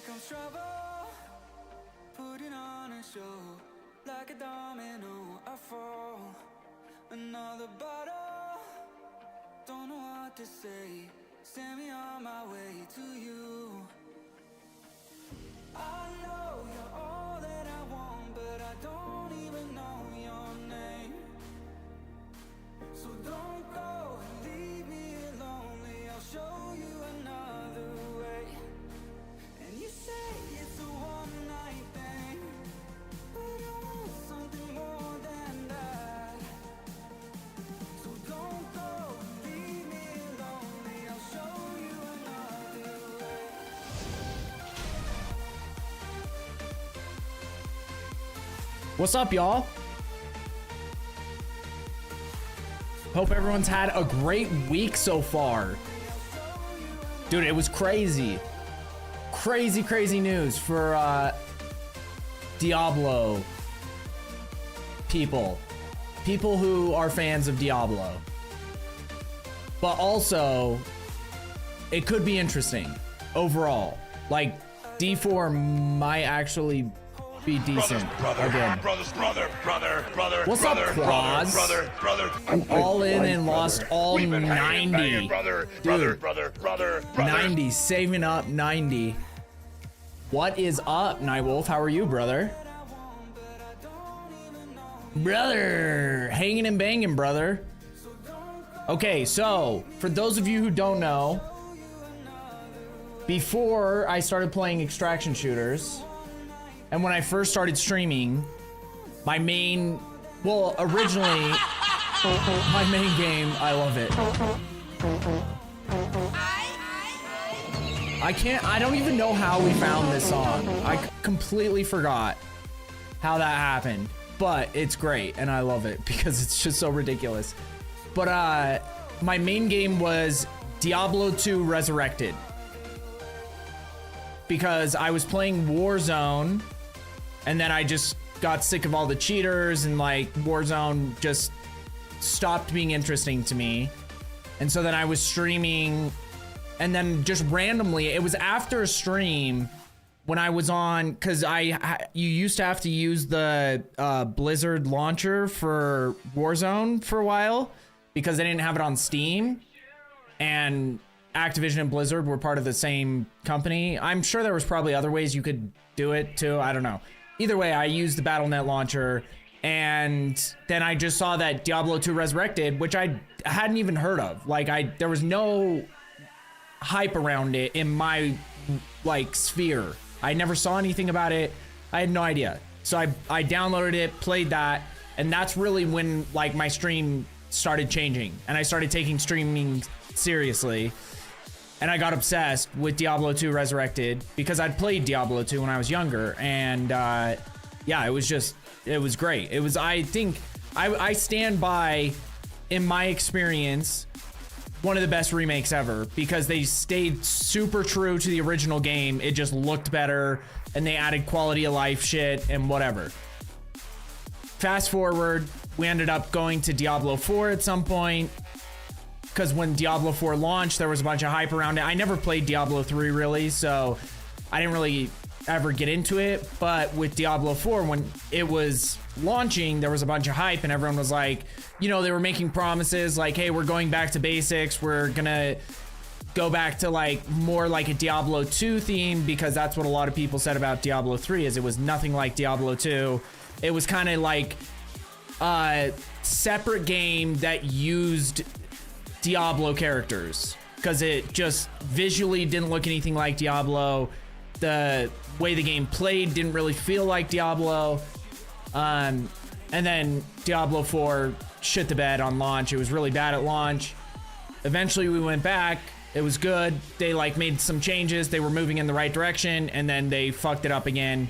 comes trouble, putting on a show. Like a domino, I fall. Another bottle, don't know what to say. Send me on my way to you. I know you're all that I want, but I don't even know your name. So don't go and leave me lonely. I'll show you another way. And you say it's a one-night thing, but I want something more than that. So don't go and leave me lonely. I'll show you another way. What's up, y'all? Hope everyone's had a great week so far. Dude, it was crazy. Crazy news for Diablo people. People who are fans of Diablo. But also, it could be interesting overall. Like, D4 might actually be decent again. What's up, Claus? All in and lost all 90. Dude, 90, saving up 90. What is up, Nightwolf? How are you, brother? Brother, hanging and banging, brother. Okay, so for those of you who don't know, before I started playing extraction shooters, and when I first started streaming, my main, well, originally, my main game, I love it. I don't even know how we found this song. I completely forgot how that happened, but it's great and I love it because it's just so ridiculous. But my main game was Diablo 2 Resurrected because I was playing Warzone and then I just got sick of all the cheaters and like Warzone just stopped being interesting to me. And so then I was streaming and then just randomly, it was after a stream when I was on, cause you used to have to use the Blizzard launcher for Warzone for a while because they didn't have it on Steam, and Activision and Blizzard were part of the same company. I'm sure there was probably other ways you could do it too. I don't know. Either way, I used the Battle.net launcher, and then I just saw that Diablo 2 Resurrected, which I hadn't even heard of. Like there was no hype around it in my like sphere. I never saw anything about it. I had no idea. So I downloaded it, played that, and that's really when like my stream started changing and I started taking streaming seriously. And I got obsessed with Diablo 2 Resurrected because I'd played Diablo 2 when I was younger, and yeah, it was great. It was, I think, I stand by, in my experience, one of the best remakes ever because they stayed super true to the original game. It just looked better and they added quality of life shit and whatever. Fast forward, we ended up going to Diablo 4 at some point because when Diablo 4 launched, there was a bunch of hype around it. I never played Diablo 3 really, so I didn't really ever get into it. But with Diablo 4, when it was launching, there was a bunch of hype and everyone was like, you know, they were making promises like, hey, we're going back to basics. We're gonna go back to like more like a Diablo 2 theme, because that's what a lot of people said about Diablo 3 is it was nothing like Diablo 2. It was kind of like a separate game that used Diablo characters because it just visually didn't look anything like Diablo. The way the game played didn't really feel like Diablo. And then Diablo 4 shit the bed on launch. It was really bad at launch. Eventually we went back. It was good. They like made some changes. They were moving in the right direction, and then they fucked it up again.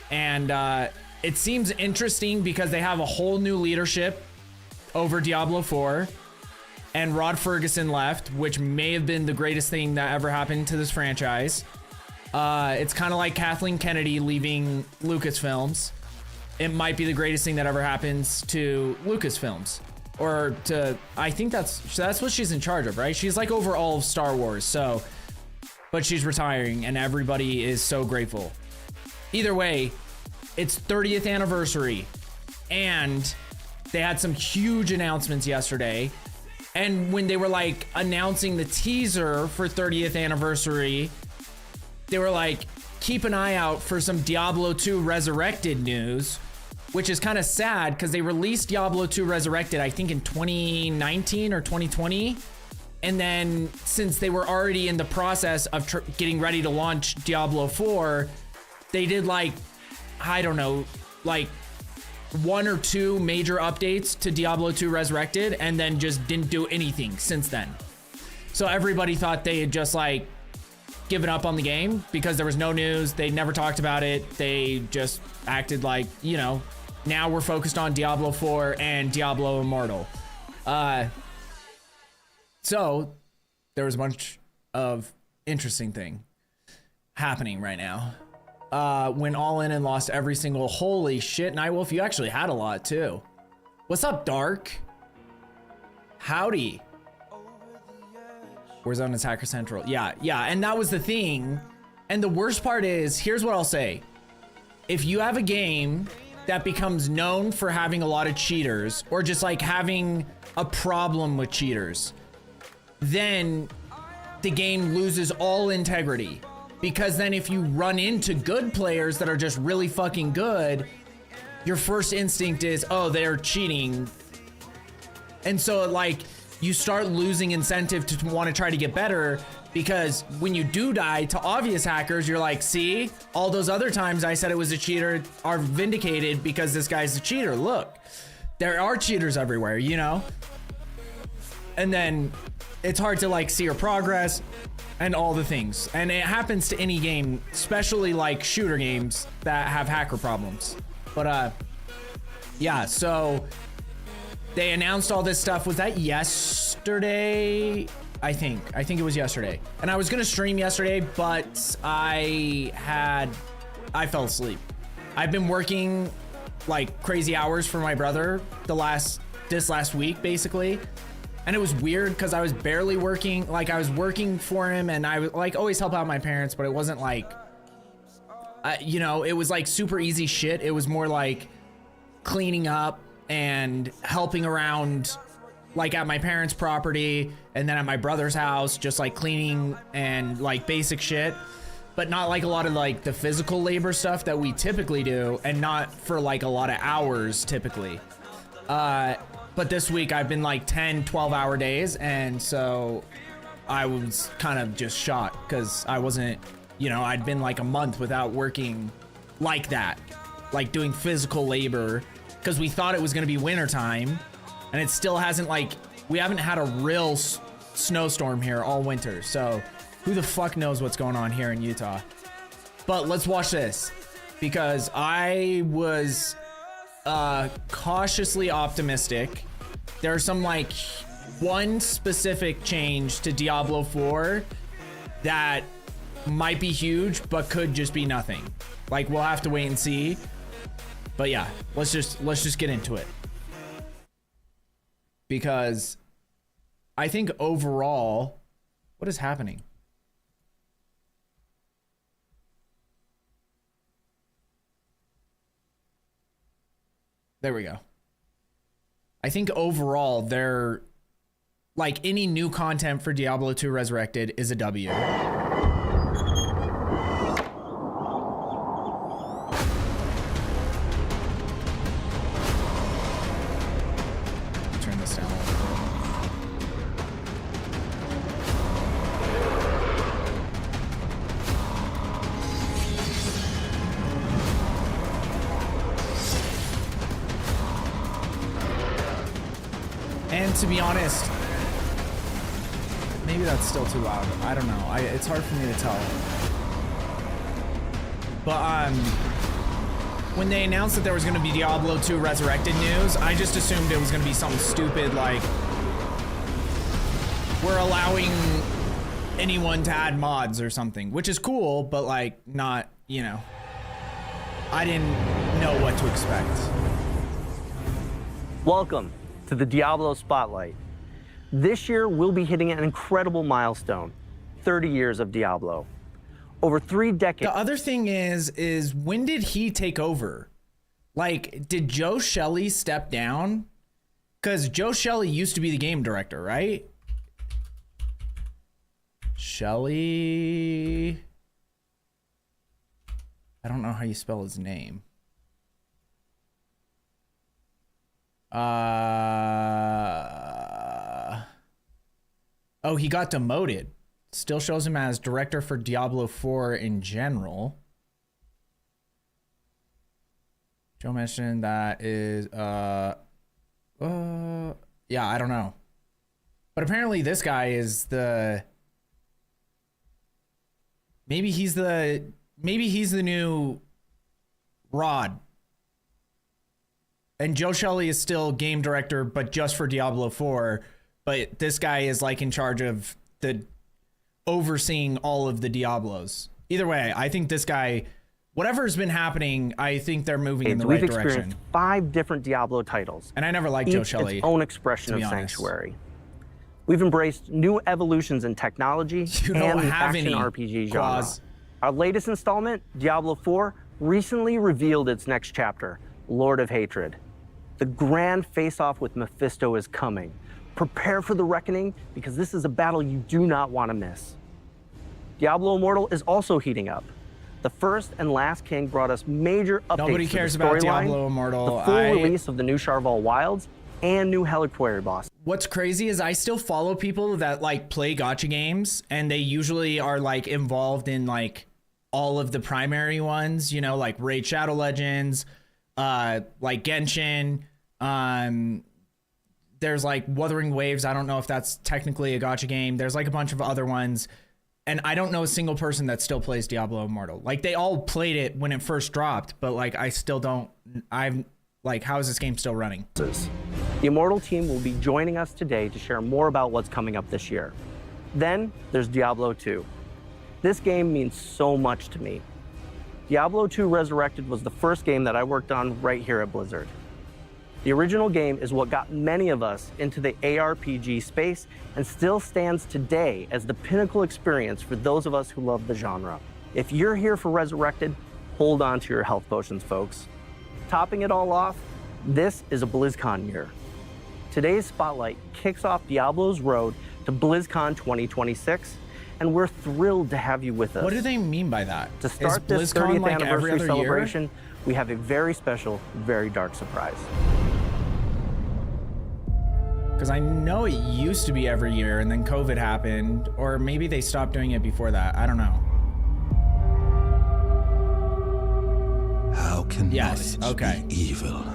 And it seems interesting because they have a whole new leadership over Diablo 4. And Rod Ferguson left, which may have been the greatest thing that ever happened to this franchise. It's kind of like Kathleen Kennedy leaving Lucasfilms. It might be the greatest thing that ever happens to Lucasfilms. Or to, I think that's what she's in charge of, right? She's like over all of Star Wars. So but she's retiring and everybody is so grateful. Either way, it's 30th anniversary and they had some huge announcements yesterday. And when they were like announcing the teaser for 30th anniversary, they were like, keep an eye out for some Diablo 2 Resurrected news, which is kind of sad because they released Diablo 2 Resurrected, I think in 2019 or 2020. And then since they were already in the process of getting ready to launch Diablo 4, they did like, I don't know, like 1 or 2 major updates to Diablo 2 Resurrected and then just didn't do anything since then. So everybody thought they had just like given up on the game because there was no news. They never talked about it. They just acted like, you know, now we're focused on Diablo 4 and Diablo Immortal. So there was a bunch of interesting thing happening right now. Went all in and lost every single, holy shit, Nightwolf, you actually had a lot too. What's up, Dark? Howdy. Warzone is Hacker Central. Yeah, and that was the thing. And the worst part is, here's what I'll say. If you have a game that becomes known for having a lot of cheaters, or just like having a problem with cheaters, then the game loses all integrity. Because then if you run into good players that are just really fucking good, your first instinct is, oh, they're cheating. And so like you start losing incentive to want to try to get better, because when you do die to obvious hackers, you're like, see, all those other times I said it was a cheater are vindicated because this guy's a cheater. Look, there are cheaters everywhere, you know? And then it's hard to like see your progress and all the things. And it happens to any game, especially like shooter games that have hacker problems. But yeah, so they announced all this stuff. Was that yesterday? I think it was yesterday. And I was gonna stream yesterday, but I fell asleep. I've been working like crazy hours for my brother this last week, basically. And it was weird because I was barely working. Like I was working for him and I would like always help out my parents, but it wasn't like, you know, it was like super easy shit. It was more like cleaning up and helping around like at my parents' property and then at my brother's house, just like cleaning and like basic shit, but not like a lot of like the physical labor stuff that we typically do, and not for like a lot of hours typically. But this week I've been like 10, 12-hour days, and so I was kind of just shocked because I wasn't, you know, I'd been like a month without working like that, like doing physical labor, because we thought it was gonna be winter time, and it still hasn't, like, we haven't had a real snowstorm here all winter, so who the fuck knows what's going on here in Utah. But let's watch this, because I was cautiously optimistic. There's some like one specific change to Diablo 4 that might be huge but could just be nothing. Like we'll have to wait and see. But yeah, let's just get into it, because I think overall, what is happening? There we go. I think overall, they're like any new content for Diablo 2 Resurrected is a W. Turn this down a little bit. And to be honest, maybe that's still too loud. I don't know. It's hard for me to tell. But when they announced that there was going to be Diablo 2 Resurrected news, I just assumed it was going to be something stupid like we're allowing anyone to add mods or something, which is cool, but like not, you know, I didn't know what to expect. Welcome to the Diablo Spotlight. This year, we'll be hitting an incredible milestone. 30 years of Diablo. Over 3 decades. The other thing is when did he take over? Like, did Joe Shelley step down? Because Joe Shelley used to be the game director, right? Shelley. I don't know how you spell his name. Oh, he got demoted. Still shows him as director for Diablo 4 in general. Joe mentioned that is yeah, I don't know. But apparently this guy is the maybe he's the new Rod. And Joe Shelley is still game director, but just for Diablo 4. But this guy is like in charge of the overseeing all of the Diablos. Either way, I think this guy, whatever's been happening, I think they're moving in the right direction. We've experienced 5 different Diablo titles. And I never liked Joe Shelley. Its own expression of Sanctuary. We've embraced new evolutions in technology and the action RPG genre. Our latest installment, Diablo 4, recently revealed its next chapter, Lord of Hatred. The grand face-off with Mephisto is coming. Prepare for the reckoning, because this is a battle you do not want to miss. Diablo Immortal is also heating up. The First and Last King brought us major updates. Nobody cares about Diablo Immortal. The full release of the new Charval Wilds and new Heliquary boss. What's crazy is I still follow people that like play gacha games, and they usually are like involved in like all of the primary ones, you know, like Raid Shadow Legends, like Genshin, there's like Wuthering Waves. I don't know if that's technically a gacha game. There's like a bunch of other ones. And I don't know a single person that still plays Diablo Immortal. Like they all played it when it first dropped, but like I still don't, I'm like, how is this game still running? The Immortal team will be joining us today to share more about what's coming up this year. Then there's Diablo 2. This game means so much to me. Diablo 2 Resurrected was the first game that I worked on right here at Blizzard. The original game is what got many of us into the ARPG space and still stands today as the pinnacle experience for those of us who love the genre. If you're here for Resurrected, hold on to your health potions, folks. Topping it all off, this is a BlizzCon year. Today's spotlight kicks off Diablo's road to BlizzCon 2026, and we're thrilled to have you with us. What do they mean by that? To start this BlizzCon 30th like anniversary celebration, year? we have a very special, very dark surprise. Because I know it used to be every year, and then COVID happened, or maybe they stopped doing it before that. I don't know. How can Yes, knowledge okay. be evil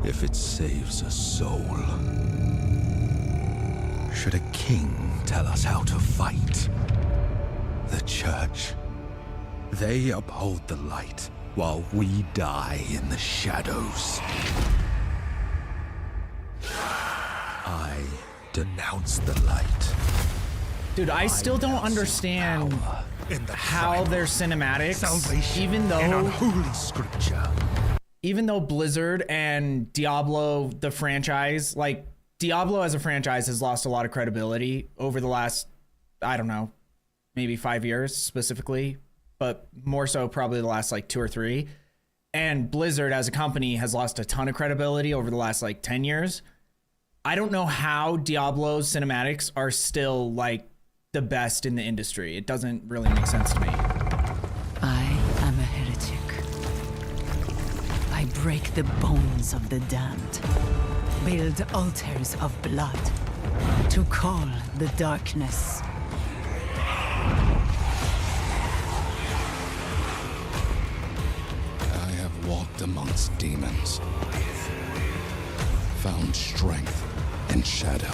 if it saves a soul? Should a king tell us how to fight? The church, they uphold the light while we die in the shadows. I denounce the light. Dude, I still don't understand how their cinematics, even though Blizzard and Diablo, the franchise, like Diablo as a franchise has lost a lot of credibility over the last, I don't know, maybe 5 years specifically, but more so probably the last like 2 or 3. And Blizzard as a company has lost a ton of credibility over the last like 10 years. I don't know how Diablo's cinematics are still like the best in the industry. It doesn't really make sense to me. I am a heretic. I break the bones of the damned, build altars of blood to call the darkness. I have walked amongst demons, found strength in shadow,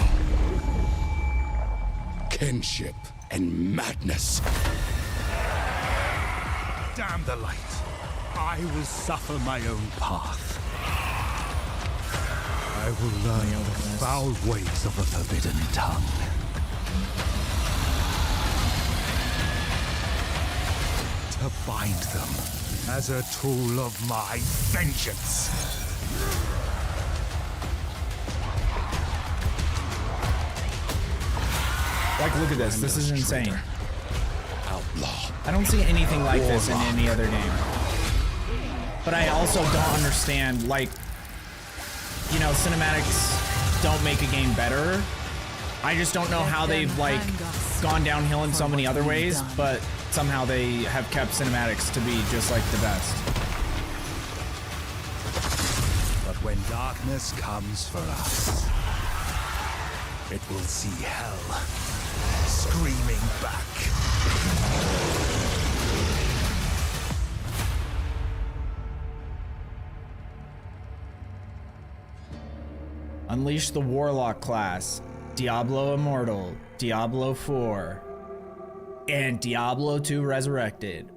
kinship and madness. Damn the light. I will suffer my own path. I will learn the foul ways of a forbidden tongue. To bind them as a tool of my vengeance. Like, look at this. This is insane. I don't see anything like this in any other game. But I also don't understand, like, you know, cinematics don't make a game better. I just don't know how they've, like, gone downhill in so many other ways, but somehow they have kept cinematics to be just, like, the best. But when darkness comes for us, it will see hell screaming back. Unleash the Warlock class, Diablo Immortal, Diablo 4, and Diablo 2 Resurrected.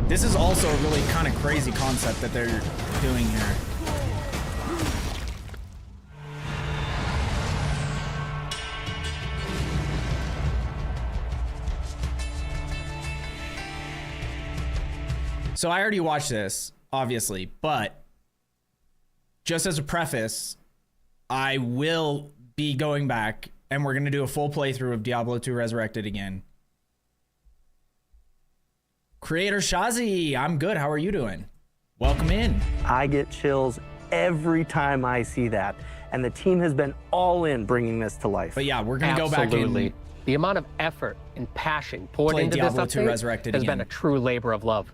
This is also a really kind of crazy concept that they're doing here. So I already watched this, obviously, but just as a preface, I will be going back and we're going to do a full playthrough of Diablo 2 Resurrected again. Creator Shazi, I'm good. How are you doing? Welcome in. I get chills every time I see that, and the team has been all in bringing this to life. But yeah, we're going to go back Absolutely. and The amount of effort and passion poured play into Diablo this 2 update Resurrected has again. been a true labor of love.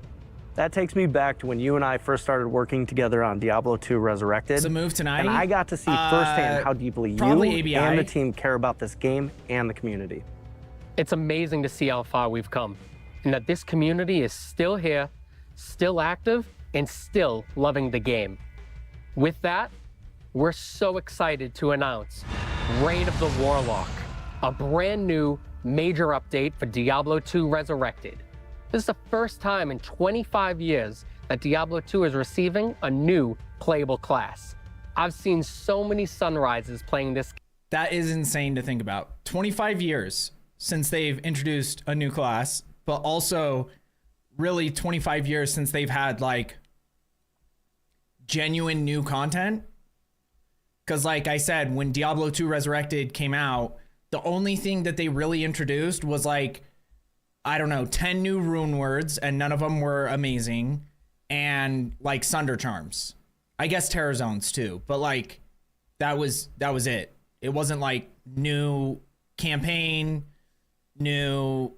That takes me back to when you and I first started working together on Diablo 2 Resurrected. It's a move tonight. And I got to see firsthand how deeply you probably ABI. and the team care about this game and the community. It's amazing to see how far we've come, and that this community is still here, still active, and still loving the game. With that, we're so excited to announce Reign of the Warlock, a brand new major update for Diablo 2 Resurrected. This is the first time in 25 years that Diablo 2 is receiving a new playable class. I've seen so many sunrises playing this. That is insane to think about. 25 years since they've introduced a new class, but also really 25 years since they've had like genuine new content. Because like I said, when Diablo 2 Resurrected came out, the only thing that they really introduced was like, I don't know, 10 new rune words, and none of them were amazing, and like Sunder Charms. I guess Terror Zones too, but like that was it. It wasn't like new campaign, new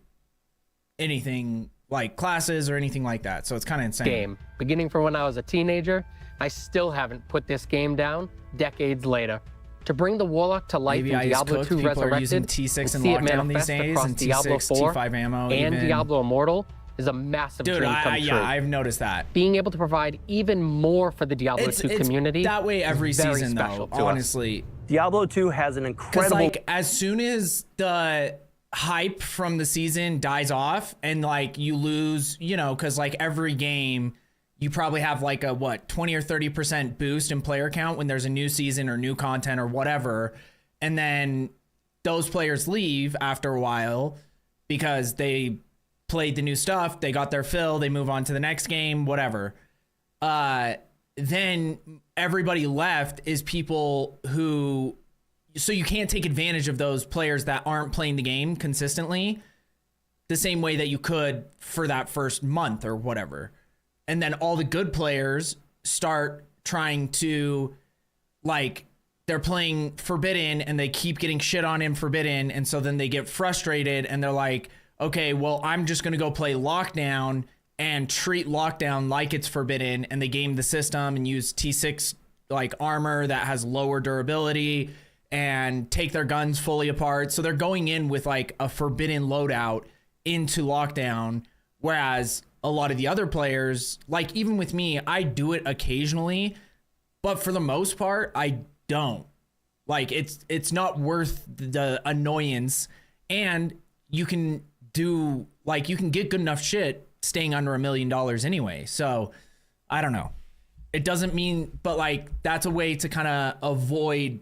anything like classes or anything like that. So it's kind of insane. Game. Beginning from when I was a teenager, I still haven't put this game down decades later. To bring the Warlock to life ABI in is Diablo cooked. 2 People are Resurrected, using T6 and in see it lockdown these manifest days, across and Diablo T6, 4 T5 ammo and even. Diablo Immortal is a massive Dude, dream come true. yeah, I've noticed that. Being able to provide even more for the Diablo 2 community that way every is very season, special though, to us. honestly. Diablo 2 has an Because incredible... like as soon as the hype from the season dies off and like you lose, you know, because like every game you probably have like a what 20 or 30% boost in player count when there's a new season or new content or whatever, and then those players leave after a while because they played the new stuff, they got their fill, they move on to the next game, whatever. Then everybody left is people who, so you can't take advantage of those players that aren't playing the game consistently the same way that you could for that first month or whatever. And then all the good players start trying to, like, they're playing Forbidden and they keep getting shit on in Forbidden. And so then they get frustrated and they're like, okay, well, I'm just going to go play Lockdown and treat Lockdown like it's Forbidden. And they game the system and use T6 like armor that has lower durability and take their guns fully apart. So they're going in with like a Forbidden loadout into Lockdown. Whereas a lot of the other players, like even with me, I do it occasionally, but for the most part, I don't. Like it's not worth the annoyance, and you can do like you can get good enough shit staying under $1 million anyway. So I don't know. It doesn't mean, but like that's a way to kind of avoid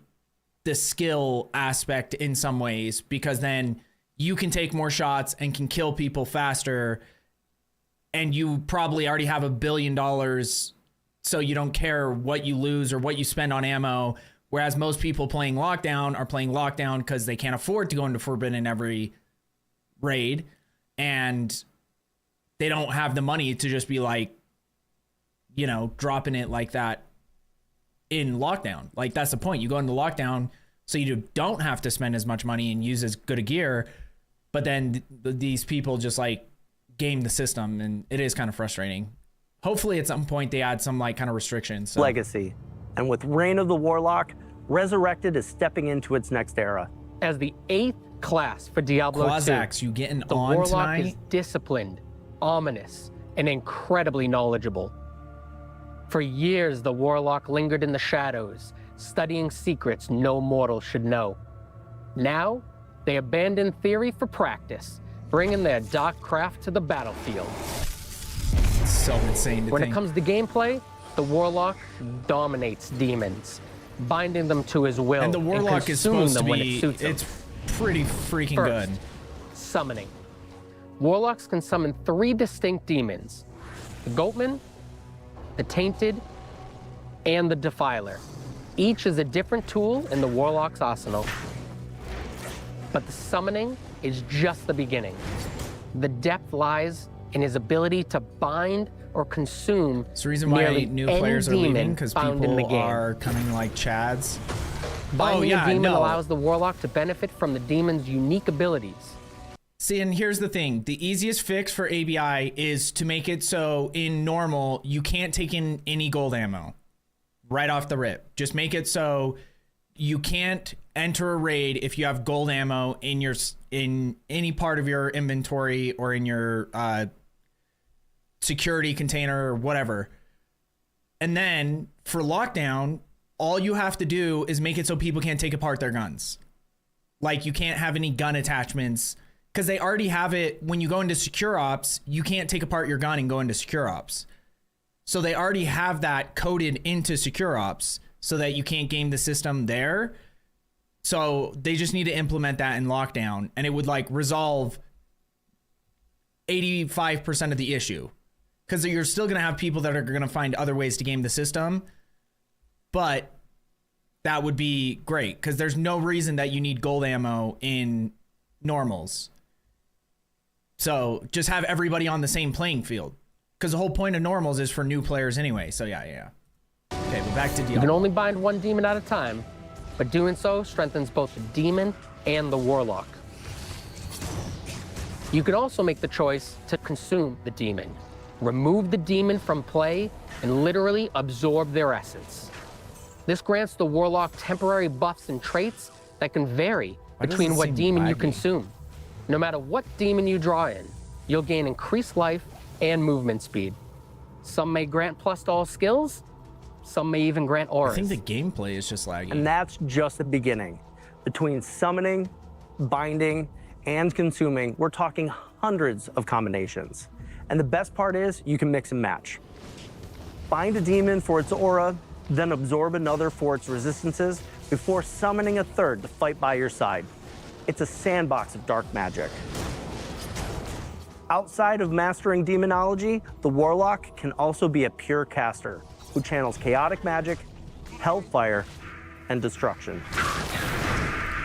the skill aspect in some ways, because then you can take more shots and can kill people faster. And you probably already have $1 billion, so you don't care what you lose or what you spend on ammo Whereas most people playing Lockdown are playing Lockdown because they can't afford to go into Forbidden every raid, and they don't have the money to just be like, you know, dropping it like that in Lockdown. Like, that's the point. You go into Lockdown so you don't have to spend as much money and use as good a gear, but then these people just like game the system, and it is kind of frustrating. Hopefully at some point they add some like kind of restrictions. So. Legacy. And with Reign of the Warlock, Resurrected is stepping into its next era. As the 8th class for Diablo 2, Quazax, you getting the on Warlock tonight? is disciplined, ominous, and incredibly knowledgeable. For years, the Warlock lingered in the shadows, studying secrets no mortal should know. Now, they abandon theory for practice, bringing their dark craft to the battlefield. It's so insane to When think. it comes to gameplay, the Warlock dominates demons, binding them to his will And the Warlock is consuming supposed to them when be, it suits him. it's pretty freaking First, good. Summoning. Warlocks can summon 3 distinct demons: the Goatman, the Tainted, and the Defiler. Each is a different tool in the Warlock's arsenal. But the summoning is just the beginning. The depth lies in his ability to bind or consume It's the reason why nearly new any players are demon leaving, because found in the people game. are coming like Chads. Binding yeah, a demon no. allows the Warlock to benefit from the demon's unique abilities. See, and here's the thing. The easiest fix for ABI is to make it so in normal, you can't take in any gold ammo right off the rip. Just make it so you can't enter a raid if you have gold ammo in any part of your inventory or in your security container or whatever. And then for Lockdown, all you have to do is make it so people can't take apart their guns. Like, you can't have any gun attachments, because they already have it. When you go into Secure Ops, you can't take apart your gun and go into Secure Ops. So they already have that coded into Secure Ops so that you can't game the system there. So they just need to implement that in Lockdown, and it would like resolve 85% of the issue. Because you're still going to have people that are going to find other ways to game the system, but that would be great, because there's no reason that you need gold ammo in normals. So just have everybody on the same playing field, because the whole point of normals is for new players anyway. So yeah. Okay, but back to Diablo. You can only bind one demon at a time, but doing so strengthens both the demon and the Warlock. You can also make the choice to consume the demon, remove the demon from play, and literally absorb their essence. This grants the Warlock temporary buffs and traits that can vary between what demon you consume. No matter what demon you draw in, you'll gain increased life and movement speed. Some may grant plus to all skills, some may even grant auras. I think the gameplay is just laggy. And that's just the beginning. Between summoning, binding, and consuming, we're talking hundreds of combinations. And the best part is you can mix and match. Bind a demon for its aura, then absorb another for its resistances before summoning a third to fight by your side. It's a sandbox of dark magic. Outside of mastering demonology, the Warlock can also be a pure caster who channels chaotic magic, hellfire, and destruction.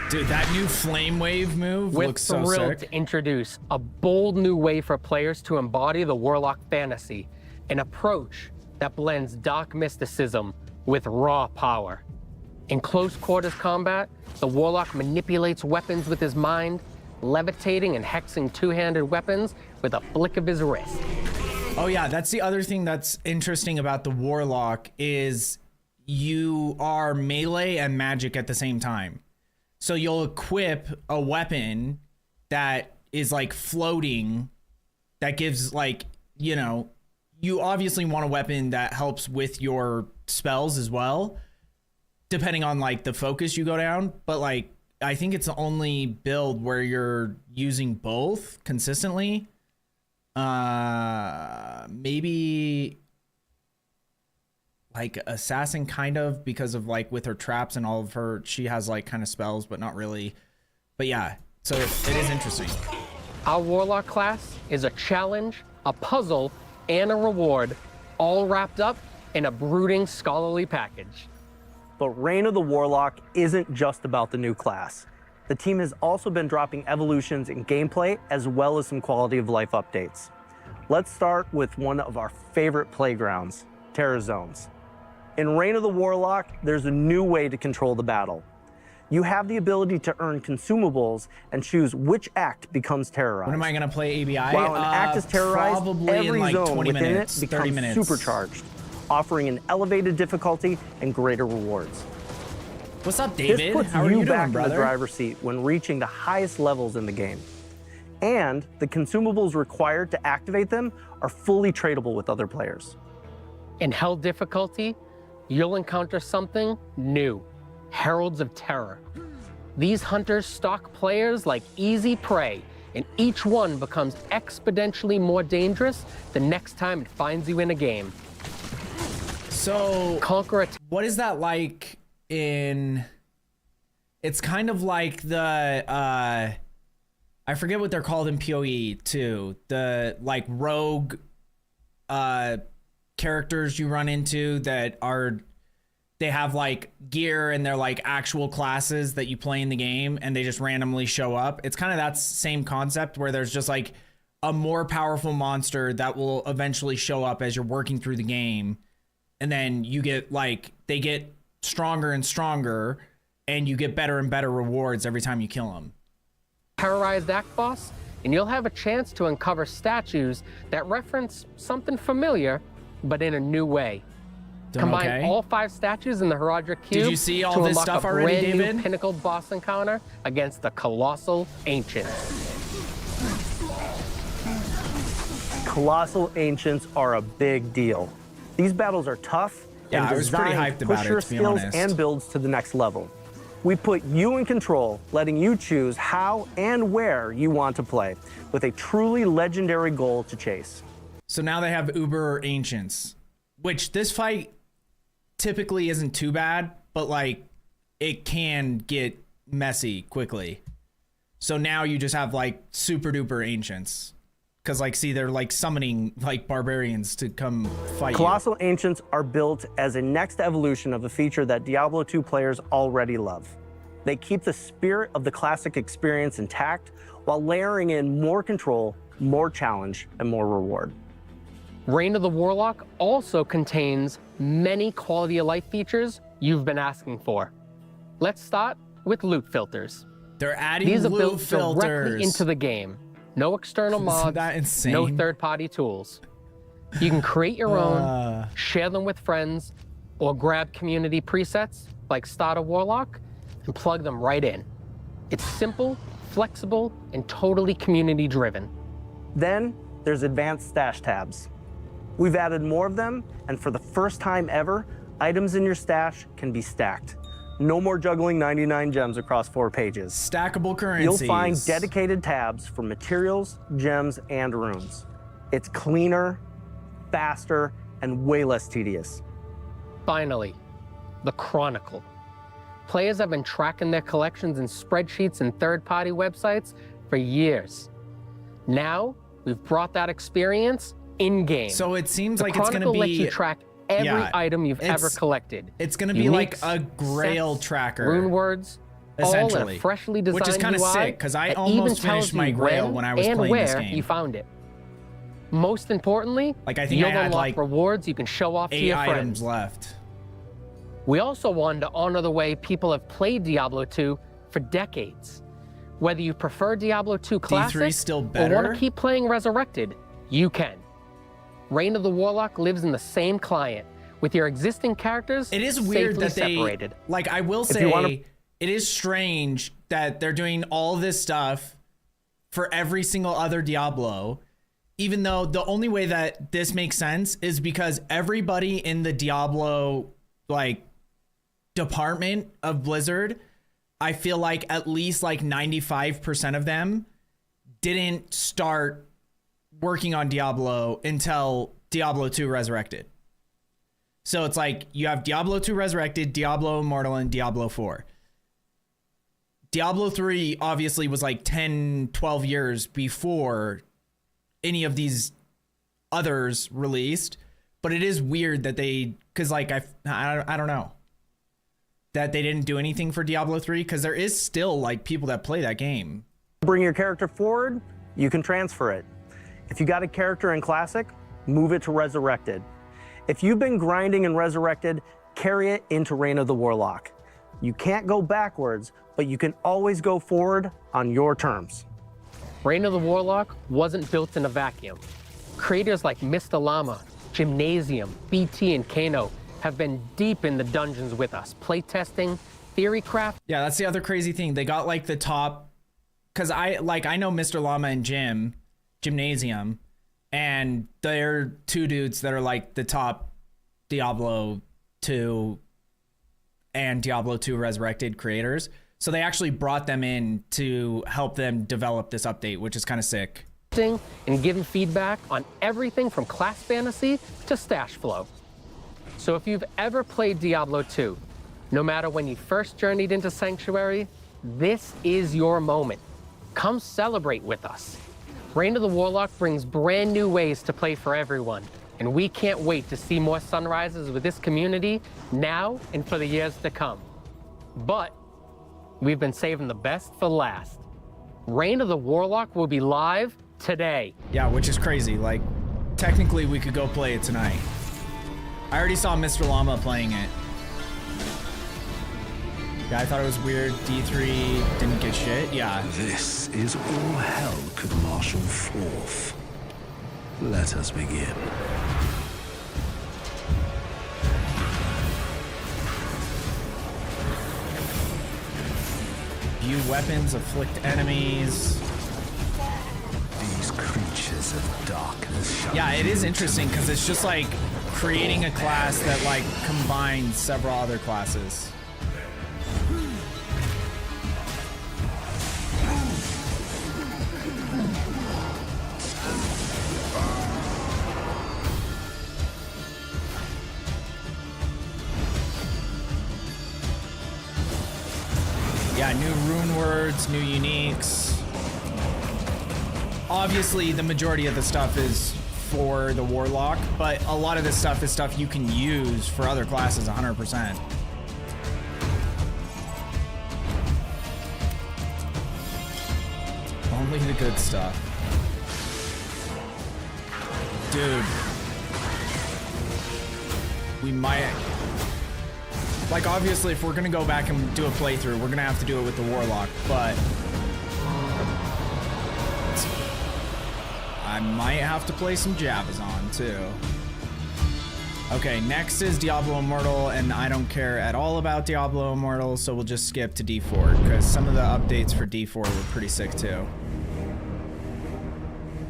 Dude, that new Flame Wave move We're looks so thrilled sick. to introduce a bold new way for players to embody the Warlock fantasy, an approach that blends dark mysticism with raw power. In close quarters combat, the Warlock manipulates weapons with his mind, levitating and hexing two-handed weapons with a flick of his wrist. Oh yeah, that's the other thing that's interesting about the Warlock is you are melee and magic at the same time. So you'll equip a weapon that is like floating, that gives like, you know, you obviously want a weapon that helps with your spells as well, depending on like the focus you go down. But like, I think it's the only build where you're using both consistently. Maybe like Assassin kind of, because of like with her traps and all of her, she has like kind of spells, but not really. But yeah, so it is interesting. Our Warlock class is a challenge, a puzzle, and a reward, all wrapped up in a brooding scholarly package. But Reign of the Warlock isn't just about the new class. The team has also been dropping evolutions in gameplay as well as some quality of life updates. Let's start with one of our favorite playgrounds, Terror Zones. In Reign of the Warlock, there's a new way to control the battle. You have the ability to earn consumables and choose which act becomes terrorized. When am I gonna play ABI? While an act is terrorized, probably every in like zone 20 within minutes, it 30 becomes minutes. supercharged, offering an elevated difficulty and greater rewards. What's up, This David? puts How are you you back doing, in the brother? driver's seat when reaching the highest levels in the game. And the consumables required to activate them are fully tradable with other players. In Hell difficulty, you'll encounter something new, Heralds of Terror. These hunters stalk players like easy prey, and each one becomes exponentially more dangerous the next time it finds you in a game. So, Conquer a what is that like in... It's kind of like the, I forget what they're called in PoE too. The, like, rogue characters you run into that are... They have like gear and they're like actual classes that you play in the game and they just randomly show up. It's kind of that same concept where there's just like a more powerful monster that will eventually show up as you're working through the game. And then you get like, they get stronger and stronger and you get better and better rewards every time you kill them. terrorized act boss, and you'll have a chance to uncover statues that reference something familiar, but in a new way. Doing Combine okay? all 5 statues in the Herodric Cube Did you see all to this unlock stuff a already, brand David? new pinnacle boss encounter against the Colossal Ancients. Colossal Ancients are a big deal. These battles are tough Yeah, and I was pretty designed hyped to about push it, your to be skills honest. and builds to the next level. We put you in control, letting you choose how and where you want to play, with a truly legendary goal to chase. So now they have Uber Ancients, which this fight typically isn't too bad, but like it can get messy quickly. So now you just have like super duper Ancients. Cause like, see, they're like summoning like barbarians to come fight you. Colossal Ancients are built as a next evolution of a feature that Diablo 2 players already love. They keep the spirit of the classic experience intact while layering in more control, more challenge, and more reward. Reign of the Warlock also contains many quality of life features you've been asking for. Let's start with loot filters. They're adding These are loot built filters directly into the game. No external Isn't mods, that insane? no third-party tools. You can create your own, share them with friends, or grab community presets like Starter Warlock and plug them right in. It's simple, flexible, and totally community-driven. Then there's advanced stash tabs. We've added more of them, and for the first time ever, items in your stash can be stacked. No more juggling 99 gems across 4 pages. Stackable currencies. You'll find dedicated tabs for materials, gems, and runes. It's cleaner, faster, and way less tedious. Finally, the Chronicle. Players have been tracking their collections in spreadsheets and third-party websites for years. Now, we've brought that experience in-game. So it seems The like it's Chronicle gonna lets you be track every yeah, item you've ever it's- collected. it's gonna be like Uniques, a grail sets, tracker, rune words, all in essentially, a freshly designed which is kind of UI sick because I that almost even tells finished my you grail when I was and playing where this game. you found it. Most importantly, Like, I think you'll I had, unlock like, rewards you can show off to 8 your items friends. left. We also wanted to honor the way people have played Diablo 2 for decades. Whether you prefer Diablo 2 Classic still or want better? to keep playing Resurrected, you can. Reign of the Warlock lives in the same client, with your existing characters It is weird safely that they separated. like. I will you say wanna- it is strange that they're doing all this stuff for every single other Diablo, even though the only way that this makes sense is because everybody in the Diablo like department of Blizzard, I feel like at least like 95% of them didn't start working on Diablo until Diablo 2 Resurrected. So it's like you have Diablo 2 Resurrected, Diablo Immortal, and Diablo 4. Diablo 3 obviously was like 10, 12 years before any of these others released, but it is weird that they, because like I don't know. that they didn't do anything for Diablo 3, because there is still like people that play that game. Bring your character forward, you can transfer it. If you got a character in Classic, move it to Resurrected. If you've been grinding in Resurrected, carry it into Reign of the Warlock. You can't go backwards, but you can always go forward on your terms. Reign of the Warlock wasn't built in a vacuum. Creators like Mr. Llama, Gymnasium, BT, and Kano have been deep in the dungeons with us, playtesting, theory craft. Yeah, that's the other crazy thing. They got like the top, because I know Mr. Llama and Gymnasium, and they're two dudes that are like the top Diablo 2 and Diablo 2 Resurrected creators. So they actually brought them in to help them develop this update, which is kind of sick. And giving feedback on everything from class fantasy to stash flow. So if you've ever played Diablo 2, no matter when you first journeyed into Sanctuary, this is your moment. Come celebrate with us. Reign of the Warlock brings brand new ways to play for everyone, and we can't wait to see more sunrises with this community now and for the years to come. But we've been saving the best for last. Reign of the Warlock will be live today. Yeah, which is crazy. Like, technically we could go play it tonight. I already saw Mr. Llama playing it. Yeah, I thought it was weird. D3 didn't get shit. Yeah. This is all hell could marshal forth. Let us begin. View weapons, afflict enemies. These creatures of darkness shall... Yeah, it is interesting because it's just like creating a class that like combines several other classes. Yeah, new rune words, new uniques. Obviously, the majority of the stuff is for the Warlock, but a lot of this stuff is stuff you can use for other classes 100%. Only the good stuff. Dude. We might... Like, obviously, if we're gonna go back and do a playthrough, we're gonna have to do it with the Warlock, but... I might have to play some Javazon, too. Okay, next is Diablo Immortal, and I don't care at all about Diablo Immortal, so we'll just skip to D4, because some of the updates for D4 were pretty sick, too.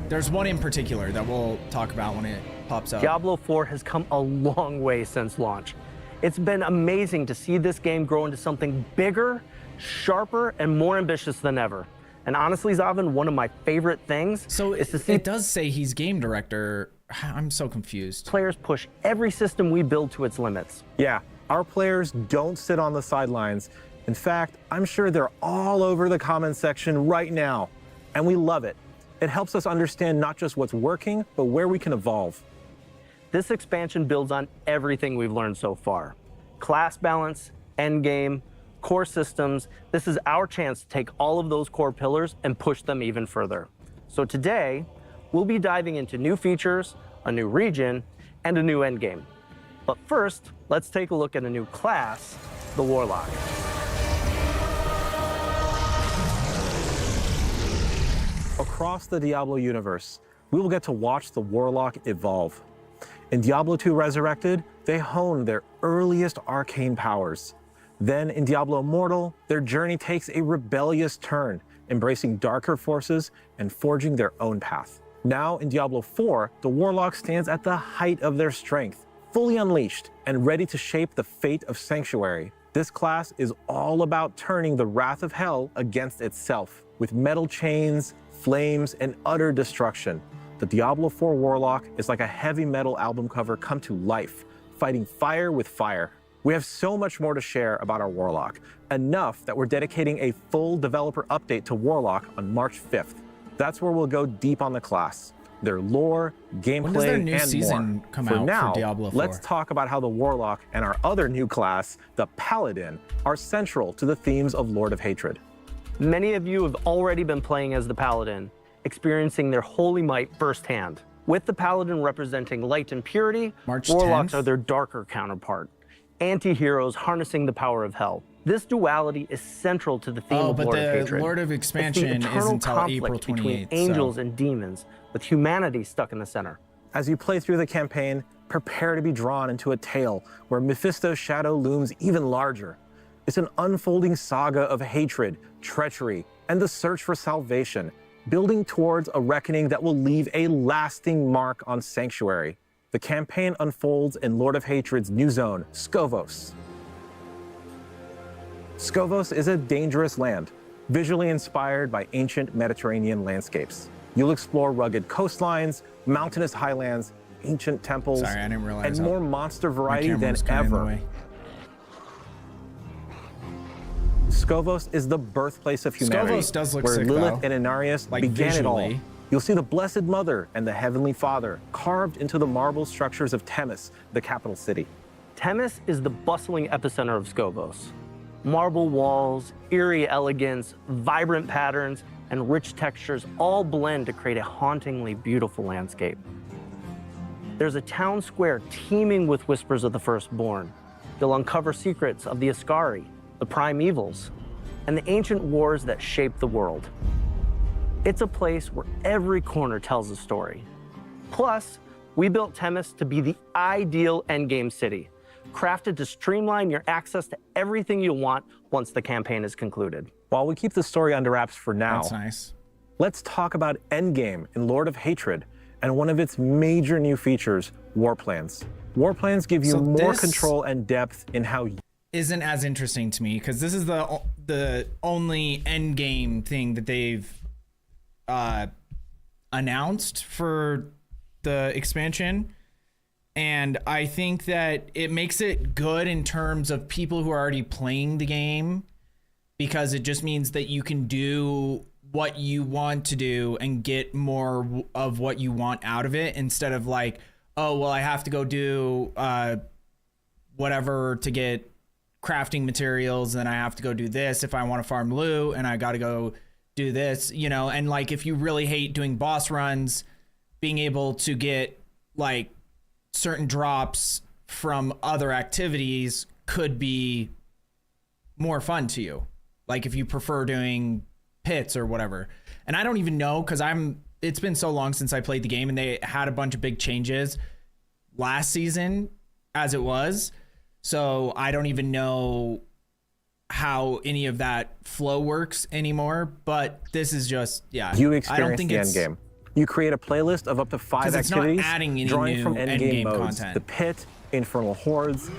There's one in particular that we'll talk about when it pops up. Diablo 4 has come a long way since launch. It's been amazing to see this game grow into something bigger, sharper, and more ambitious than ever. And honestly, Zavin, one of my favorite things is to see it does say he's game director. I'm so confused. Players push every system we build to its limits. Yeah, our players don't sit on the sidelines. In fact, I'm sure they're all over the comments section right now, and we love it. It helps us understand not just what's working, but where we can evolve. This expansion builds on everything we've learned so far. Class balance, endgame, core systems. This is our chance to take all of those core pillars and push them even further. So today, we'll be diving into new features, a new region, and a new endgame. But first, let's take a look at a new class, the Warlock. Across the Diablo universe, we will get to watch the Warlock evolve. In Diablo 2 Resurrected, they honed their earliest arcane powers. Then in Diablo Immortal, their journey takes a rebellious turn, embracing darker forces and forging their own path. Now in Diablo 4, the Warlock stands at the height of their strength, fully unleashed and ready to shape the fate of Sanctuary. This class is all about turning the wrath of hell against itself, with metal chains, flames, and utter destruction. The Diablo 4 Warlock is like a heavy metal album cover come to life, fighting fire with fire. We have so much more to share about our Warlock, enough that we're dedicating a full developer update to Warlock on March 5th. That's where we'll go deep on the class. their lore, gameplay, When does their new and season more. come for out for now, Diablo 4? let's talk about how the Warlock and our other new class, the Paladin, are central to the themes of Lord of Hatred. Many of you have already been playing as the Paladin, experiencing their holy might firsthand. With the Paladin representing light and purity, March Warlocks 10th? are their darker counterpart, anti-heroes harnessing the power of hell. This duality is central to the theme Oh, of but Lord of the Hatred. Lord of It's the Expansion is eternal until conflict April between 28th. angels so. and demons, with humanity stuck in the center. As you play through the campaign, prepare to be drawn into a tale where Mephisto's shadow looms even larger. It's an unfolding saga of hatred, treachery, and the search for salvation, building towards a reckoning that will leave a lasting mark on Sanctuary. The campaign unfolds in Lord of Hatred's new zone, Skovos. Skovos is a dangerous land, visually inspired by ancient Mediterranean landscapes. You'll explore rugged coastlines, mountainous highlands, ancient temples, Sorry, I didn't realize and that more monster my variety camera than was kinda in the ever. way. Skovos is the birthplace of humanity, Skovos does look where sick, Lilith though. and Inarius Like, began it all. visually. You'll see the Blessed Mother and the Heavenly Father carved into the marble structures of Themis, the capital city. Themis is the bustling epicenter of Skovos. Marble walls, eerie elegance, vibrant patterns, and rich textures all blend to create a hauntingly beautiful landscape. There's a town square teeming with whispers of the firstborn. You'll uncover secrets of the Ascari, the primevals, and the ancient wars that shaped the world. It's a place where every corner tells a story. Plus, we built Themis to be the ideal endgame city, crafted to streamline your access to everything you want once the campaign is concluded. While we keep the story under wraps for now, That's nice. let's talk about Endgame in Lord of Hatred and one of its major new features, War Plans. War Plans give you So more this- control and depth in how Isn't as interesting to me because this is the only end game thing that they've announced for the expansion, and I think that it makes it good in terms of people who are already playing the game, because it just means that you can do what you want to do and get more of what you want out of it, instead of like, oh well, I have to go do whatever to get crafting materials, and then I have to go do this if I want to farm loot, and I got to go do this, you know. And like, if you really hate doing boss runs, being able to get like certain drops from other activities could be more fun to you, like if you prefer doing pits or whatever. And I don't even know, because it's been so long since I played the game, and they had a bunch of big changes last season as it was. So I don't even know how any of that flow works anymore, but this is just, yeah. you I don't experience think the it's, endgame. You create a playlist of up to 5 'Cause it's not activities, adding any drawing new from endgame endgame modes: content. the Pit, Infernal Hordes,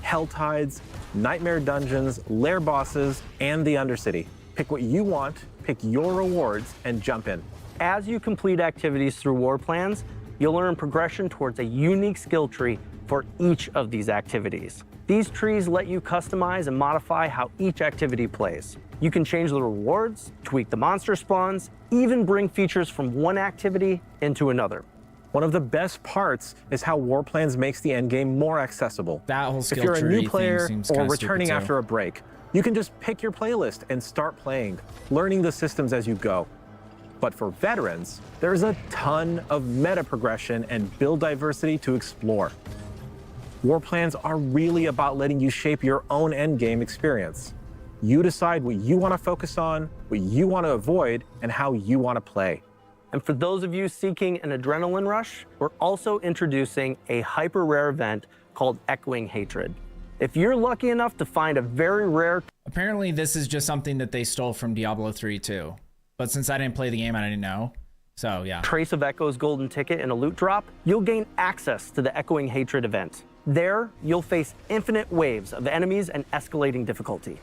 Hell Tides, Nightmare Dungeons, Lair Bosses, and the Undercity. Pick what you want, pick your rewards, and jump in. As you complete activities through War Plans, you'll earn progression towards a unique skill tree for each of these activities. These trees let you customize and modify how each activity plays. You can change the rewards, tweak the monster spawns, even bring features from one activity into another. One of the best parts is how War Plans makes the endgame more accessible. That whole If skill you're a tree new thing player seems or kinda returning stupid, too. after a break, you can just pick your playlist and start playing, learning the systems as you go. But for veterans, there's a ton of meta progression and build diversity to explore. War Plans are really about letting you shape your own endgame experience. You decide what you want to focus on, what you want to avoid, and how you want to play. And for those of you seeking an adrenaline rush, we're also introducing a hyper rare event called Echoing Hatred. If you're lucky enough to find a very rare Apparently this is just something that they stole from Diablo 3 too. But since I didn't play the game, I didn't know. So yeah. Trace of Echo's golden ticket in a loot drop, you'll gain access to the Echoing Hatred event. There, you'll face infinite waves of enemies and escalating difficulty.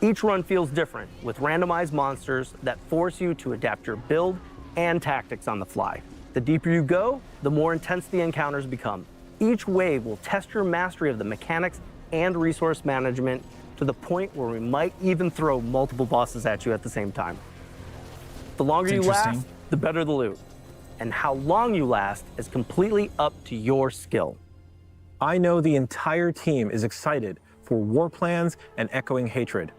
Each run feels different, with randomized monsters that force you to adapt your build and tactics on the fly. The deeper you go, the more intense the encounters become. Each wave will test your mastery of the mechanics and resource management to the point where we might even throw multiple bosses at you at the same time. The longer you Interesting. last, the better the loot. and how long you last is completely up to your skill. I know the entire team is excited for War Plans and Echoing Hatred,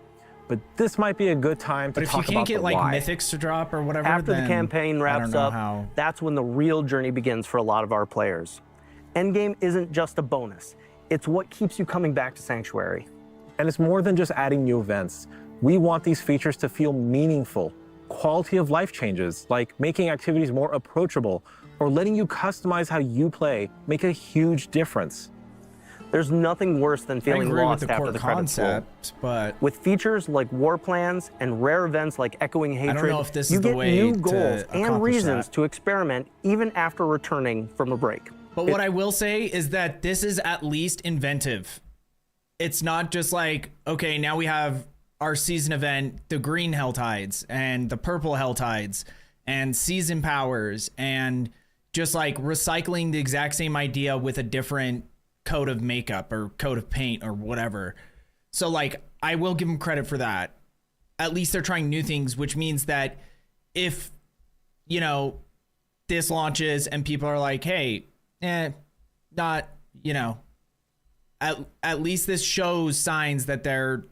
but this might be a good time to But if you talk can't about get the like why. mythics to drop or whatever, After the then campaign I wraps don't know up, how. that's when the real journey begins for a lot of our players. Endgame isn't just a bonus, it's what keeps you coming back to Sanctuary. And it's more than just adding new events. We want these features to feel meaningful, quality of life changes, like making activities more approachable or letting you customize how you play make a huge difference. There's nothing worse than I feeling agree lost with the after core the credits roll. concept, but With features like War Plans and rare events like Echoing Hatred, don't know if this you is the get way new to goals and accomplish reasons that. to experiment even after returning from a break. But what I will say is that this is at least inventive. It's not just like, okay, now we have our season event, the green Hell Tides and the purple Hell Tides and season powers, and just like recycling the exact same idea with a different coat of makeup or coat of paint or whatever. So like, I will give them credit for that. At least they're trying new things, which means that if, you know, this launches and people are like, hey, not, you know, at least this shows signs that they're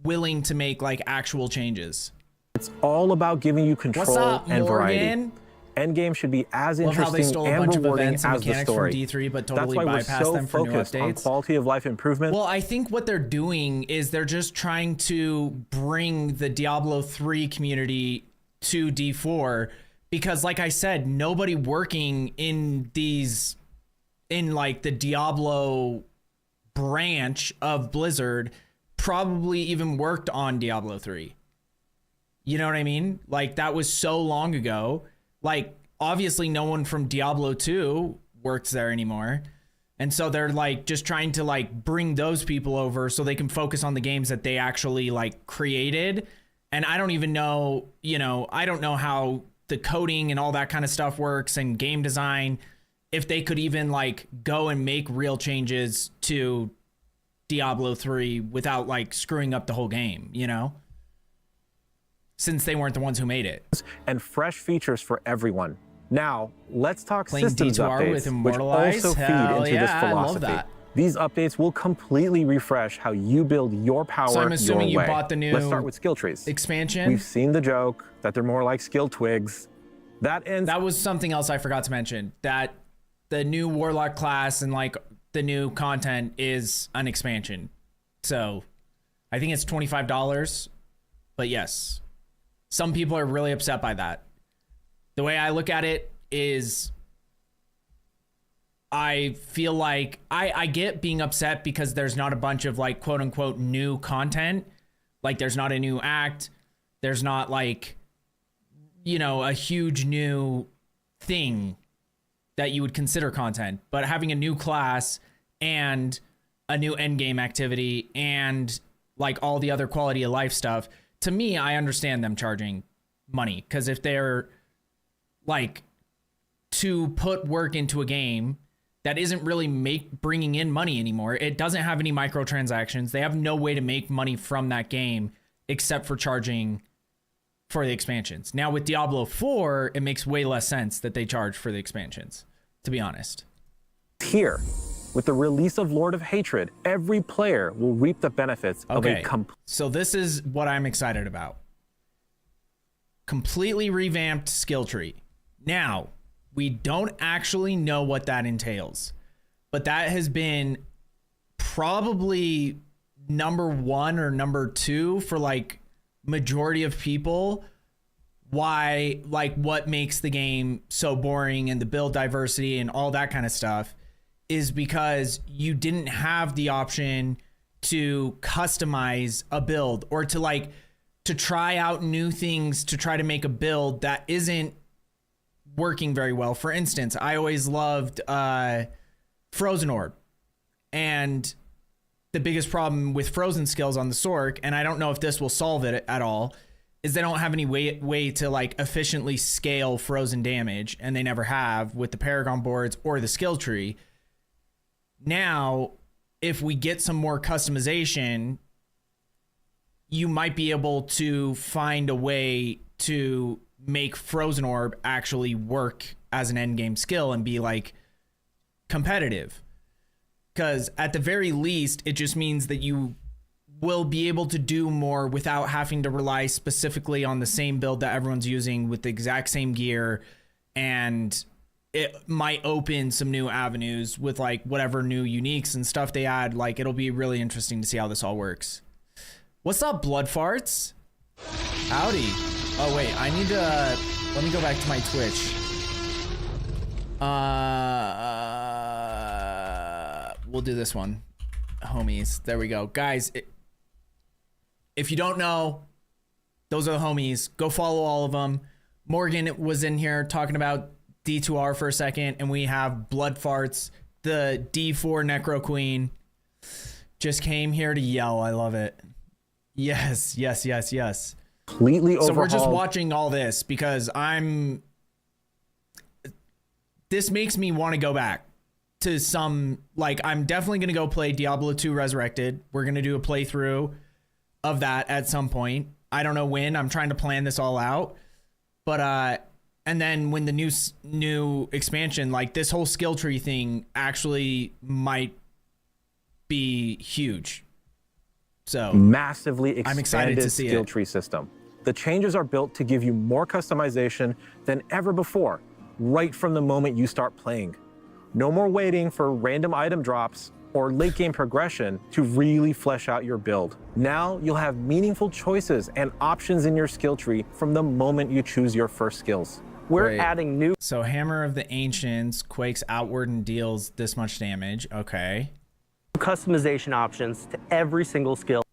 willing to make like actual changes. It's all about giving you control What's up, and variety. Morgan? Endgame should be as Love how they interesting stole a and bunch of rewarding events and as the mechanics from story. D3, but That's totally why we're bypassed so them for new focused on updates. quality of life improvement. Well, I think what they're doing is they're just trying to bring the Diablo 3 community to D4 because, like I said, nobody working in like the Diablo branch of Blizzard probably even worked on Diablo 3. You know what I mean? Like, that was so long ago. Like, obviously no one from Diablo 2 works there anymore. And so they're like just trying to like bring those people over so they can focus on the games that they actually like created. And I don't even know, you know, I don't know how the coding and all that kind of stuff works and game design, if they could even like go and make real changes to Diablo 3 without like screwing up the whole game, you know? Since they weren't the ones who made it. And fresh features for everyone. Now, let's talk Playing systems D2R updates, with which Immortalized? also feed Hell into this yeah, I love philosophy. that. These updates will completely refresh how you build your power So I'm assuming you your way. bought the new Let's start with skill trees. expansion. We've seen the joke that they're more like skill twigs. That ends That was something else I forgot to mention, that the new Warlock class and like the new content is an expansion. So I think it's $25, but yes, some people are really upset by that. The way I look at it is I feel like I get being upset because there's not a bunch of like quote unquote new content. Like there's not a new act. There's not like, you know, a huge new thing that you would consider content, but having a new class and a new endgame activity and like all the other quality of life stuff, to me, I understand them charging money, because if they're like to put work into a game that isn't really bringing in money anymore, it doesn't have any microtransactions, they have no way to make money from that game except for charging for the expansions. Now with Diablo 4, it makes way less sense that they charge for the expansions, to be honest. here. With the release of Lord of Hatred, every player will reap the benefits of a complete. So this is what I'm excited about. Completely revamped skill tree. Now, we don't actually know what that entails, but that has been probably number 1 or number 2 for like majority of people. Why, like what makes the game so boring and the build diversity and all that kind of stuff is because you didn't have the option to customize a build or to like to try out new things to try to make a build that isn't working very well. For instance, I always loved Frozen Orb, and the biggest problem with frozen skills on the Sork, and I don't know if this will solve it at all, is they don't have any way to like efficiently scale frozen damage, and they never have with the Paragon boards or the skill tree. Now, if we get some more customization, you might be able to find a way to make Frozen Orb actually work as an end game skill and be like competitive. Because at the very least, it just means that you will be able to do more without having to rely specifically on the same build that everyone's using with the exact same gear. And it might open some new avenues with like whatever new uniques and stuff they add. Like, it'll be really interesting to see how this all works. What's up, Blood Farts? Howdy. Oh wait, I need to let me go back to my Twitch. We'll do this one, homies. There we go, guys. If you don't know, those are the homies. Go follow all of them. Morgan was in here talking about D2R for a second, and we have Blood Farts, the D4 Necro Queen. Just came here to yell. I love it. Yes, yes, yes, yes. Completely overhauled. So we're just watching all this because this makes me want to go back to some, like, I'm definitely going to go play Diablo 2 Resurrected. We're going to do a playthrough of that at some point. I don't know when. I'm trying to plan this all out. But, and then when the new expansion, like this whole skill tree thing actually might be huge. So massively expanded I'm excited to see skill tree system. The changes are built to give you more customization than ever before, right from the moment you start playing. No more waiting for random item drops or late game progression to really flesh out your build. Now you'll have meaningful choices and options in your skill tree from the moment you choose your first skills. We're adding new So Hammer of the Ancients quakes outward and deals this much damage. Okay. customization options to every single skill.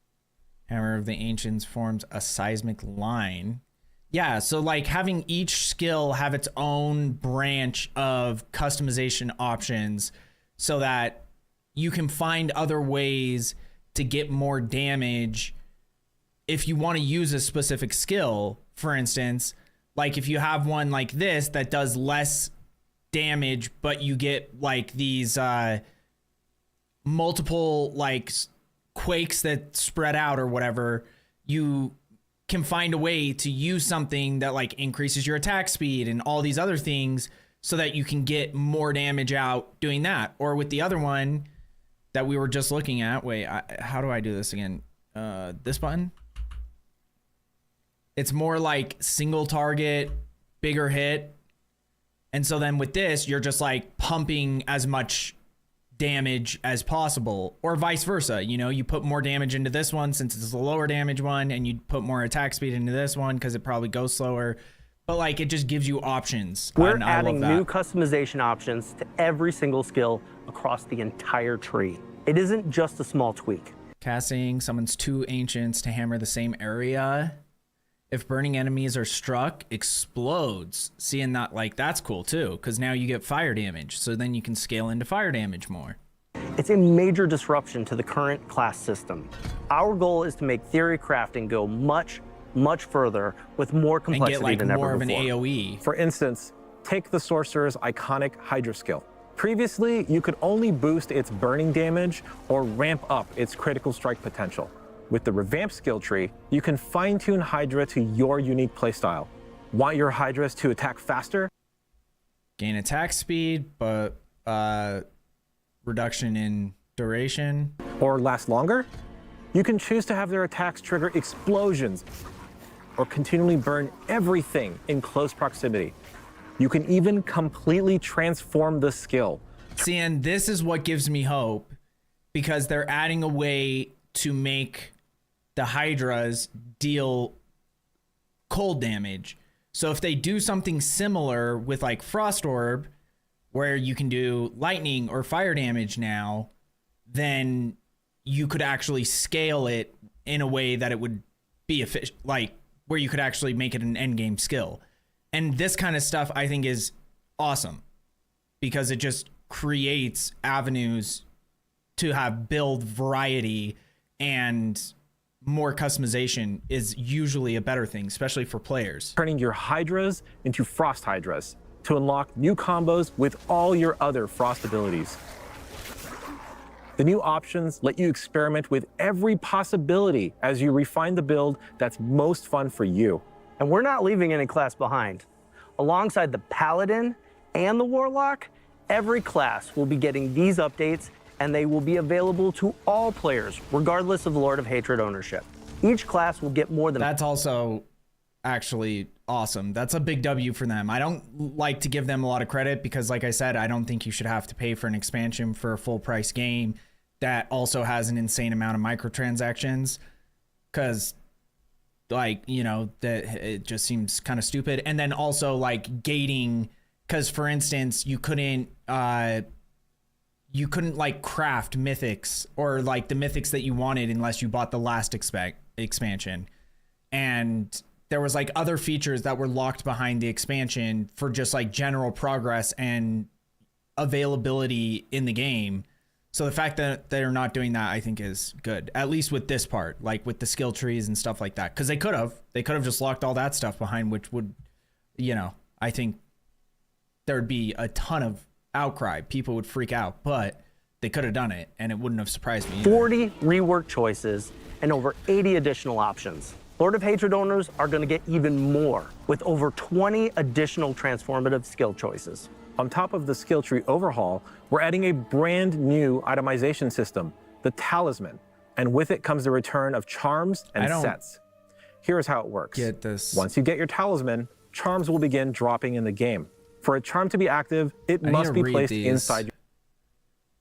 Hammer of the Ancients forms a seismic line. Yeah, so like having each skill have its own branch of customization options so that you can find other ways to get more damage if you want to use a specific skill. For instance, like if you have one like this that does less damage, but you get like these multiple like quakes that spread out or whatever, you can find a way to use something that like increases your attack speed and all these other things so that you can get more damage out doing that. Or with the other one that we were just looking at, wait, how do I do this again? This button? It's more like single target, bigger hit. And so then with this, you're just like pumping as much damage as possible, or vice versa. You know, you put more damage into this one since it's a lower damage one, and you put more attack speed into this one because it probably goes slower. But like, it just gives you options. We're adding new customization options to every single skill across the entire tree. It isn't just a small tweak. Casting summons 2 ancients to hammer the same area. If burning enemies are struck, explodes. Seeing that, like, that's cool too, because now you get fire damage. So then you can scale into fire damage more. It's a major disruption to the current class system. Our goal is to make theory crafting go much, much further with more complexity and get like than more ever of an before. AoE. For instance, take the Sorcerer's iconic Hydra skill. Previously, you could only boost its burning damage or ramp up its critical strike potential. With the revamped skill tree, you can fine-tune Hydra to your unique playstyle. Want your Hydras to attack faster? Gain attack speed, but reduction in duration. Or last longer? You can choose to have their attacks trigger explosions or continually burn everything in close proximity. You can even completely transform the skill. See, and this is what gives me hope, because they're adding a way to make the Hydras deal cold damage. So if they do something similar with like Frost Orb, where you can do lightning or fire damage now, then you could actually scale it in a way that it would be efficient, like where you could actually make it an end game skill. And this kind of stuff I think is awesome, because it just creates avenues to have build variety, and more customization is usually a better thing, especially for players. Turning your Hydras into Frost Hydras to unlock new combos with all your other Frost abilities. The new options let you experiment with every possibility as you refine the build that's most fun for you. And we're not leaving any class behind. Alongside the Paladin and the Warlock, every class will be getting these updates, and they will be available to all players, regardless of Lord of Hatred ownership. Each class will get more than... That's also actually awesome. That's a big W for them. I don't like to give them a lot of credit because, like I said, I don't think you should have to pay for an expansion for a full price game that also has an insane amount of microtransactions, because, like, you know, that it just seems kind of stupid. And then also like gating, because for instance, you couldn't like craft mythics or like the mythics that you wanted unless you bought the last expansion. And there was like other features that were locked behind the expansion for just like general progress and availability in the game. So the fact that they're not doing that, I think, is good, at least with this part, like with the skill trees and stuff like that. Because they could have just locked all that stuff behind, which would, you know, I think there'd be a ton of outcry. People would freak out, but they could have done it and it wouldn't have surprised me either. 40 rework choices and over 80 additional options. Lord of Hatred owners are going to get even more with over 20 additional transformative skill choices. On top of the skill tree overhaul, we're adding a brand new itemization system, the Talisman, and with it comes the return of charms and sets. Here's how it works. Get this. Once you get your Talisman, charms will begin dropping in the game. For a charm to be active, it must be placed inside your...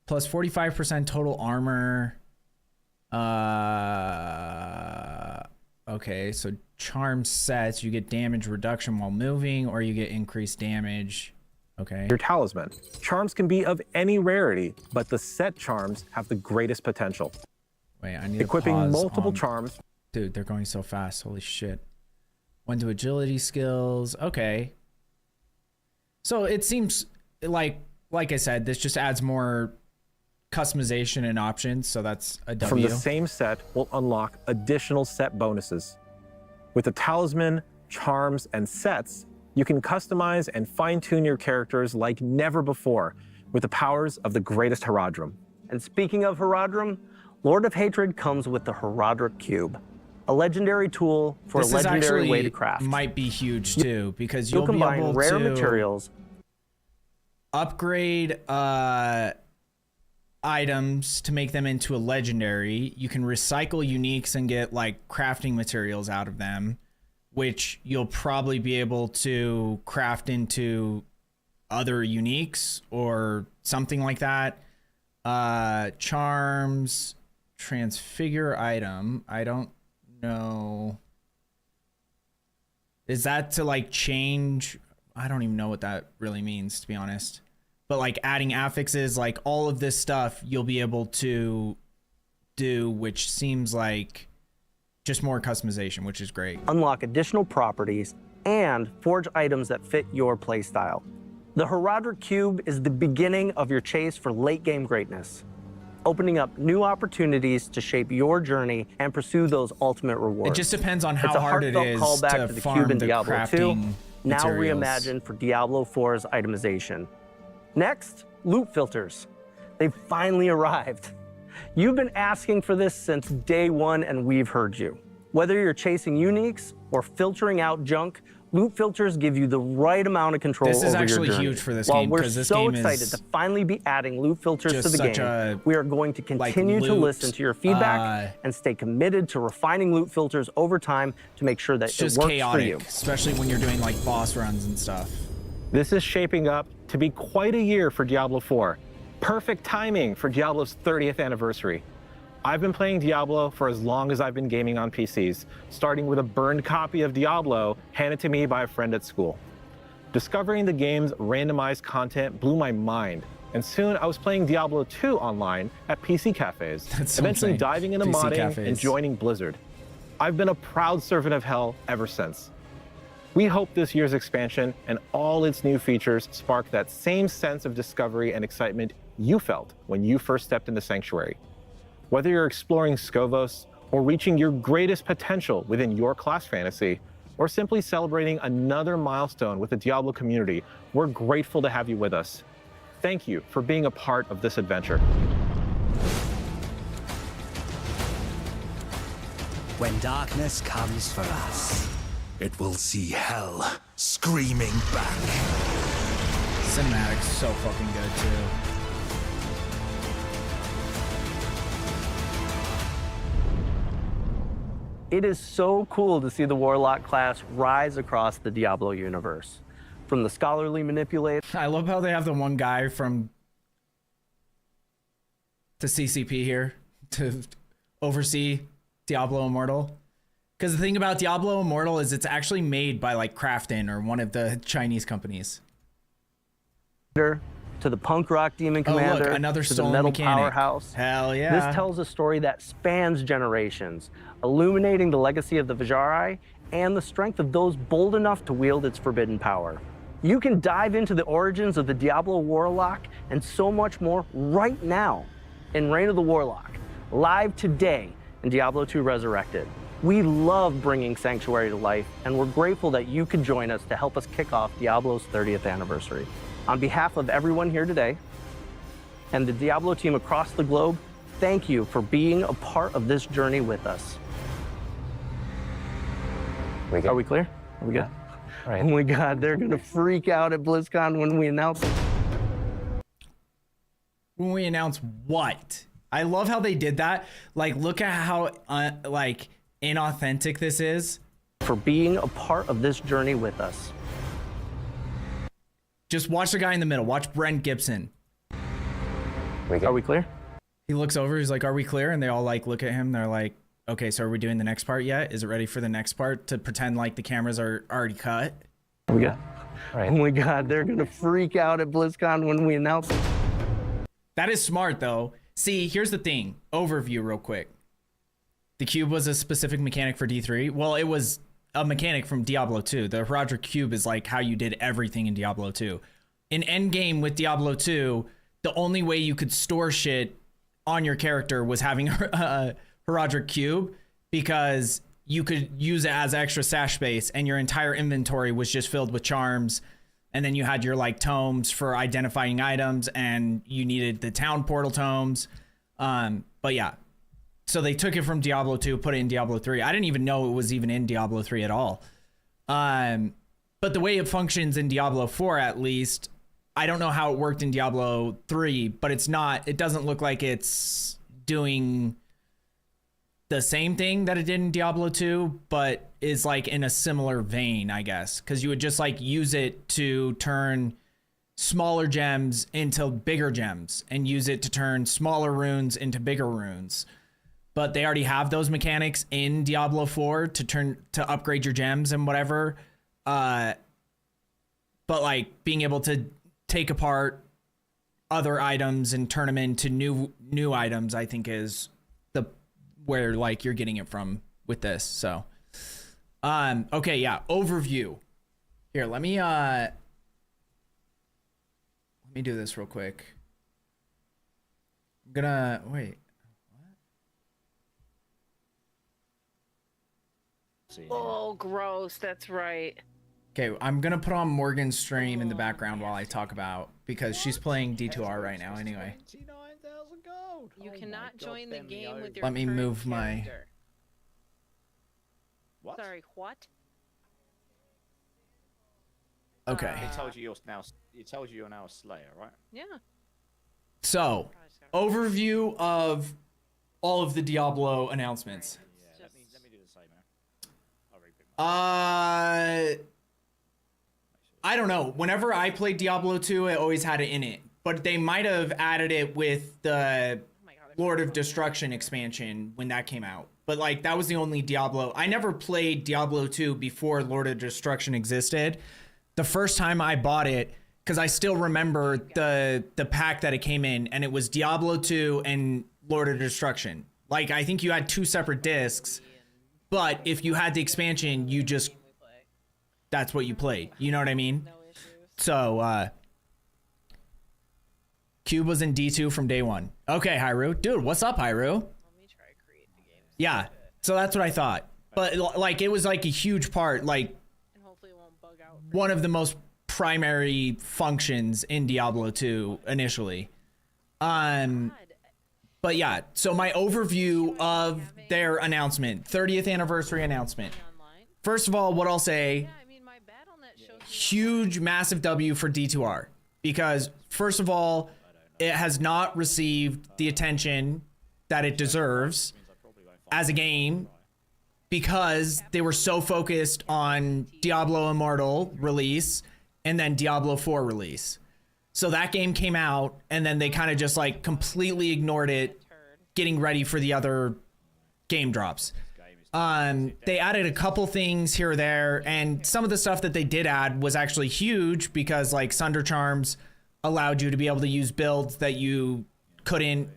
Plus 45% total armor. Okay, so charm sets, you get damage reduction while moving, or you get increased damage. Okay. Your Talisman. Charms can be of any rarity, but the set charms have the greatest potential. Wait, I need equipping to pause multiple on... charms. Dude, they're going so fast. Holy shit. 1 to agility skills. Okay. So it seems like I said, this just adds more customization and options, so that's a W. From the same set, we'll unlock additional set bonuses. With the Talisman, charms, and sets, you can customize and fine-tune your characters like never before with the powers of the greatest Herodrum. And speaking of Herodrum, Lord of Hatred comes with the Herodric Cube, a legendary tool for a legendary way to craft. Might be huge too, because you'll be combine able rare to materials, upgrade items to make them into a legendary. You can recycle uniques and get like crafting materials out of them, which you'll probably be able to craft into other uniques or something like that. Charms, transfigure item. I don't know. Is that to like change? I don't even know what that really means, to be honest. But like adding affixes, like all of this stuff you'll be able to do, which seems like just more customization, which is great. Unlock additional properties and forge items that fit your playstyle. The Herodric Cube is the beginning of your chase for late game greatness, opening up new opportunities to shape your journey and pursue those ultimate rewards. It just depends on how it's a hard it is callback to the farm cube in the Diablo 2, crafting now materials. reimagined for Diablo 4's itemization. Next, loot filters. They've finally arrived. You've been asking for this since day one, and we've heard you. Whether you're chasing uniques or filtering out junk, loot filters give you the right amount of control over your journey. This is actually huge for this game, While because we're this so game excited is to finally be adding loot filters to the game, we are going to continue to listen to your feedback and stay committed to refining loot filters over time to make sure that it works chaotic, for you. especially when you're doing like boss runs and stuff. This is shaping up to be quite a year for Diablo 4. Perfect timing for Diablo's 30th anniversary. I've been playing Diablo for as long as I've been gaming on PCs, starting with a burned copy of Diablo handed to me by a friend at school. Discovering the game's randomized content blew my mind, and soon I was playing Diablo 2 online at PC cafes, eventually diving into modding and joining Blizzard. I've been a proud servant of hell ever since. We hope this year's expansion and all its new features spark that same sense of discovery and excitement you felt when you first stepped into Sanctuary. Whether you're exploring Skovos or reaching your greatest potential within your class fantasy, or simply celebrating another milestone with the Diablo community, we're grateful to have you with us. Thank you for being a part of this adventure. When darkness comes for us, it will see hell screaming back. Cinematic's so fucking good too. It is so cool to see the Warlock class rise across the Diablo universe. From the scholarly manipulator. I love how they have the one guy from the CCP here to oversee Diablo Immortal. Because the thing about Diablo Immortal is it's actually made by like Krafton or one of the Chinese companies. To the punk rock demon commander, look, another to the stolen metal mechanic. powerhouse. Hell yeah. This tells a story that spans generations, illuminating the legacy of the Vajari and the strength of those bold enough to wield its forbidden power. You can dive into the origins of the Diablo Warlock and so much more right now in Reign of the Warlock, live today in Diablo 2 Resurrected. We love bringing Sanctuary to life, and we're grateful that you could join us to help us kick off Diablo's 30th anniversary. On behalf of everyone here today and the Diablo team across the globe, thank you for being a part of this journey with us. Are we clear? Are we good? Right. Oh my God, they're gonna freak out at BlizzCon when we announce it. When we announce what? I love how they did that. Like, look at how like inauthentic this is. For being a part of this journey with us. Just watch the guy in the middle. Watch Brent Gibson. Are we clear? He looks over. He's like, "Are we clear?" And they all like look at him. They're like, "Okay, so are we doing the next part yet? Is it ready for the next part?" To pretend like the cameras are already cut. Are we good? Oh my God, they're gonna freak out at BlizzCon when we announce it. That is smart though. See, here's the thing. Overview real quick. The cube was a specific mechanic for D3. Well, it was a mechanic from Diablo 2. The Herodric cube is like how you did everything in Diablo 2. In endgame with Diablo 2, the only way you could store shit on your character was having a Herodric cube, because you could use it as extra stash space and your entire inventory was just filled with charms. And then you had your like tomes for identifying items, and you needed the town portal tomes. But yeah, so they took it from Diablo 2, put it in Diablo 3. I didn't even know it was even in Diablo 3 at all. But the way it functions in Diablo 4, at least, I don't know how it worked in Diablo 3, but it doesn't look like it's doing the same thing that it did in Diablo 2, but is like in a similar vein, I guess, because you would just like use it to turn smaller gems into bigger gems and use it to turn smaller runes into bigger runes. But they already have those mechanics in Diablo 4 to upgrade your gems and whatever. But like being able to take apart other items and turn them into new items, I think is where like you're getting it from with this. So okay, yeah, overview. Here, let me do this real quick. I'm gonna wait. Oh, gross. That's right. Okay, I'm gonna put on Morgan's stream in the background while I talk about, because she's playing D2R right now anyway. You cannot join the game with your Let me current move my- character. What? Sorry, what? Okay. It tells you you're now a Slayer, right? Yeah. So, overview of all of the Diablo announcements. Yeah, let me do the same, man. I'll repeat my... I don't know. Whenever I played Diablo 2, it always had it in it. But they might have added it with the Lord of Destruction expansion when that came out. But like that was the only Diablo. I never played Diablo 2 before Lord of Destruction existed. The first time I bought it, because I still remember the pack that it came in, and it was Diablo 2 and Lord of Destruction. Like I think you had two separate discs, but if you had the expansion, that's what you played. You know what I mean? So Cube was in D2 from day one. Okay, Hyrule. Dude, what's up, Hyrule? Let me try to create the game. Yeah, so that's what I thought. But like, it was like a huge part, like And hopefully it won't bug out. one of the most primary functions in Diablo 2 initially. But yeah, so my overview of their announcement, 30th anniversary announcement. first of all, what I'll say, I mean, my BattleNet shows me huge, massive W for D2R. Because, first of all, it has not received the attention that it deserves as a game because they were so focused on Diablo Immortal release and then Diablo 4 release. So that game came out and then they kind of just like completely ignored it, getting ready for the other game drops. They added a couple things here or there, and some of the stuff that they did add was actually huge because like Sunder Charms allowed you to be able to use builds that you couldn't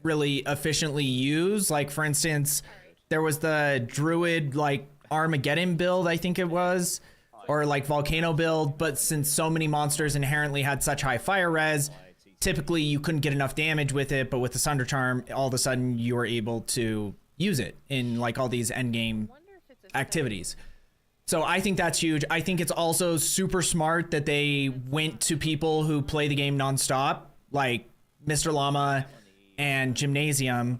really efficiently use. Like for instance, there was the Druid like Armageddon build, I think it was, or like Volcano build, but since so many monsters inherently had such high fire res, typically you couldn't get enough damage with it, but with the Sunder Charm, all of a sudden you were able to use it in like all these end game activities. So I think that's huge. I think it's also super smart that they went to people who play the game nonstop, like Mr. Llama and Gymnasium.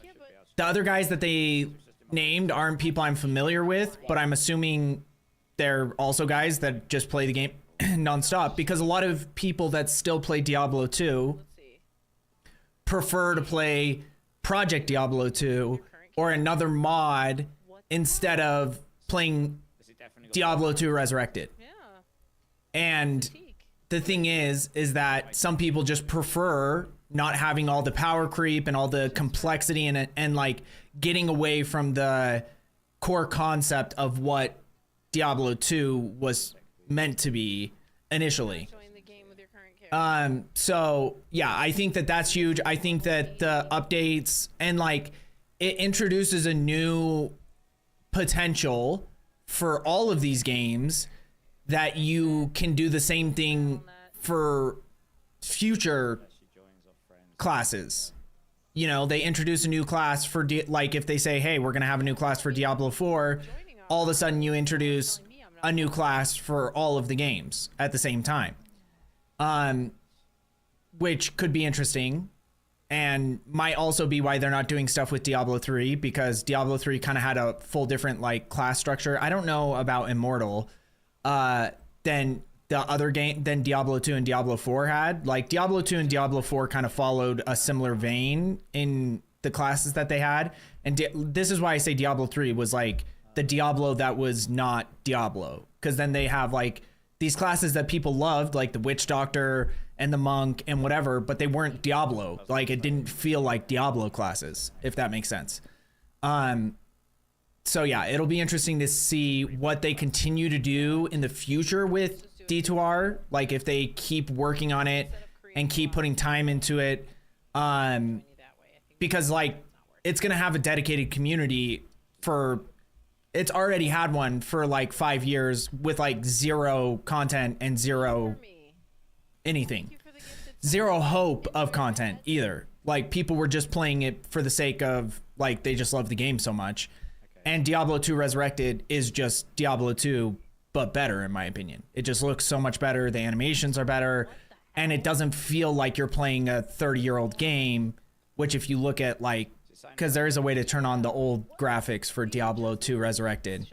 The other guys that they named aren't people I'm familiar with, but I'm assuming they're also guys that just play the game nonstop, because a lot of people that still play Diablo 2 prefer to play Project Diablo 2 or another mod instead of playing Diablo 2 Resurrected. Yeah. And the thing is that some people just prefer not having all the power creep and all the complexity and like getting away from the core concept of what Diablo 2 was meant to be initially. Join the game with your current character. So yeah, I think that that's huge. I think that the updates and like it introduces a new potential for all of these games that you can do the same thing for future classes. You know, they introduce a new class for like if they say, hey, we're gonna have a new class for Diablo 4, all of a sudden you introduce a new class for all of the games at the same time, which could be interesting and might also be why they're not doing stuff with Diablo 3, because Diablo 3 kind of had a full different like class structure. I don't know about Immortal than the other game than Diablo 2 and Diablo 4 had. Like Diablo 2 and Diablo 4 kind of followed a similar vein in the classes that they had, and this is why I say Diablo 3 was like the Diablo that was not Diablo, because then they have like these classes that people loved, like the Witch Doctor and the Monk and whatever, but they weren't Diablo. Like it didn't feel like Diablo classes, if that makes sense. So yeah, it'll be interesting to see what they continue to do in the future with D2R, like if they keep working on it and keep putting time into it, because like it's gonna have a dedicated community for, it's already had one for like 5 years with like zero content and zero anything, zero hope of content either. Like people were just playing it for the sake of like they just love the game so much. And Diablo 2 Resurrected is just Diablo 2 but better, in my opinion. It just looks so much better, the animations are better, and it doesn't feel like you're playing a 30-year-old game, which if you look at like, because there is a way to turn on the old graphics for Diablo 2 Resurrected.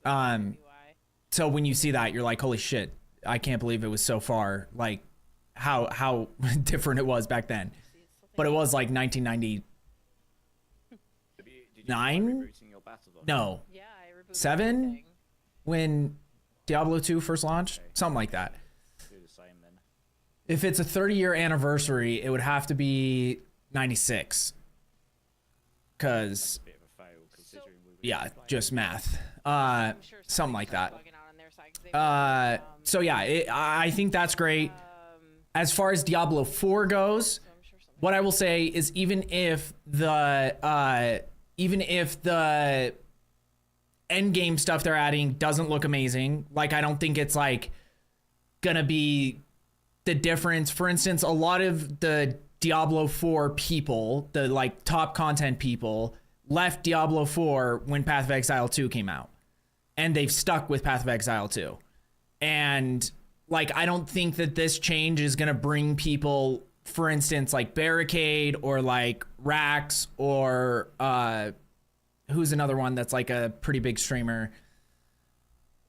So when you see that, you're like, holy shit, I can't believe it was so far, like how different it was back then. But it was like 1999? No. 7? When Diablo 2 first launched? Something like that. If it's a 30-year anniversary, it would have to be 96. Because, yeah, just math. Something like that. So yeah, I think that's great. As far as Diablo 4 goes, what I will say is even if the end game stuff they're adding doesn't look amazing, like I don't think it's like gonna be the difference. For instance, a lot of the Diablo 4 people, the like top content people, left Diablo 4 when Path of Exile 2 came out, and they've stuck with Path of Exile 2. And like I don't think that this change is gonna bring people, for instance, like Barricade or like Rax or who's another one that's like a pretty big streamer,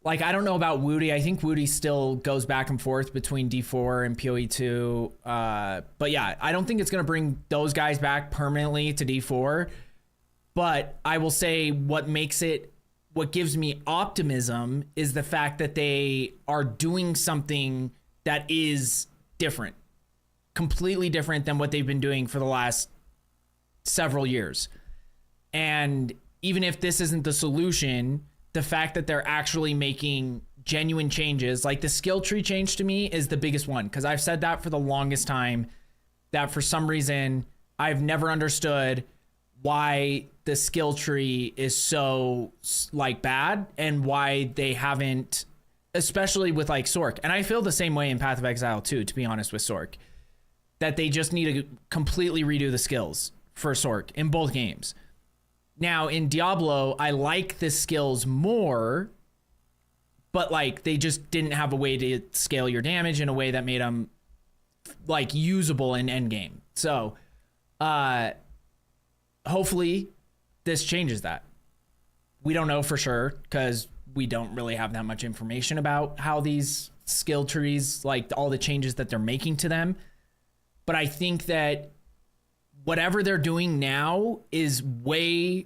like, I don't know about Woody. I think Woody still goes back and forth between D4 and PoE2. But yeah, I don't think it's going to bring those guys back permanently to D4. But I will say what gives me optimism is the fact that they are doing something that is different, completely different than what they've been doing for the last several years. And even if this isn't the solution, the fact that they're actually making genuine changes, like the skill tree change to me is the biggest one. Cause I've said that for the longest time, that for some reason I've never understood why the skill tree is so like bad and why they haven't, especially with like Sork. And I feel the same way in Path of Exile too, to be honest with Sork, that they just need to completely redo the skills for Sork in both games. Now in Diablo, I like the skills more, but like they just didn't have a way to scale your damage in a way that made them like usable in endgame. So hopefully this changes that. We don't know for sure because we don't really have that much information about how these skill trees, like all the changes that they're making to them. But I think that whatever they're doing now is way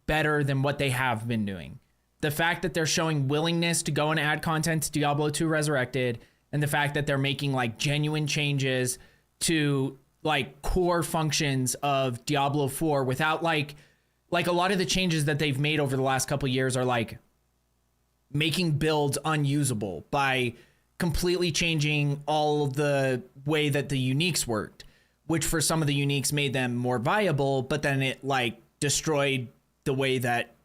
better than what they have been doing. The fact that they're showing willingness to go and add content to Diablo 2 Resurrected, and the fact that they're making like genuine changes to like core functions of Diablo 4 without like a lot of the changes that they've made over the last couple of years are like making builds unusable by completely changing all of the way that the uniques worked, which for some of the uniques made them more viable, but then it like destroyed the way that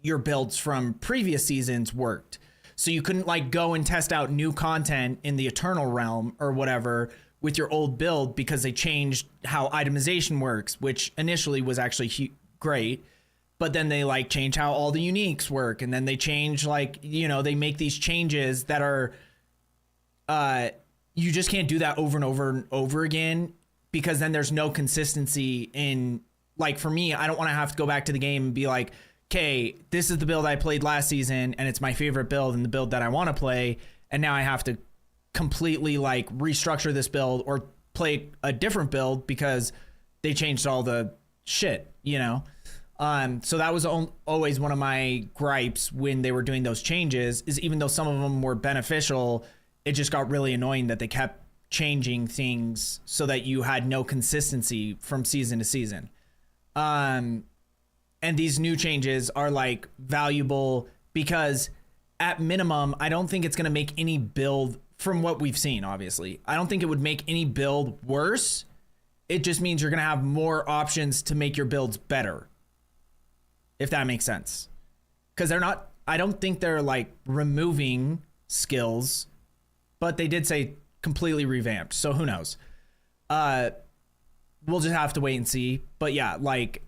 your builds from previous seasons worked. So you couldn't like go and test out new content in the Eternal Realm or whatever with your old build because they changed how itemization works, which initially was actually great. But then they like change how all the uniques work. And then they change like, you know, they make these changes that are, you just can't do that over and over and over again, because then there's no consistency in, like, for me, I don't want to have to go back to the game and be like, okay, this is the build I played last season and it's my favorite build and the build that I want to play. And now I have to completely like restructure this build or play a different build because they changed all the shit, you know? So that was always one of my gripes when they were doing those changes, is even though some of them were beneficial, it just got really annoying that they kept changing things so that you had no consistency from season to season. And these new changes are like valuable because at minimum, I don't think it's going to make any build, from what we've seen, obviously, I don't think it would make any build worse. It just means you're going to have more options to make your builds better, if that makes sense. Because I don't think they're like removing skills, but they did say completely revamped. So who knows? We'll just have to wait and see. But yeah, like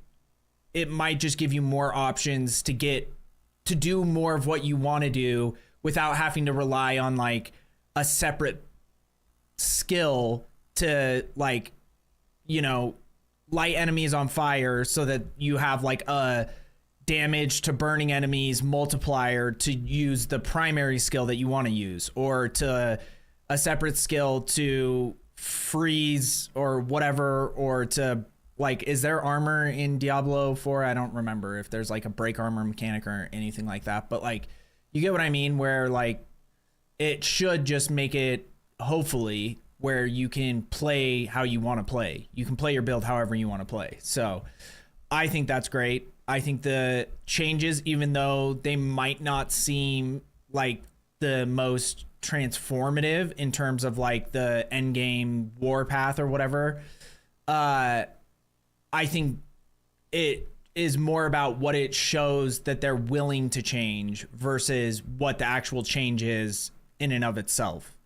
it might just give you more options to do more of what you want to do without having to rely on like a separate skill to like, you know, light enemies on fire so that you have like a damage to burning enemies multiplier to use the primary skill that you want to use, or to a separate skill to freeze or whatever, or to like, is there armor in Diablo 4? I don't remember if there's like a break armor mechanic or anything like that, but like, you get what I mean, where like it should just make it, hopefully, where you can play how you want to play. You can play your build however you want to play. So I think that's great. I think the changes, even though they might not seem like the most transformative in terms of like the end game war path or whatever, I think it is more about what it shows that they're willing to change versus what the actual change is in and of itself.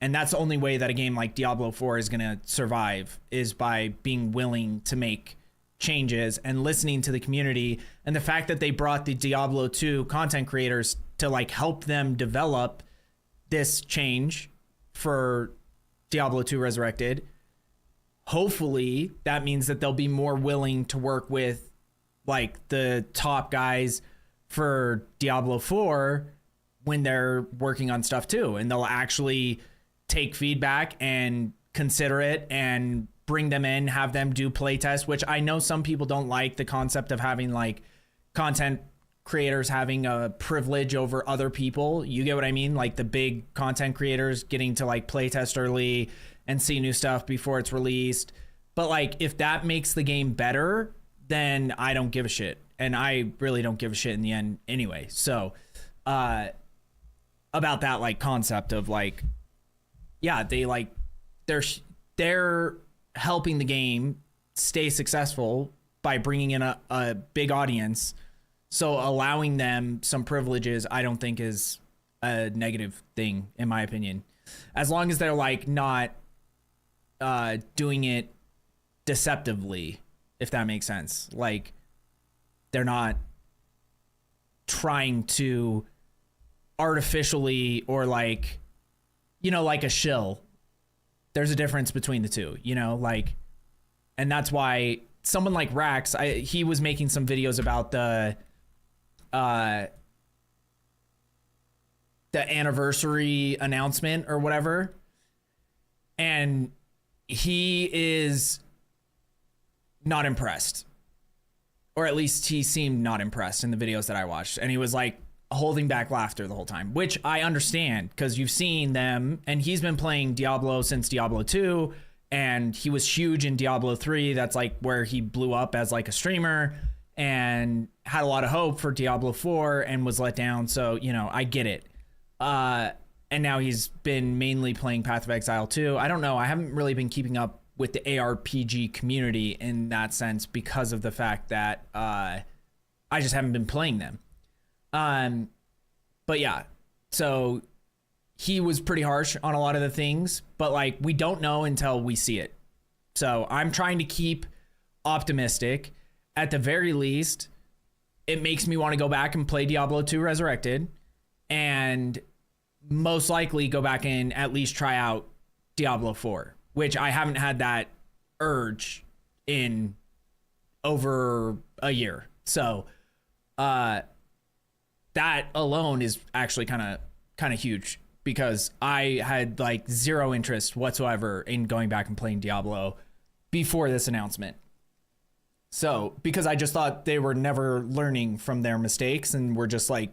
And that's the only way that a game like Diablo 4 is going to survive, is by being willing to make changes and listening to the community. And the fact that they brought the Diablo 2 content creators to like help them develop this change for Diablo 2 Resurrected, hopefully that means that they'll be more willing to work with like the top guys for Diablo 4 when they're working on stuff too, and they'll actually take feedback and consider it and bring them in, have them do playtests, which I know some people don't like the concept of having like content creators having a privilege over other people. You get what I mean? Like the big content creators getting to like playtest early and see new stuff before it's released. But like if that makes the game better, then I don't give a shit. And I really don't give a shit in the end anyway. So about that like concept of like, yeah, they like they're helping the game stay successful by bringing in a big audience. So allowing them some privileges, I don't think is a negative thing, in my opinion. As long as they're like not doing it deceptively, if that makes sense. Like they're not trying to artificially or like, you know, like a shill. There's a difference between the two, you know, like, and that's why someone like Rax, he was making some videos about the anniversary announcement or whatever. And he is not impressed, or at least he seemed not impressed in the videos that I watched. And he was like holding back laughter the whole time, which I understand because you've seen them, and he's been playing Diablo since Diablo 2, and he was huge in Diablo 3. That's like where he blew up as like a streamer, and had a lot of hope for Diablo 4 and was let down. So, you know, I get it. And now he's been mainly playing Path of Exile 2. I don't know. I haven't really been keeping up with the ARPG community in that sense because of the fact that I just haven't been playing them. But yeah, so he was pretty harsh on a lot of the things, but like we don't know until we see it. So I'm trying to keep optimistic. At the very least, it makes me want to go back and play Diablo 2 Resurrected, and most likely go back and at least try out Diablo 4, which I haven't had that urge in over a year. So that alone is actually kind of huge, because I had like zero interest whatsoever in going back and playing Diablo before this announcement. So, because I just thought they were never learning from their mistakes and were just like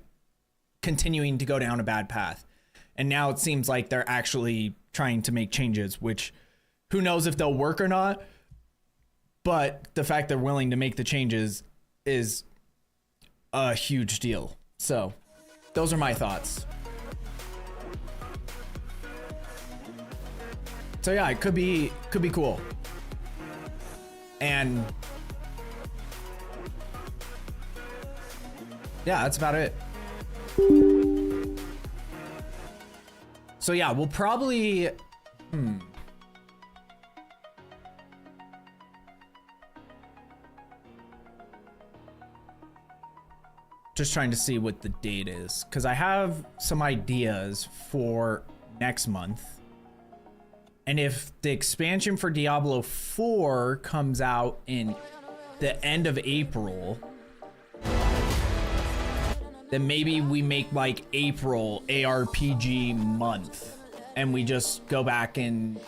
continuing to go down a bad path. And now it seems like they're actually trying to make changes, which who knows if they'll work or not. But the fact they're willing to make the changes is a huge deal. So those are my thoughts. So yeah, it could be cool. And yeah, that's about it. So yeah, we'll probably just trying to see what the date is, because I have some ideas for next month. And if the expansion for Diablo 4 comes out in the end of April, then maybe we make like April ARPG month and we just go back and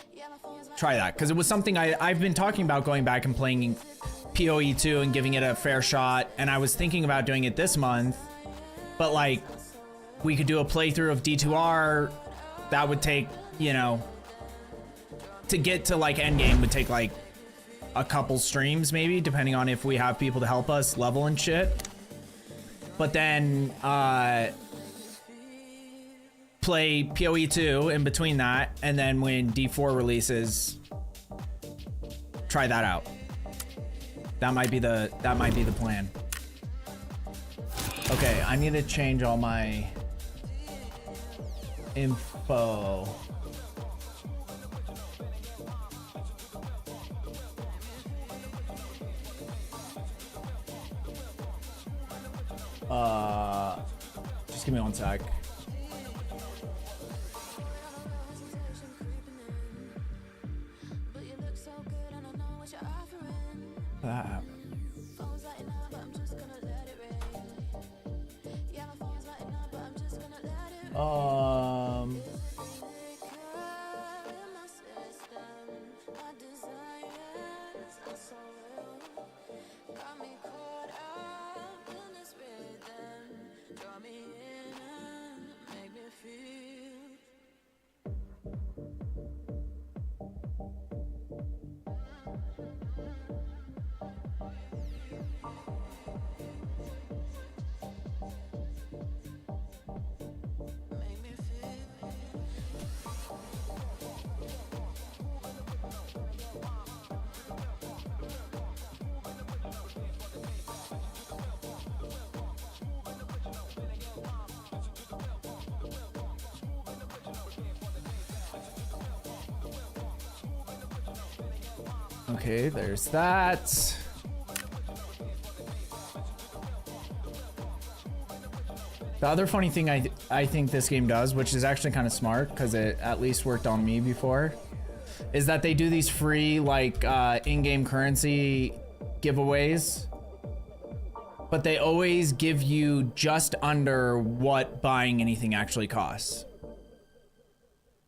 try that. Because it was something I've been talking about, going back and playing PoE 2 and giving it a fair shot. And I was thinking about doing it this month, but like we could do a playthrough of D2R. That would take, you know, to get to like endgame would take like a couple streams maybe, depending on if we have people to help us level and shit. But then play PoE 2 in between that, and then when D4 releases, try that out. That might be the plan. Okay, I need to change all my info. Just give me one sec. That happened. Okay, there's that. The other funny thing I think this game does, which is actually kind of smart because it at least worked on me before, is that they do these free like in-game currency giveaways, but they always give you just under what buying anything actually costs.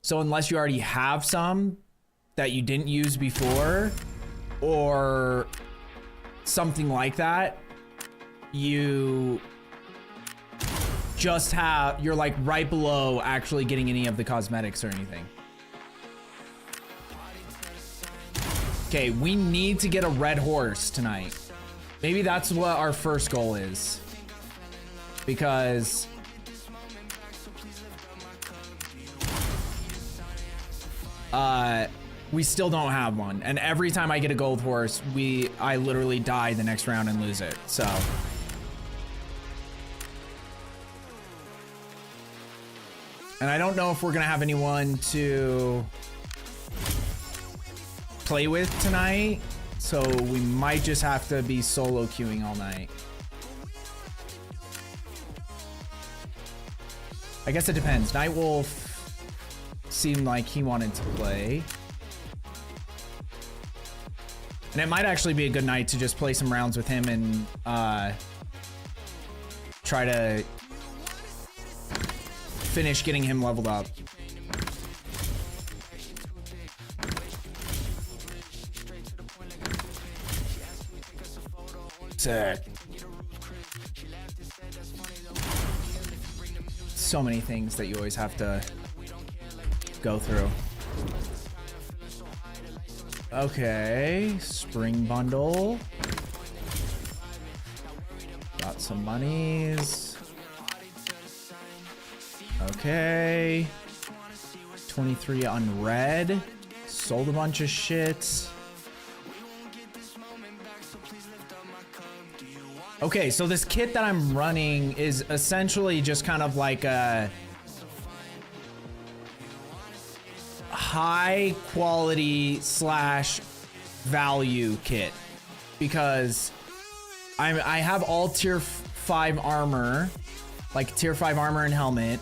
So unless you already have some that you didn't use before or something like that, you just have, you're like right below actually getting any of the cosmetics or anything. Okay, we need to get a red horse tonight. Maybe that's what our first goal is. Because we still don't have one. And every time I get a gold horse, I literally die the next round and lose it. So and I don't know if we're gonna have anyone to play with tonight, so we might just have to be solo queuing all night. I guess it depends. Nightwolf seemed like he wanted to play. And it might actually be a good night to just play some rounds with him and try to finish getting him leveled up. Sick. So many things that you always have to go through. Okay, spring bundle. Got some monies. Okay. 23 on red. Sold a bunch of shit. Okay, so this kit that I'm running is essentially just kind of like a high quality slash value kit, because I have all tier 5 armor, like tier 5 armor and helmet,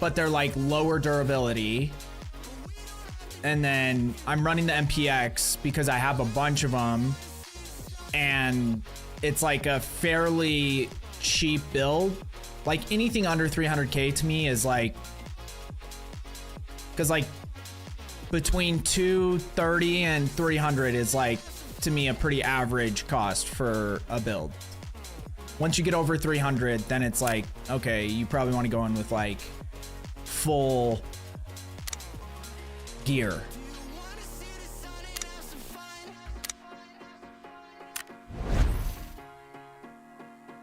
but they're like lower durability. And then I'm running the MPX because I have a bunch of them, and it's like a fairly cheap build. Like anything under 300k to me is like, because like between 230 and 300 is like, to me, a pretty average cost for a build. Once you get over 300, then it's like, okay, you probably want to go in with like full gear.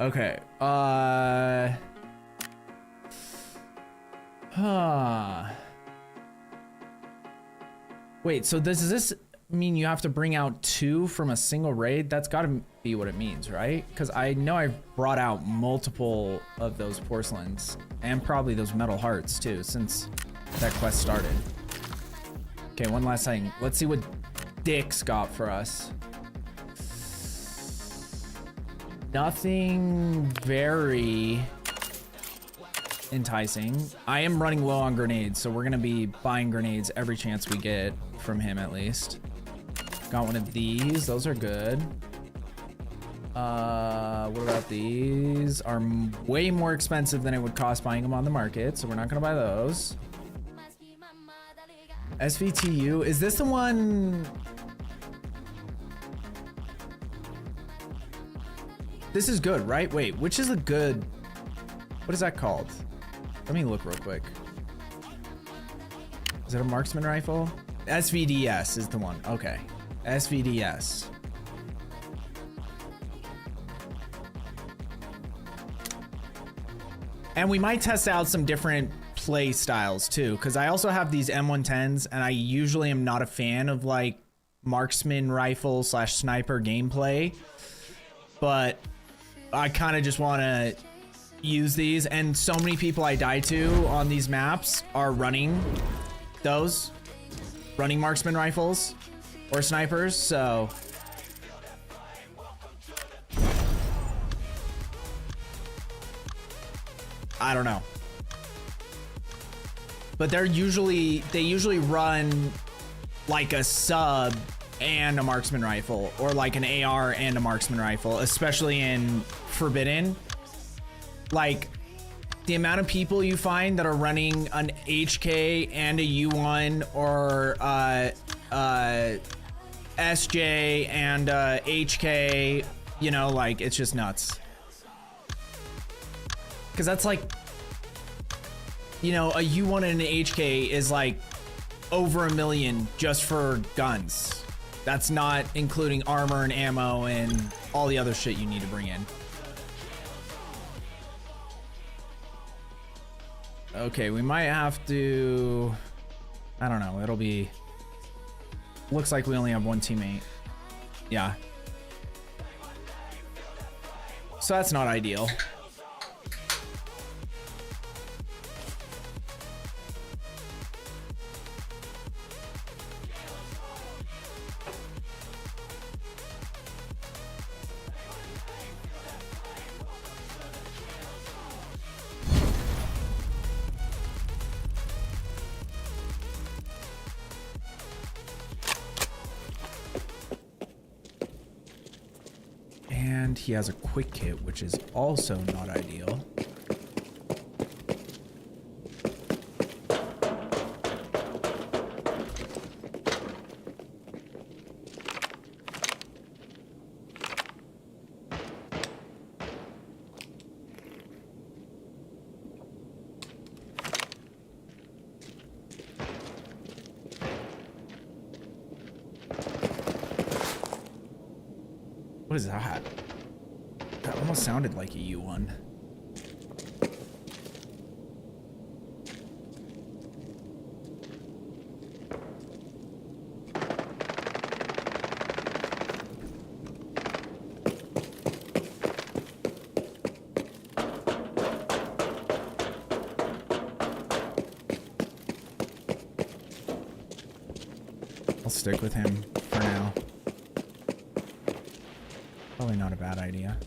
Okay, wait, so does this mean you have to bring out 2 from a single raid? That's gotta be what it means, right? Because I know I've brought out multiple of those porcelains and probably those metal hearts too since that quest started. Okay, one last thing. Let's see what Dick's got for us. Nothing very enticing. I am running low on grenades, so we're gonna be buying grenades every chance we get from him at least. Got one of these, those are good. What about these? Are way more expensive than it would cost buying them on the market, so we're not gonna buy those. SVTU, is this the one? This is good, right? Wait, which is a good, what is that called? Let me look real quick. Is it a marksman rifle? SVDS is the one, okay. SVDS. And we might test out some different play styles too, because I also have these M110s and I usually am not a fan of like marksman rifle / sniper gameplay, but I kind of just want to use these, and so many people I die to on these maps are running marksman rifles or snipers, so I don't know. But they usually run like a sub and a marksman rifle, or like an AR and a marksman rifle, especially in Forbidden. Like the amount of people you find that are running an HK and a U1 or SJ and HK, you know, like it's just nuts. Because that's like, you know, a U1 and an HK is like over $1 million just for guns. That's not including armor and ammo and all the other shit you need to bring in. Okay, we might have to, I don't know, it'll be, looks like we only have one teammate. Yeah. So that's not ideal. And he has a quick kit, which is also not ideal. What is that? That almost sounded like a U1. I'll stick with him for now. Probably not a bad idea.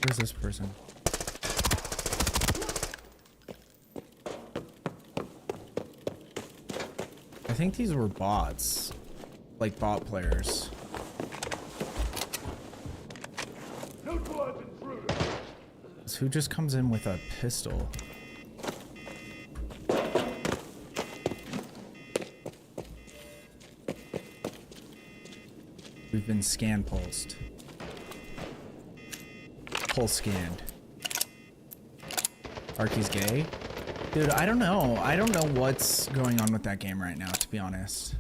Where's this person? I think these were bots. Like bot players. So who just comes in with a pistol? We've been scan pulsed. Pulse scanned. Arky's gay? Dude, I don't know. I don't know what's going on with that game right now, to be honest.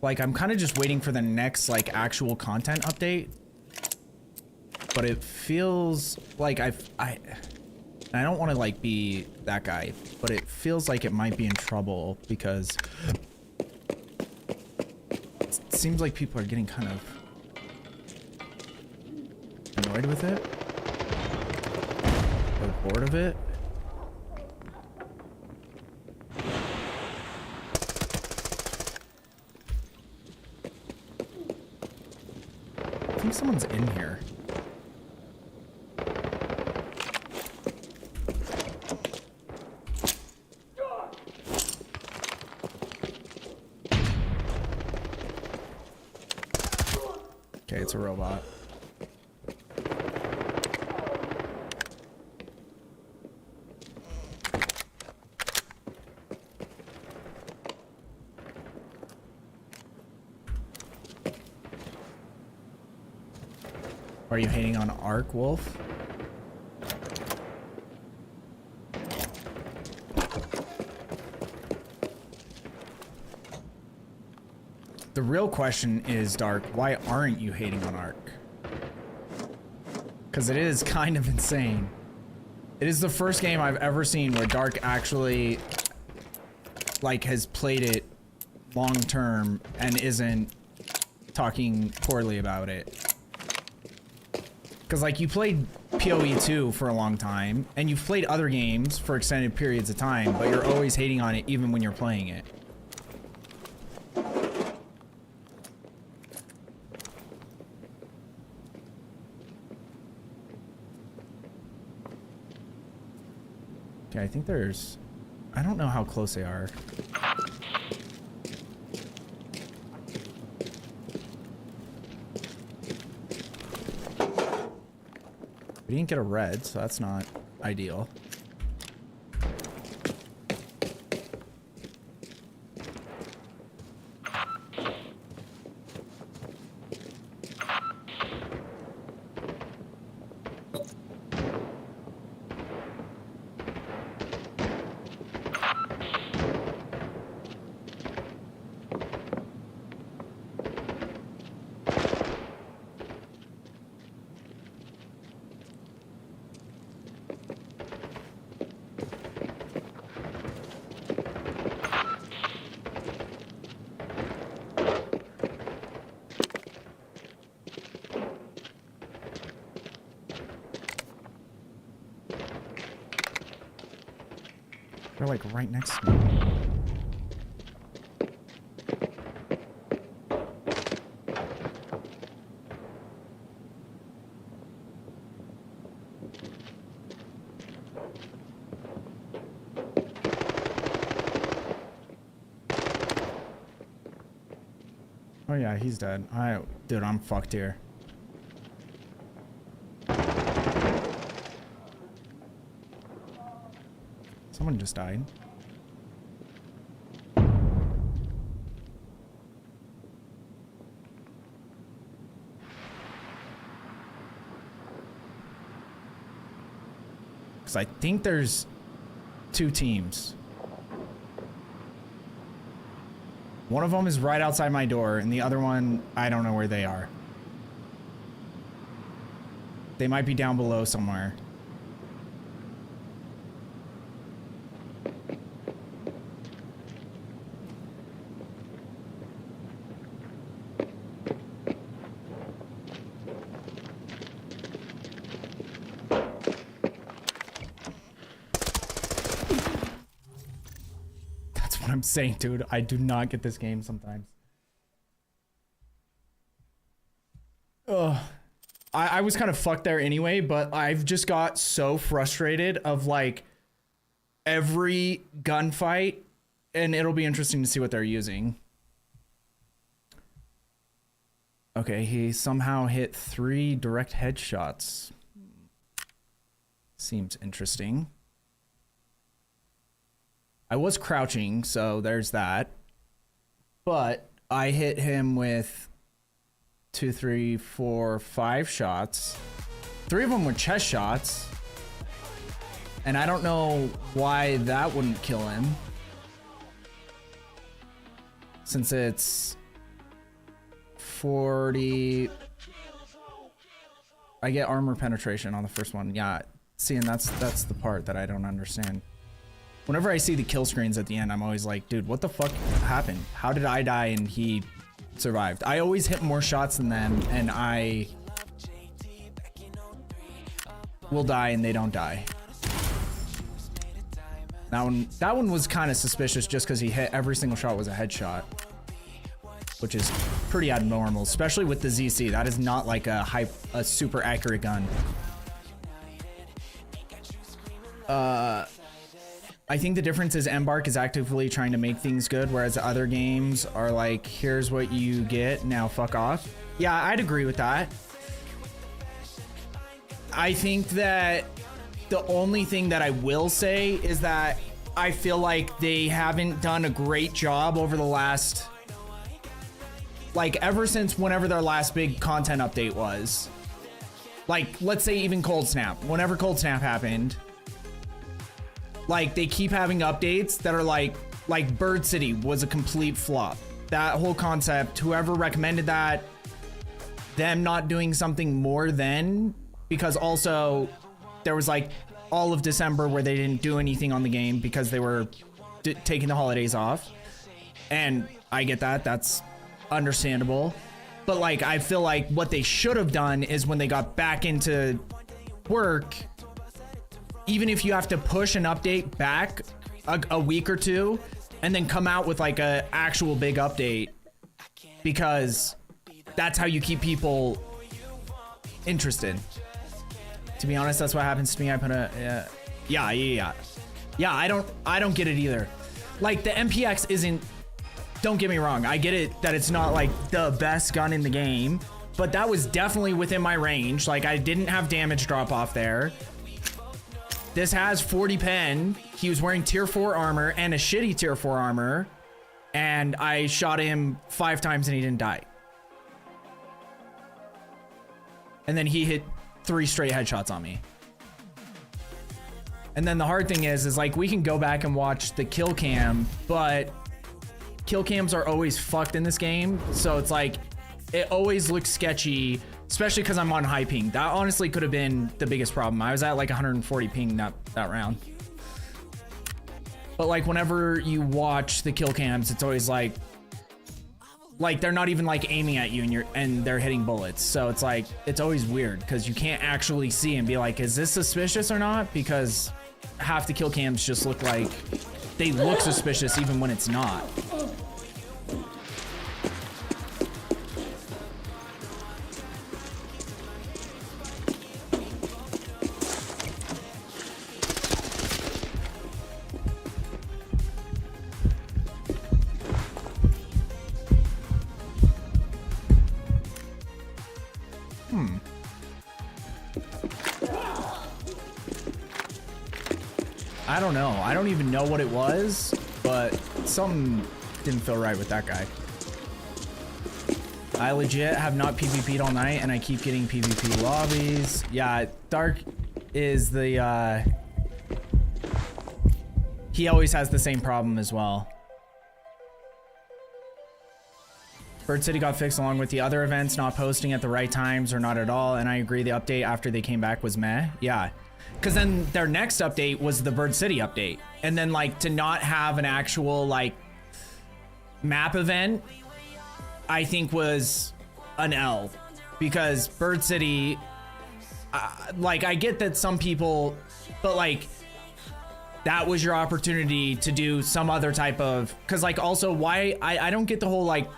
Like, I'm kind of just waiting for the next, like, actual content update. But it feels like I don't want to, like, be that guy, but it feels like it might be in trouble because it seems like people are getting kind of annoyed with it or bored of it. I think someone's in here. Okay, it's a robot. Are you hating on Ark, Wolf? The real question is, Dark, why aren't you hating on Ark? Because it is kind of insane. It is the first game I've ever seen where Dark actually, like, has played it long term and isn't talking poorly about it. Because, like, you played PoE 2 for a long time, and you've played other games for extended periods of time, but you're always hating on it even when you're playing it. Okay, I think there's... I don't know how close they are. We didn't get a red, so that's not ideal. They're like right next to me. Oh yeah, he's dead. Dude, I'm fucked here. Someone just died. Because I think there's 2 teams. One of them is right outside my door, and the other one, I don't know where they are. They might be down below somewhere. I'm saying, dude, I do not get this game sometimes. Ugh. I was kind of fucked there anyway, but I've just got so frustrated of like every gunfight, and it'll be interesting to see what they're using. Okay, he somehow hit 3 direct headshots. Seems interesting. I was crouching, so there's that. But I hit him with 2, 3, 4, 5 shots. 3 of them were chest shots. And I don't know why that wouldn't kill him. Since it's 40... I get armor penetration on the first one. Yeah, see, and that's the part that I don't understand. Whenever I see the kill screens at the end, I'm always like, dude, what the fuck happened? How did I die and he survived? I always hit more shots than them, and I will die and they don't die. That one was kind of suspicious just because he hit every single shot was a headshot, which is pretty abnormal, especially with the ZC. That is not like a super accurate gun. I think the difference is Embark is actively trying to make things good, whereas other games are like, here's what you get, now fuck off. Yeah, I'd agree with that. I think that the only thing that I will say is that I feel like they haven't done a great job over the last, like, ever since whenever their last big content update was. Like, let's say even Cold Snap. Whenever Cold Snap happened, like, they keep having updates that are like Bird City was a complete flop. That whole concept, whoever recommended that, them not doing something more then, because also there was like all of December where they didn't do anything on the game because they were taking the holidays off. And I get that. That's understandable. But like, I feel like what they should have done is when they got back into work, even if you have to push an update back a week or two and then come out with like a actual big update, because that's how you keep people interested. To be honest, that's what happens to me. I put a yeah. I don't get it either. Like, the MPX isn't, don't get me wrong, I get it that it's not like the best gun in the game, but that was definitely within my range. Like, I didn't have damage drop off there. This has 40 pen. He was wearing tier 4 armor and a shitty tier 4 armor, and I shot him 5 times and he didn't die. And then he hit 3 straight headshots on me. And then the hard thing is like, we can go back and watch the kill cam, but kill cams are always fucked in this game. So it's like, it always looks sketchy, especially because I'm on high ping. That honestly could have been the biggest problem. I was at like 140 ping that round. But like, whenever you watch the kill cams, it's always like they're not even like aiming at you and they're hitting bullets. So it's like, it's always weird because you can't actually see and be like, is this suspicious or not? Because half the kill cams just look like they look suspicious even when it's not. I don't know. I don't even know what it was, but something didn't feel right with that guy. I legit have not PvP'd all night and I keep getting PvP lobbies. Yeah, Dark is the, he always has the same problem as well. Bird City got fixed along with the other events, not posting at the right times or not at all. And I agree, the update after they came back was meh. Yeah. Because then their next update was the Bird City update. And then like, to not have an actual like map event, I think was an L. Because Bird City, like, I get that some people, but like, that was your opportunity to do some other type of, because like, also why, I don't get the whole like,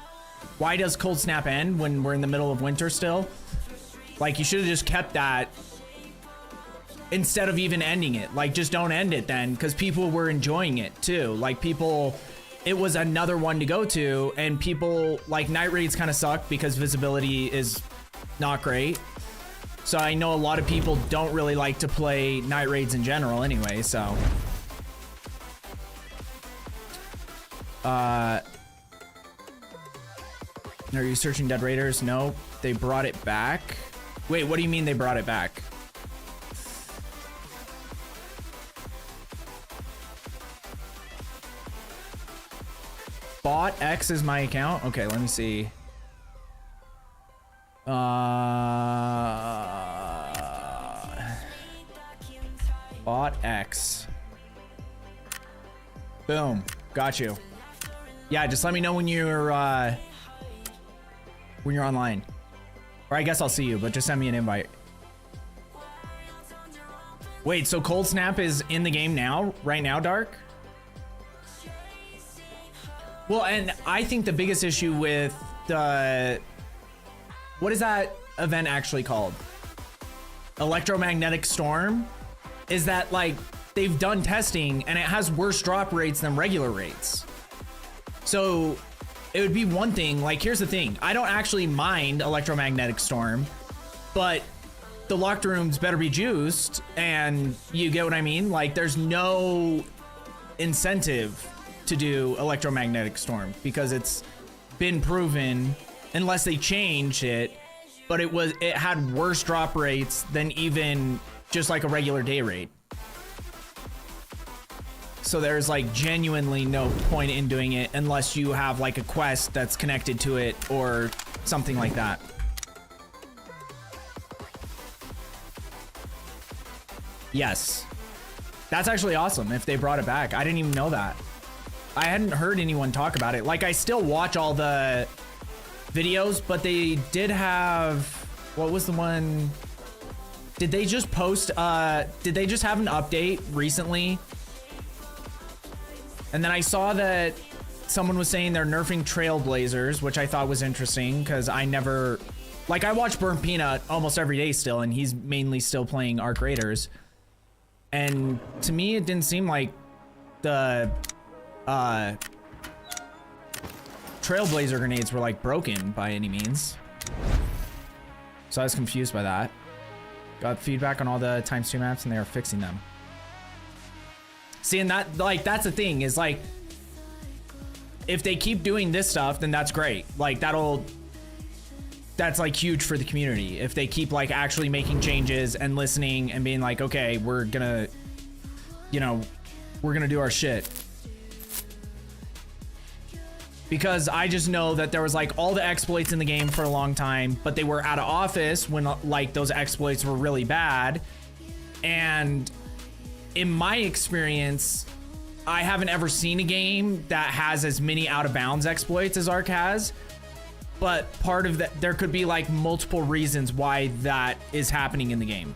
why does Cold Snap end when we're in the middle of winter still? Like, you should have just kept that instead of even ending it. Like, just don't end it then, because people were enjoying it too. Like, people, it was another one to go to, and people, like, night raids kind of suck because visibility is not great. So I know a lot of people don't really like to play night raids in general anyway, so. Are you searching Dead Raiders? No, they brought it back. Wait, what do you mean they brought it back? Bot X is my account. Okay, let me see. Bot X. Boom, got you. Yeah, just let me know when you're online. Or I guess I'll see you, but just send me an invite. Wait, so Cold Snap is in the game now? Right now, Dark? Well, and I think the biggest issue with the... What is that event actually called? Electromagnetic Storm? Is that, like, they've done testing and it has worse drop rates than regular rates. So it would be one thing. Like, here's the thing. I don't actually mind electromagnetic storm, but the locked rooms better be juiced, and you get what I mean? Like, there's no incentive to do electromagnetic storm because it's been proven, unless they change it, but it had worse drop rates than even just like a regular day rate. So there's like genuinely no point in doing it unless you have like a quest that's connected to it or something like that. Yes. That's actually awesome if they brought it back. I didn't even know that. I hadn't heard anyone talk about it. Like, I still watch all the videos, but they did have, what was the one? Did they just post, did they just have an update recently? And then I saw that someone was saying they're nerfing Trailblazers, which I thought was interesting because I never, like, I watch Burnt Peanut almost every day still, and he's mainly still playing Arc Raiders. And to me, it didn't seem like the Trailblazer grenades were like broken by any means. So I was confused by that. Got feedback on all the times 2 maps and they are fixing them. See, and that, like, that's the thing is, like, if they keep doing this stuff, then that's great. Like, that's like huge for the community. If they keep like actually making changes and listening and being like, okay, we're gonna, you know, we're gonna do our shit. Because I just know that there was like all the exploits in the game for a long time, but they were out of office when like those exploits were really bad. And in my experience, I haven't ever seen a game that has as many out of bounds exploits as Ark has. But part of that, there could be like multiple reasons why that is happening in the game.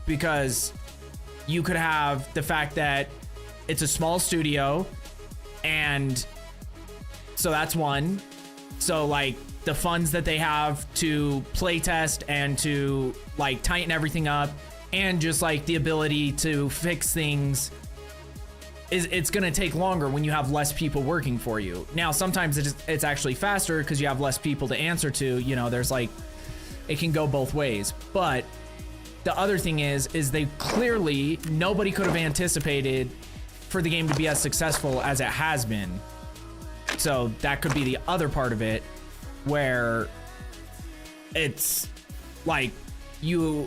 Because you could have the fact that it's a small studio, and so that's one. So like the funds that they have to playtest and to like tighten everything up, and just like the ability to fix things, it's gonna take longer when you have less people working for you. Now, sometimes it's actually faster because you have less people to answer to. You know, there's like, it can go both ways. But the other thing is they clearly, nobody could have anticipated for the game to be as successful as it has been. So that could be the other part of it, where it's like you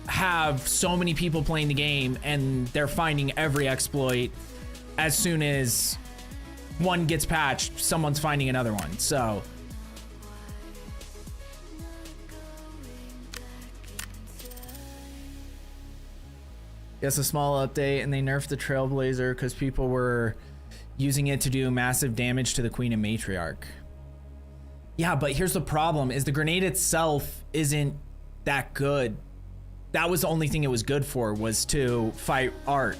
have so many people playing the game and they're finding every exploit. As soon as one gets patched, someone's finding another one. So yes, a small update, and they nerfed the Trailblazer because people were using it to do massive damage to the Queen and Matriarch. Yeah, but here's the problem: is the grenade itself isn't that good. That was the only thing it was good for, was to fight Ark.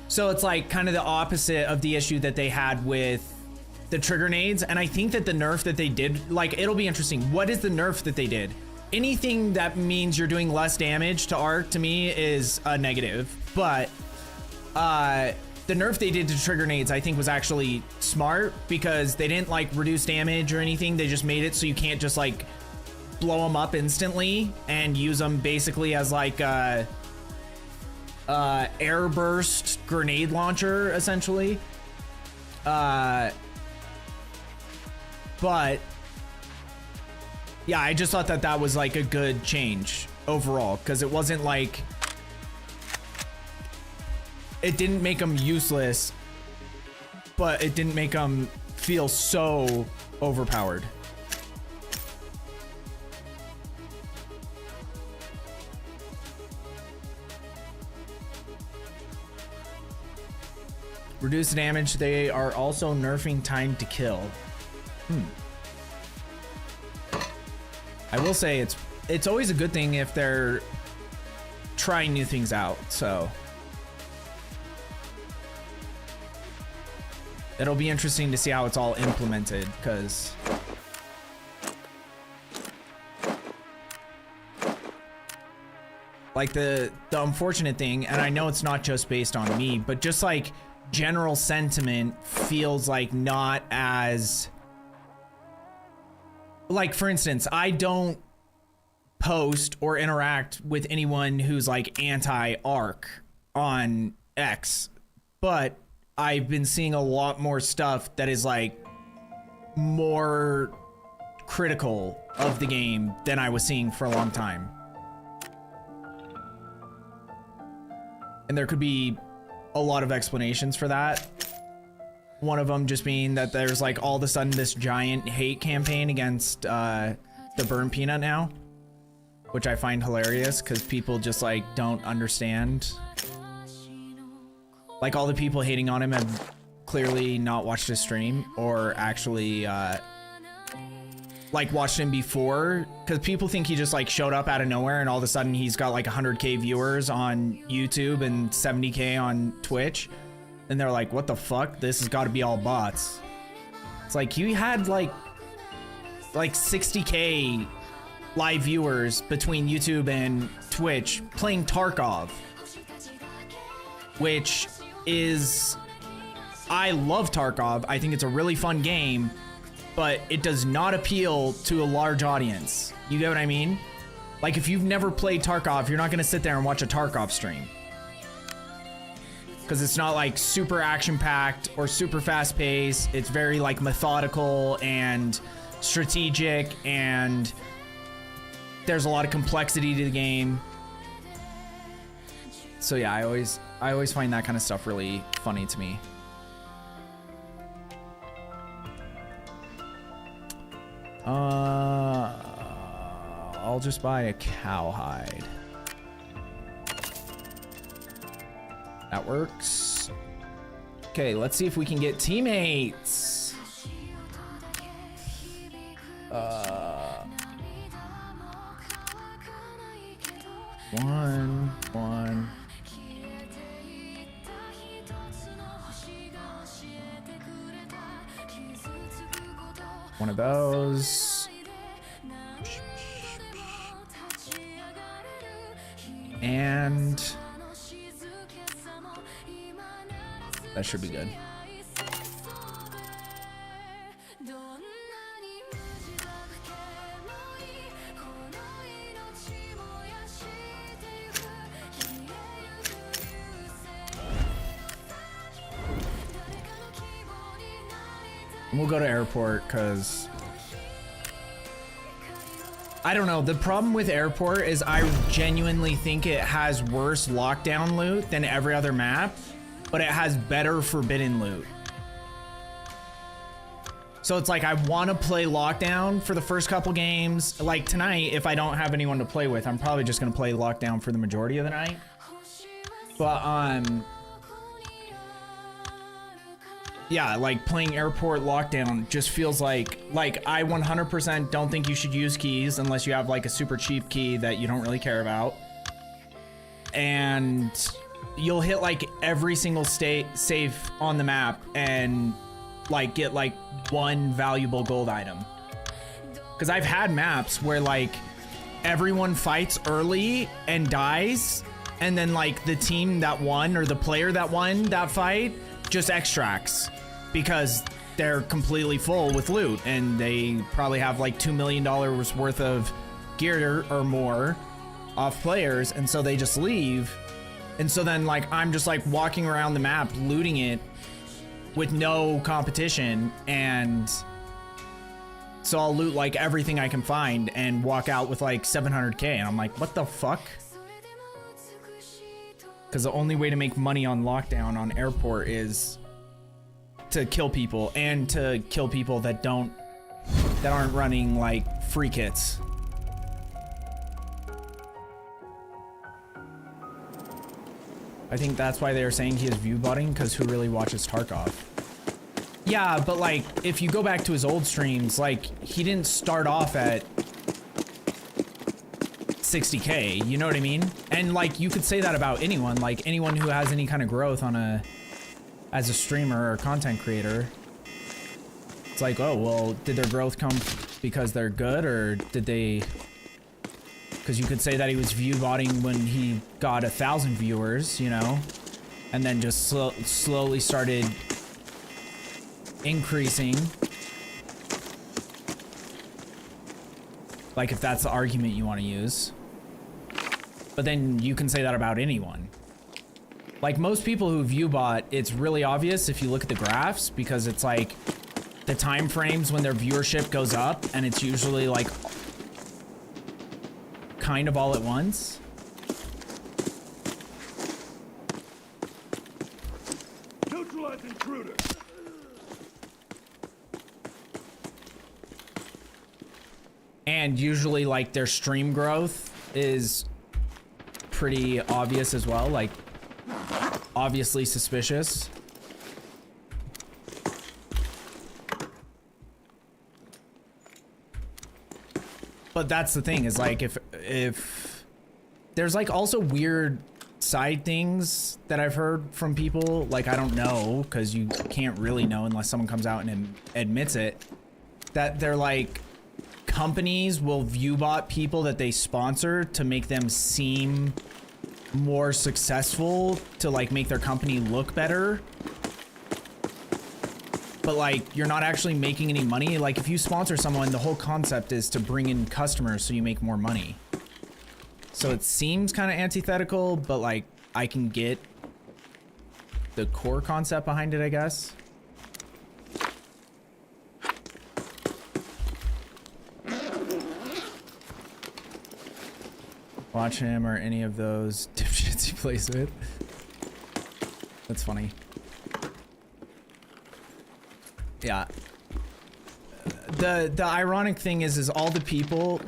So it's like kind of the opposite of the issue that they had with the trigger nades. And I think that the nerf that they did, like, it'll be interesting. What is the nerf that they did? Anything that means you're doing less damage to Ark, to me, is a negative. But the nerf they did to trigger nades, I think, was actually smart, because they didn't like reduce damage or anything. They just made it so you can't just like blow them up instantly and use them basically as like air burst grenade launcher, essentially. But yeah, I just thought that that was like a good change overall, because it wasn't like, it didn't make them useless, but it didn't make them feel so overpowered. Reduce damage. They are also nerfing time to kill. I will say it's always a good thing if they're trying new things out, so it'll be interesting to see how it's all implemented, because like the unfortunate thing, and I know it's not just based on me, but just like general sentiment feels like not as like, for instance, I don't post or interact with anyone who's like anti-Ark on X, but I've been seeing a lot more stuff that is like more critical of the game than I was seeing for a long time. And there could be a lot of explanations for that. One of them just being that there's like all of a sudden this giant hate campaign against the burn peanut now, which I find hilarious because people just like don't understand. Like all the people hating on him have clearly not watched his stream or actually like watched him before, because people think he just like showed up out of nowhere and all of a sudden he's got like 100k viewers on YouTube and 70k on Twitch, and they're like, what the fuck, this has got to be all bots. It's like you had like 60k live viewers between YouTube and Twitch playing Tarkov, which is, I love Tarkov, I think it's a really fun game, but it does not appeal to a large audience. You get what I mean? Like if you've never played Tarkov, you're not gonna sit there and watch a Tarkov stream, because it's not like super action-packed or super fast-paced. It's very like methodical and strategic, and there's a lot of complexity to the game. So yeah, I always find that kind of stuff really funny to me. I'll just buy a cowhide. That works. Okay, let's see if we can get teammates. One. One of those. And that should be good. And we'll go to airport because I don't know. The problem with airport is I genuinely think it has worse lockdown loot than every other map, but it has better forbidden loot. So it's like I want to play lockdown for the first couple games. Like tonight, if I don't have anyone to play with, I'm probably just going to play lockdown for the majority of the night. But yeah, like playing airport lockdown just feels like I 100% don't think you should use keys unless you have like a super cheap key that you don't really care about. And you'll hit like every single safe on the map and like get like one valuable gold item. Because I've had maps where like everyone fights early and dies, and then like the team that won or the player that won that fight just extracts because they're completely full with loot and they probably have like $2 million worth of gear or more off players, and so they just leave. And so then like I'm just like walking around the map looting it with no competition, and so I'll loot like everything I can find and walk out with like 700k, and I'm like, what the fuck? Because the only way to make money on lockdown on airport is to kill people, and to kill people that aren't running like free kits. I think that's why they were saying he is view botting, because who really watches Tarkov? Yeah, but like if you go back to his old streams, like he didn't start off at 60k, you know what I mean? And like you could say that about anyone, like anyone who has any kind of growth as a streamer or content creator. It's like, oh well, did their growth come because they're good, or did they? Because you could say that he was view botting when he got 1,000 viewers, you know, and then just slowly started increasing. Like, if that's the argument you want to use. But then you can say that about anyone. Like, most people who view bot, it's really obvious if you look at the graphs, because it's like the time frames when their viewership goes up, and it's usually like kind of all at once. Neutralize intruder. And usually, like, their stream growth is pretty obvious as well, like, obviously suspicious. But that's the thing, is like, if there's like also weird side things that I've heard from people, like, I don't know, because you can't really know unless someone comes out and admits it, that they're like, companies will view bot people that they sponsor to make them seem more successful, to like make their company look better. But like, you're not actually making any money. Like, if you sponsor someone, the whole concept is to bring in customers so you make more money. So it seems kind of antithetical, but like, I can get the core concept behind it, I guess. Watch him or any of those dipshits he plays with. That's funny. Yeah. The ironic thing is all the people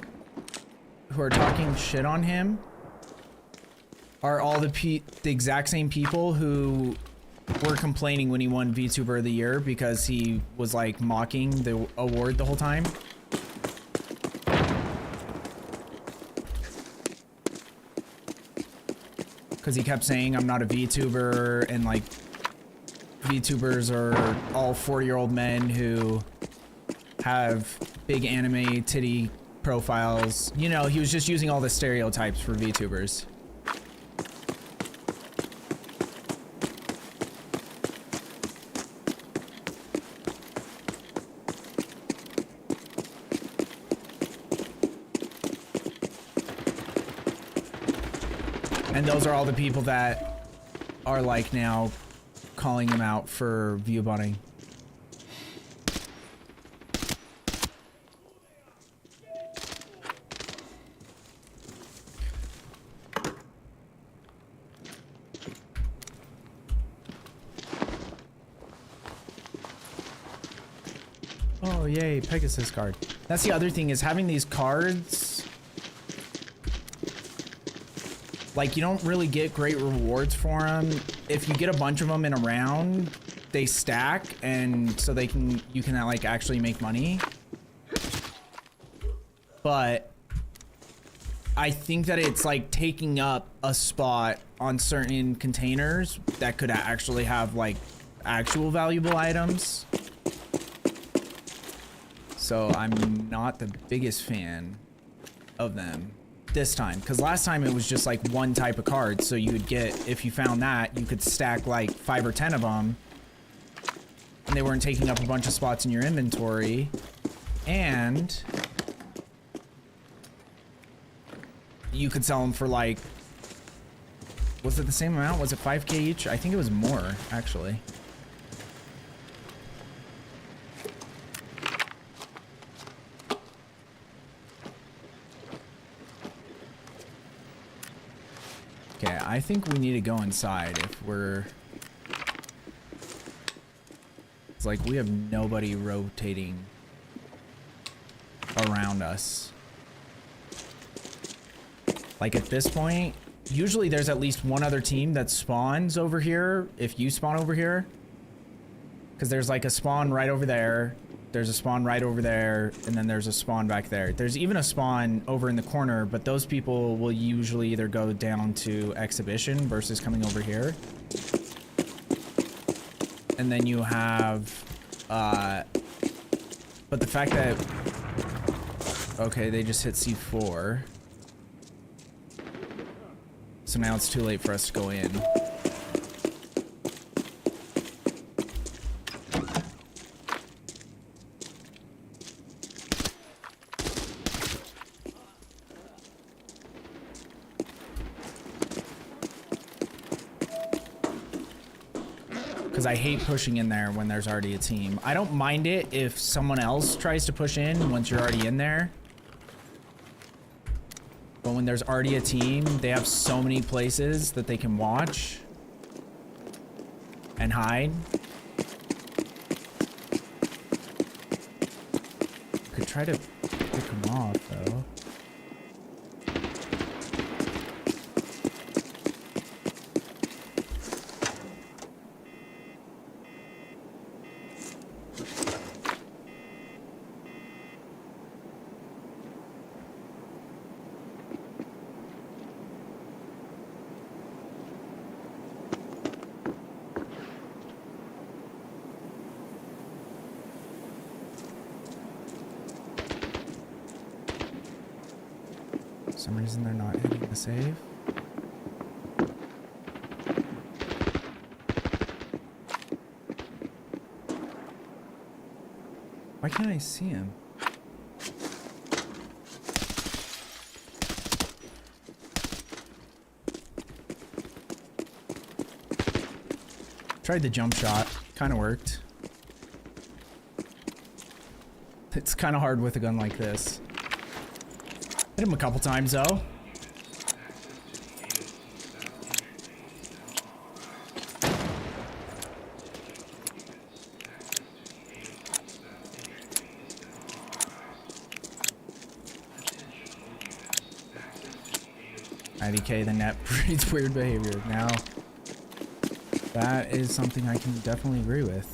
who are talking shit on him are all the exact same people who were complaining when he won VTuber of the Year because he was like mocking the award the whole time. Because he kept saying, I'm not a VTuber, and like, VTubers are all 40-year-old men who have big anime titty profiles. You know, he was just using all the stereotypes for VTubers. And those are all the people that are like now calling him out for view botting. Oh yay, Pegasus card. That's the other thing, is having these cards. Like, you don't really get great rewards for them. If you get a bunch of them in a round, they stack, and so you can like actually make money. But I think that it's like taking up a spot on certain containers that could actually have like actual valuable items. So I'm not the biggest fan of them this time, because last time it was just like one type of card, so you would get, if you found that, you could stack like 5 or 10 of them and they weren't taking up a bunch of spots in your inventory, and you could sell them for like, was it the same amount? Was it 5k each? I think it was more, actually. Okay, I think we need to go inside if we're... It's like we have nobody rotating around us. Like at this point, usually there's at least one other team that spawns over here if you spawn over here. Because there's like a spawn right over there. There's a spawn right over there, and then there's a spawn back there. There's even a spawn over in the corner, but those people will usually either go down to exhibition versus coming over here. And then you have, but the fact that, okay, they just hit C4. So now it's too late for us to go in. Because I hate pushing in there when there's already a team. I don't mind it if someone else tries to push in once you're already in there. But when there's already a team, they have so many places that they can watch and hide. Could try to pick them off though. For some reason they're not hitting the save. Why can't I see him? Tried the jump shot, kind of worked. It's kind of hard with a gun like this. Hit him a couple times though. IDK, the net breeds weird behavior. Now, that is something I can definitely agree with.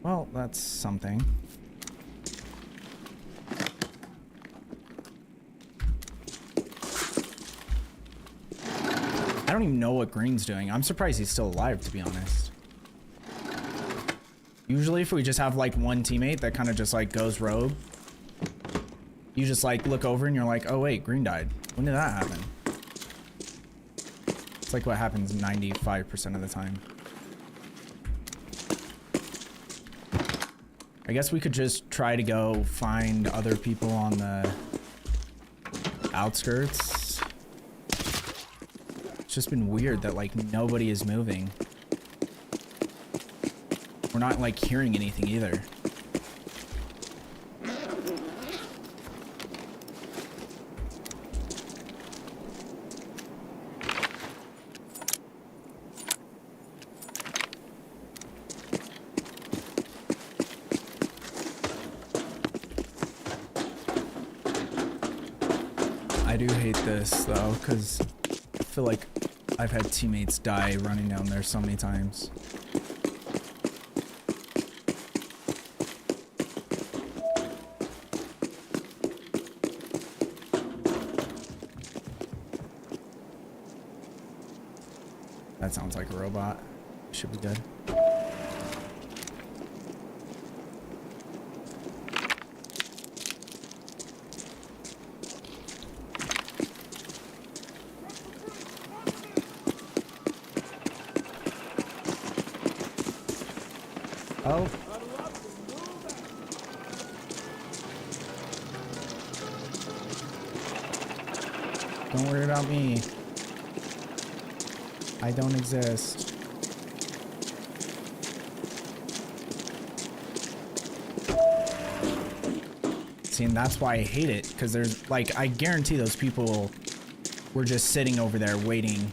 Well, that's something. I don't even know what Green's doing. I'm surprised he's still alive, to be honest. Usually if we just have like one teammate that kind of just like goes rogue, you just like look over and you're like, oh wait, Green died. When did that happen? It's like what happens 95% of the time. I guess we could just try to go find other people on the outskirts. It's just been weird that like nobody is moving. We're not like hearing anything either. I do hate this though, because I feel like I've had teammates die running down there so many times. That sounds like a robot. Should be good. Oh. Don't worry about me. I don't exist. See, and that's why I hate it, because there's, like, I guarantee those people were just sitting over there waiting.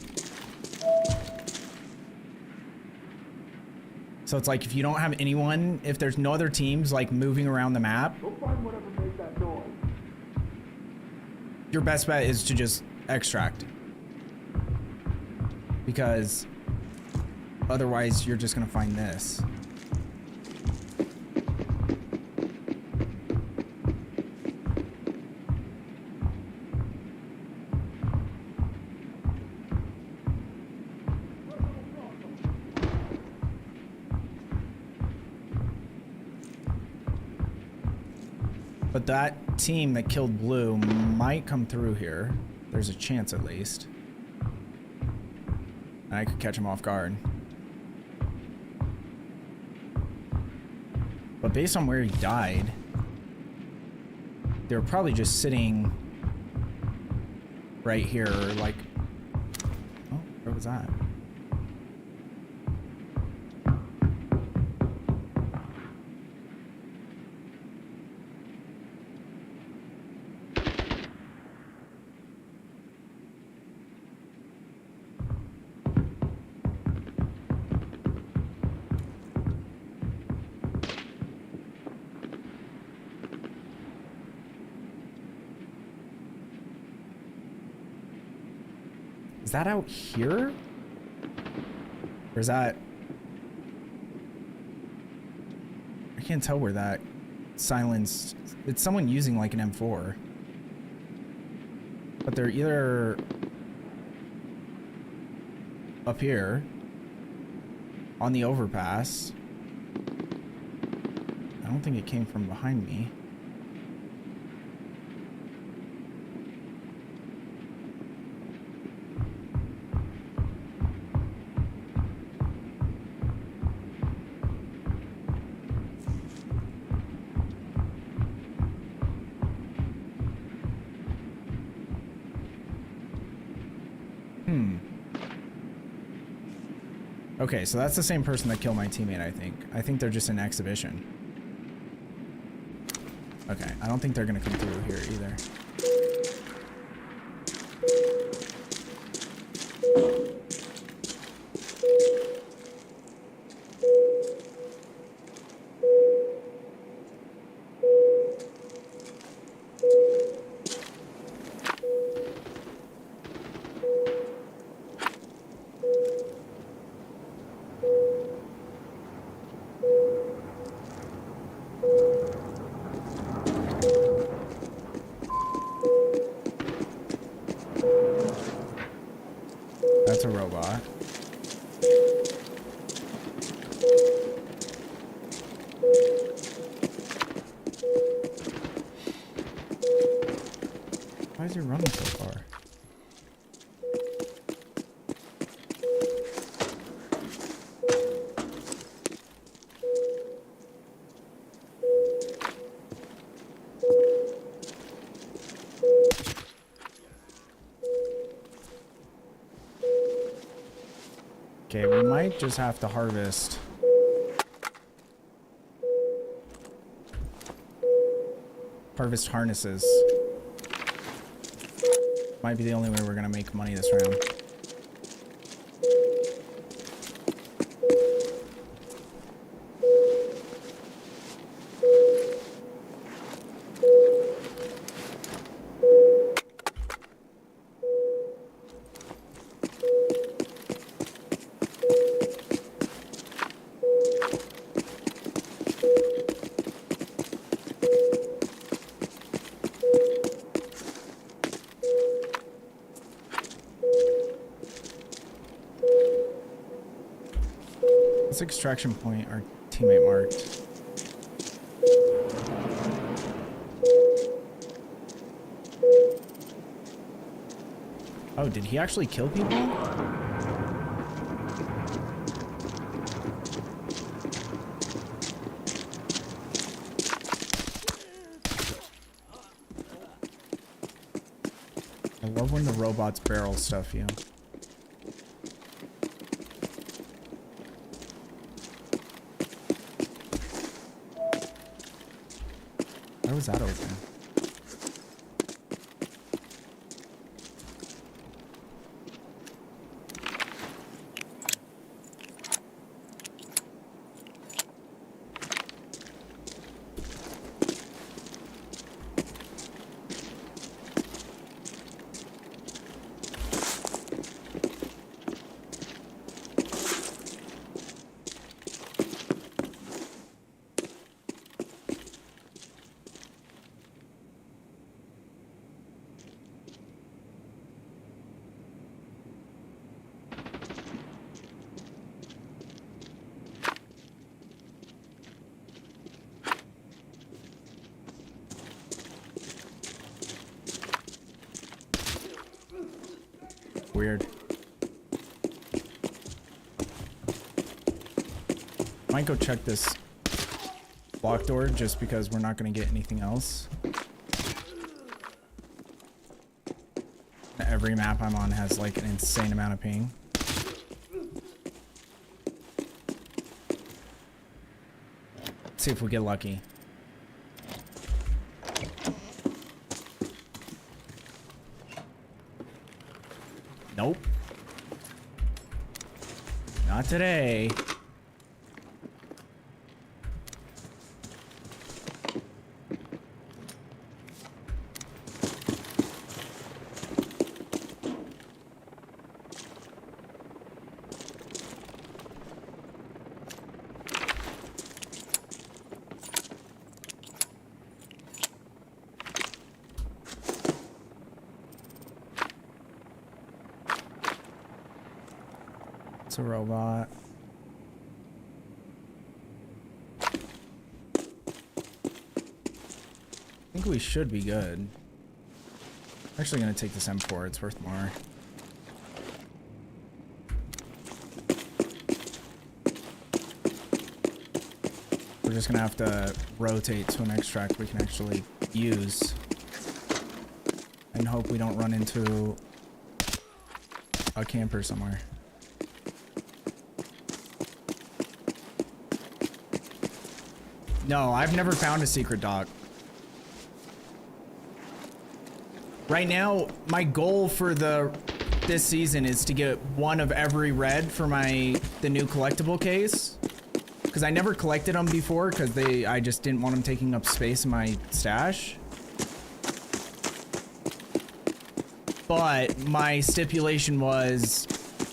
So it's like, if you don't have anyone, if there's no other teams, like, moving around the map, Go find whatever made that noise. your best bet is to just extract. Because otherwise, you're just gonna find this. But that team that killed blue might come through here. There's a chance at least. And I could catch him off guard. But based on where he died, they were probably just sitting right here, like... Oh, where was that? Is that out here? Or is that... I can't tell where that silenced... It's someone using like an M4. But they're either up here on the overpass. I don't think it came from behind me. Okay, so that's the same person that killed my teammate, I think. I think they're just in exhibition. Okay, I don't think they're gonna come through here either. That's a robot. Why is he running so far? Okay, we might just have to harvest. Harvest harnesses. Might be the only way we're gonna make money this round. This extraction point our teammate marked. Oh, did he actually kill people? I love when the robots barrel stuff you. Why was that open? weird. Might go check this block door just because we're not going to get anything else. Every map I'm on has like an insane amount of ping. Let's see if we get lucky. Nope. Not today. It's a robot. I think we should be good. I'm actually gonna take this M4, it's worth more. We're just gonna have to rotate to an extract we can actually use. And hope we don't run into a camper somewhere. No, I've never found a secret dock. Right now, my goal for this season is to get one of every red for the new collectible case. Because I never collected them before because I just didn't want them taking up space in my stash. But my stipulation was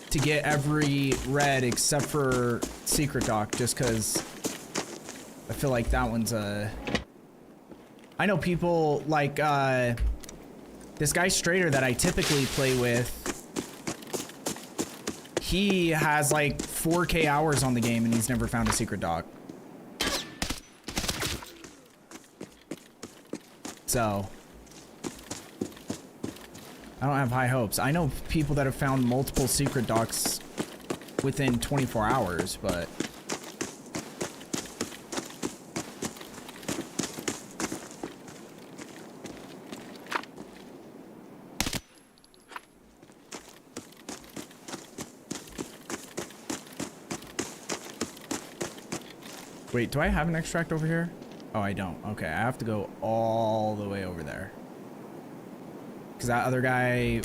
to get every red except for secret dock just because I feel like that one's a... I know people like this guy Strader that I typically play with. He has like 4K hours on the game and he's never found a secret dock. So I don't have high hopes. I know people that have found multiple secret docks within 24 hours, but wait, do I have an extract over here? Oh, I don't. Okay, I have to go all the way over there. Because that other guy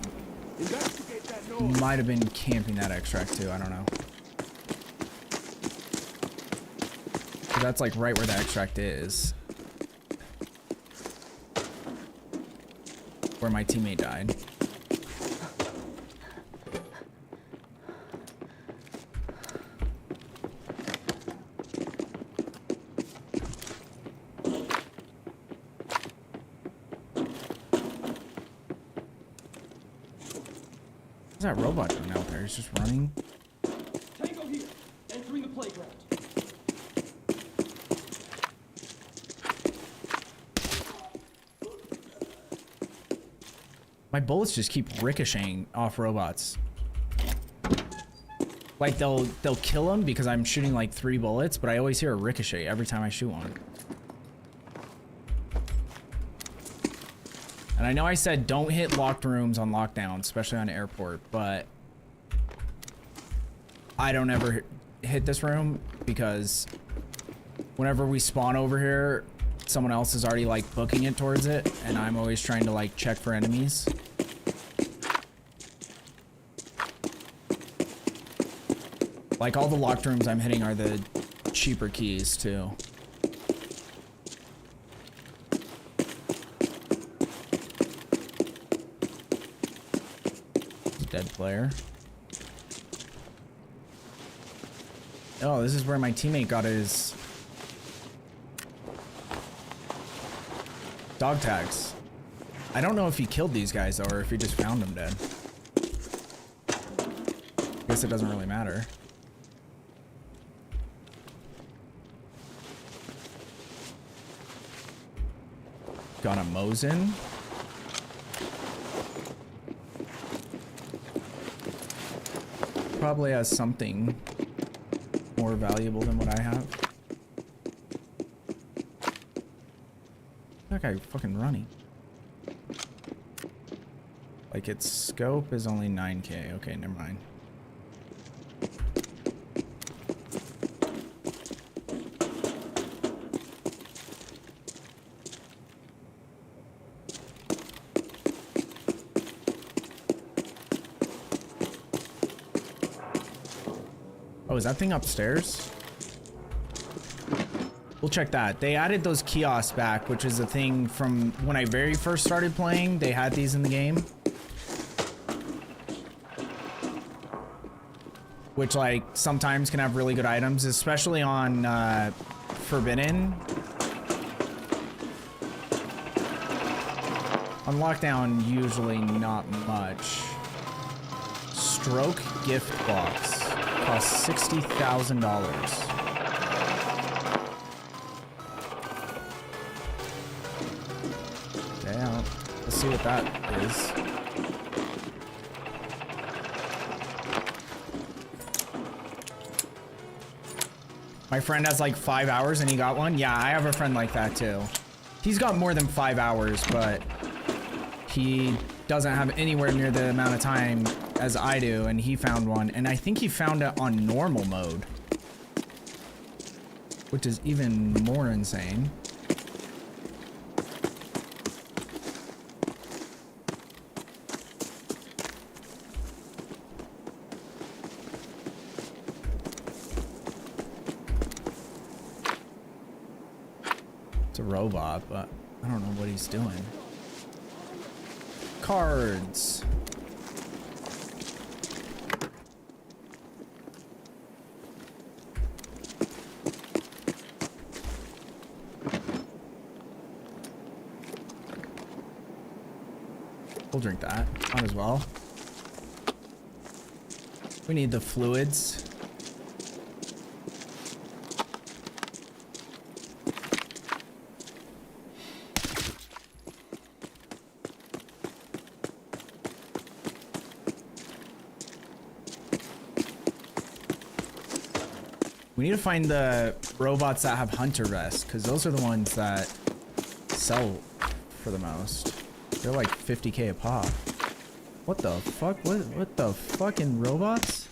might have been camping that extract too. I don't know. So that's like right where the extract is. Where my teammate died. What's that robot doing out there? He's just running. Tango here, entering the playground. My bullets just keep ricocheting off robots. Like they'll kill them because I'm shooting like 3 bullets, but I always hear a ricochet every time I shoot one. And I know I said don't hit locked rooms on lockdown, especially on airport, but I don't ever hit this room because whenever we spawn over here, someone else is already like booking it towards it, and I'm always trying to like check for enemies. Like all the locked rooms I'm hitting are the cheaper keys too. Dead player. Oh, this is where my teammate got his dog tags. I don't know if he killed these guys though, or if he just found them dead. Guess it doesn't really matter. Got a Mosin. probably has something more valuable than what I have. That guy fucking running. Like its scope is only 9K. Okay, never mind. Oh, is that thing upstairs? We'll check that. They added those kiosks back, which is a thing from when I very first started playing. They had these in the game. Which, like, sometimes can have really good items, especially on Forbidden. On Lockdown, usually not much. Stroke gift box. Costs $60,000. Yeah, let's see what that is. My friend has like 5 hours and he got one. Yeah, I have a friend like that too. He's got more than 5 hours, but he doesn't have anywhere near the amount of time as I do, and he found one, and I think he found it on normal mode, which is even more insane. It's a robot, but I don't know what he's doing. Cards. We'll drink that. Might as well. We need the fluids. We need to find the robots that have hunter vests, because those are the ones that sell for the most. They're like 50K a pop. What the fuck? What the fucking robots?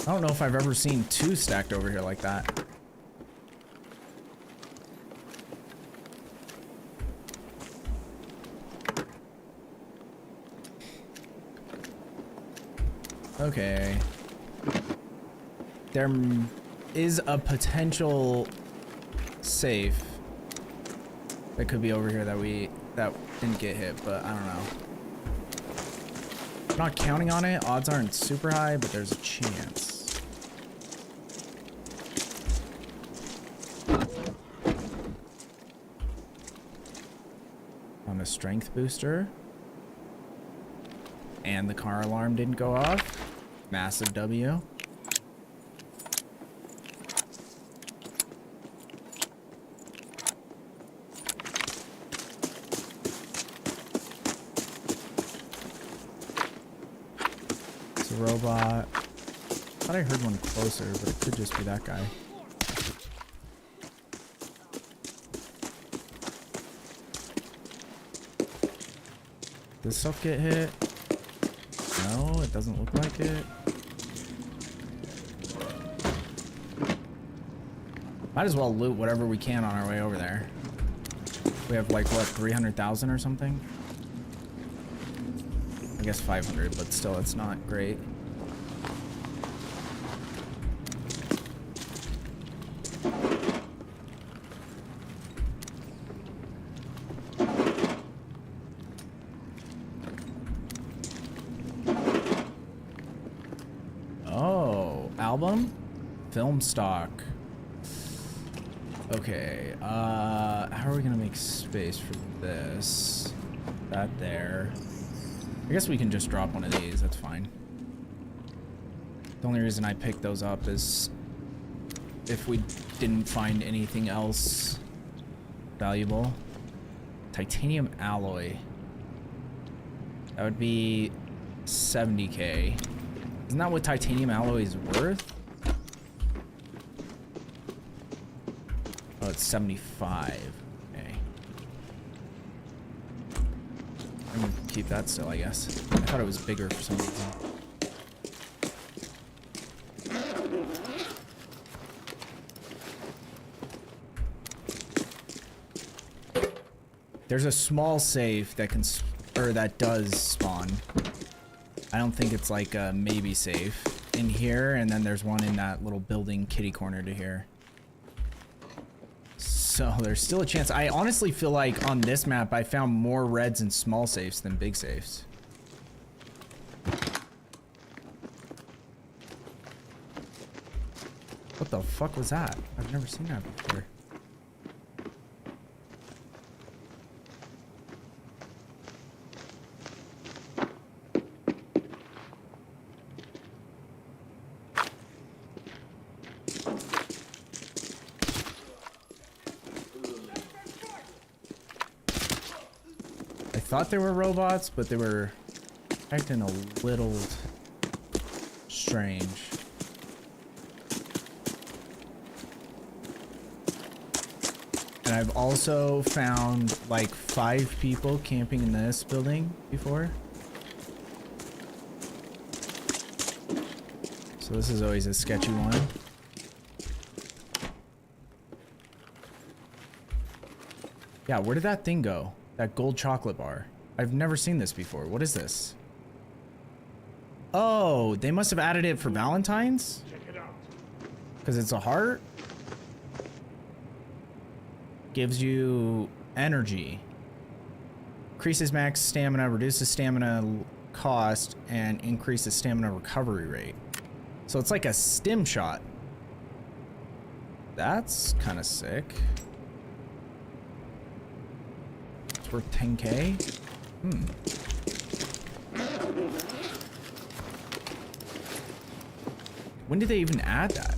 I don't know if I've ever seen two stacked over here like that. Okay. There is a potential safe that could be over here that didn't get hit, but I don't know. I'm not counting on it. Odds aren't super high, but there's a chance. On a strength booster. And the car alarm didn't go off. Massive W. It's a robot. I thought I heard one closer, but it could just be that guy. Did this stuff get hit? No, it doesn't look like it. Might as well loot whatever we can on our way over there. We have like, what, 300,000 or something? I guess 500, but still, it's not great. Oh, album? Film stock. Okay, how are we gonna make space for this? That there. I guess we can just drop one of these, that's fine. The only reason I picked those up is if we didn't find anything else valuable. Titanium alloy. That would be 70k. Isn't that what titanium alloy is worth? Oh, it's 75. Okay. I'm gonna keep that still, I guess. I thought it was bigger for some reason. There's a small safe that can, or that does spawn. I don't think it's like a maybe safe in here, and then there's one in that little building kitty corner to here. So there's still a chance. I honestly feel like on this map, I found more reds and small safes than big safes. What the fuck was that? I've never seen that before. I thought they were robots, but they were acting a little strange. And I've also found like 5 people camping in this building before. So this is always a sketchy one. Yeah, where did that thing go? That gold chocolate bar. I've never seen this before. What is this? Oh, they must have added it for Valentine's? Because it's a heart? Gives you energy. Increases max stamina, reduces stamina cost, and increases stamina recovery rate. So it's like a stim shot. That's kind of sick. It's worth 10k. When did they even add that?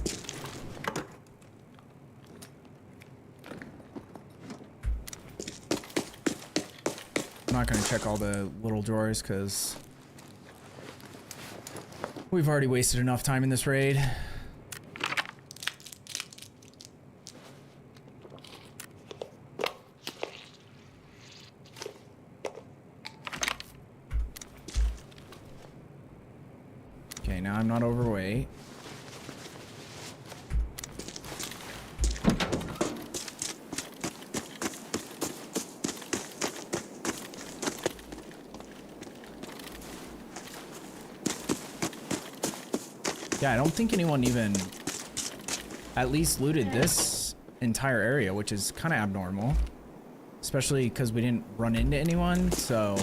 I'm not gonna check all the little drawers because we've already wasted enough time in this raid. Okay, now I'm not overweight. Yeah, I don't think anyone even at least looted this entire area, which is kind of abnormal. Especially because we didn't run into anyone, so...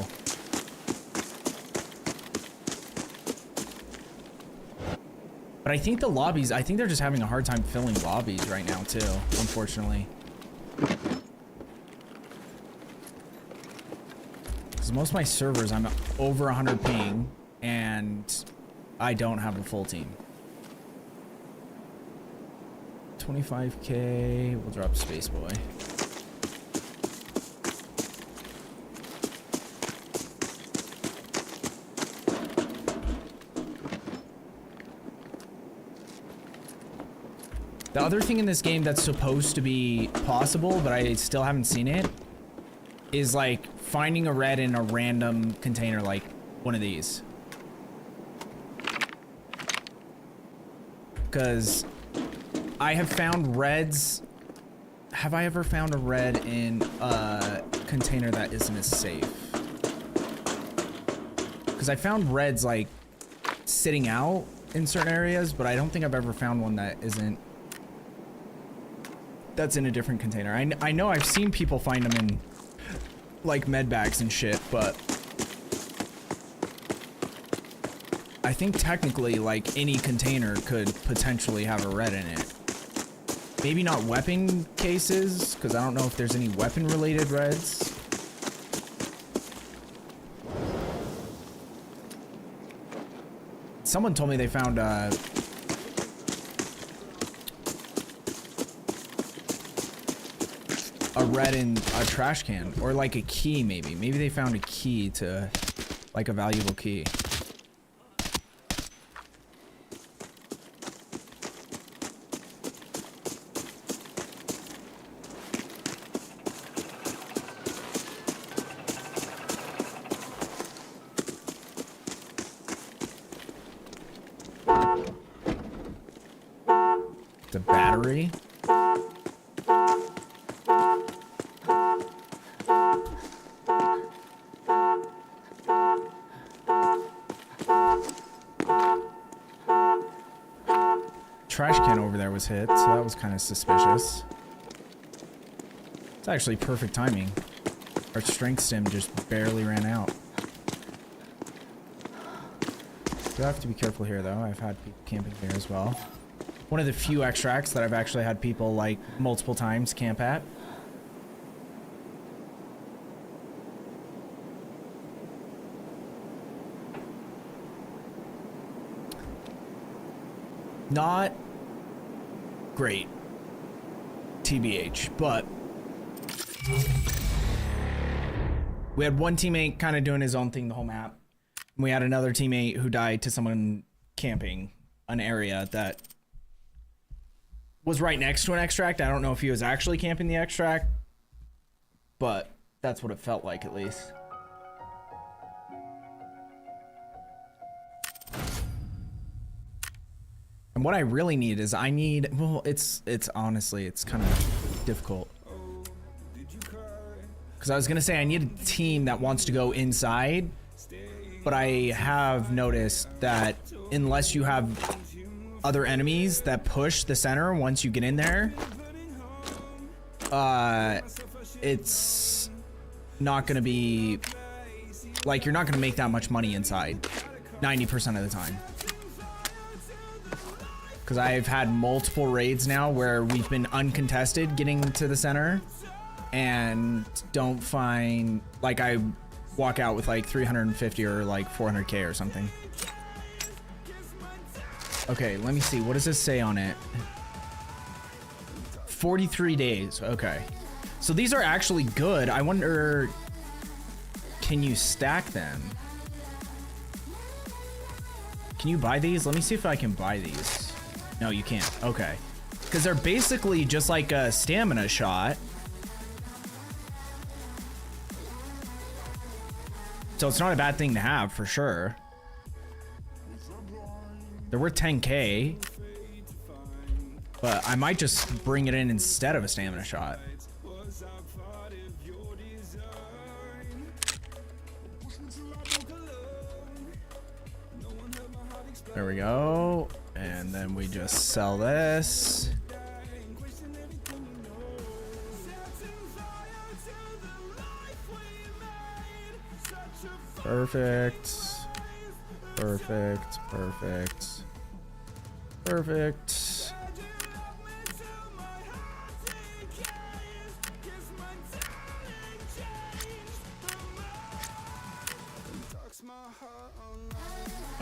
But I think the lobbies, I think they're just having a hard time filling lobbies right now too, unfortunately. Because most of my servers, I'm over 100 ping, and I don't have a full team. 25k, we'll drop Space Boy. The other thing in this game that's supposed to be possible, but I still haven't seen it, is like finding a red in a random container, like one of these. Because I have found reds. Have I ever found a red in a container that isn't as safe? Because I found reds like sitting out in certain areas, but I don't think I've ever found one that isn't. That's in a different container. I know I've seen people find them in like med bags and shit, but I think technically like any container could potentially have a red in it. Maybe not weapon cases, because I don't know if there's any weapon related reds. Someone told me they found a red in a trash can, or like a key maybe. Maybe they found a key to, like a valuable key. The battery. Trash can over there was hit, so that was kind of suspicious. It's actually perfect timing. Our strength stim just barely ran out. Do have to be careful here though. I've had people camping here as well. One of the few extracts that I've actually had people like multiple times camp at. Not great, TBH, but we had one teammate kind of doing his own thing the whole map. We had another teammate who died to someone camping an area that was right next to an extract. I don't know if he was actually camping the extract, but that's what it felt like at least. And what I really need is well, it's honestly, it's kind of difficult. Because I was going to say I need a team that wants to go inside, but I have noticed that unless you have other enemies that push the center once you get in there, it's not going to be, like, you're not going to make that much money inside 90% of the time. Because I've had multiple raids now where we've been uncontested getting to the center and don't find, like, I walk out with like 350 or like 400k or something. Okay, let me see. What does this say on it? 43 days. Okay. So these are actually good. I wonder, can you stack them? Can you buy these? Let me see if I can buy these. No, you can't. Okay. Because they're basically just like a stamina shot. So it's not a bad thing to have for sure. They're worth 10k. But I might just bring it in instead of a stamina shot. There we go. And then we just sell this. Perfect. Perfect. Perfect. Perfect.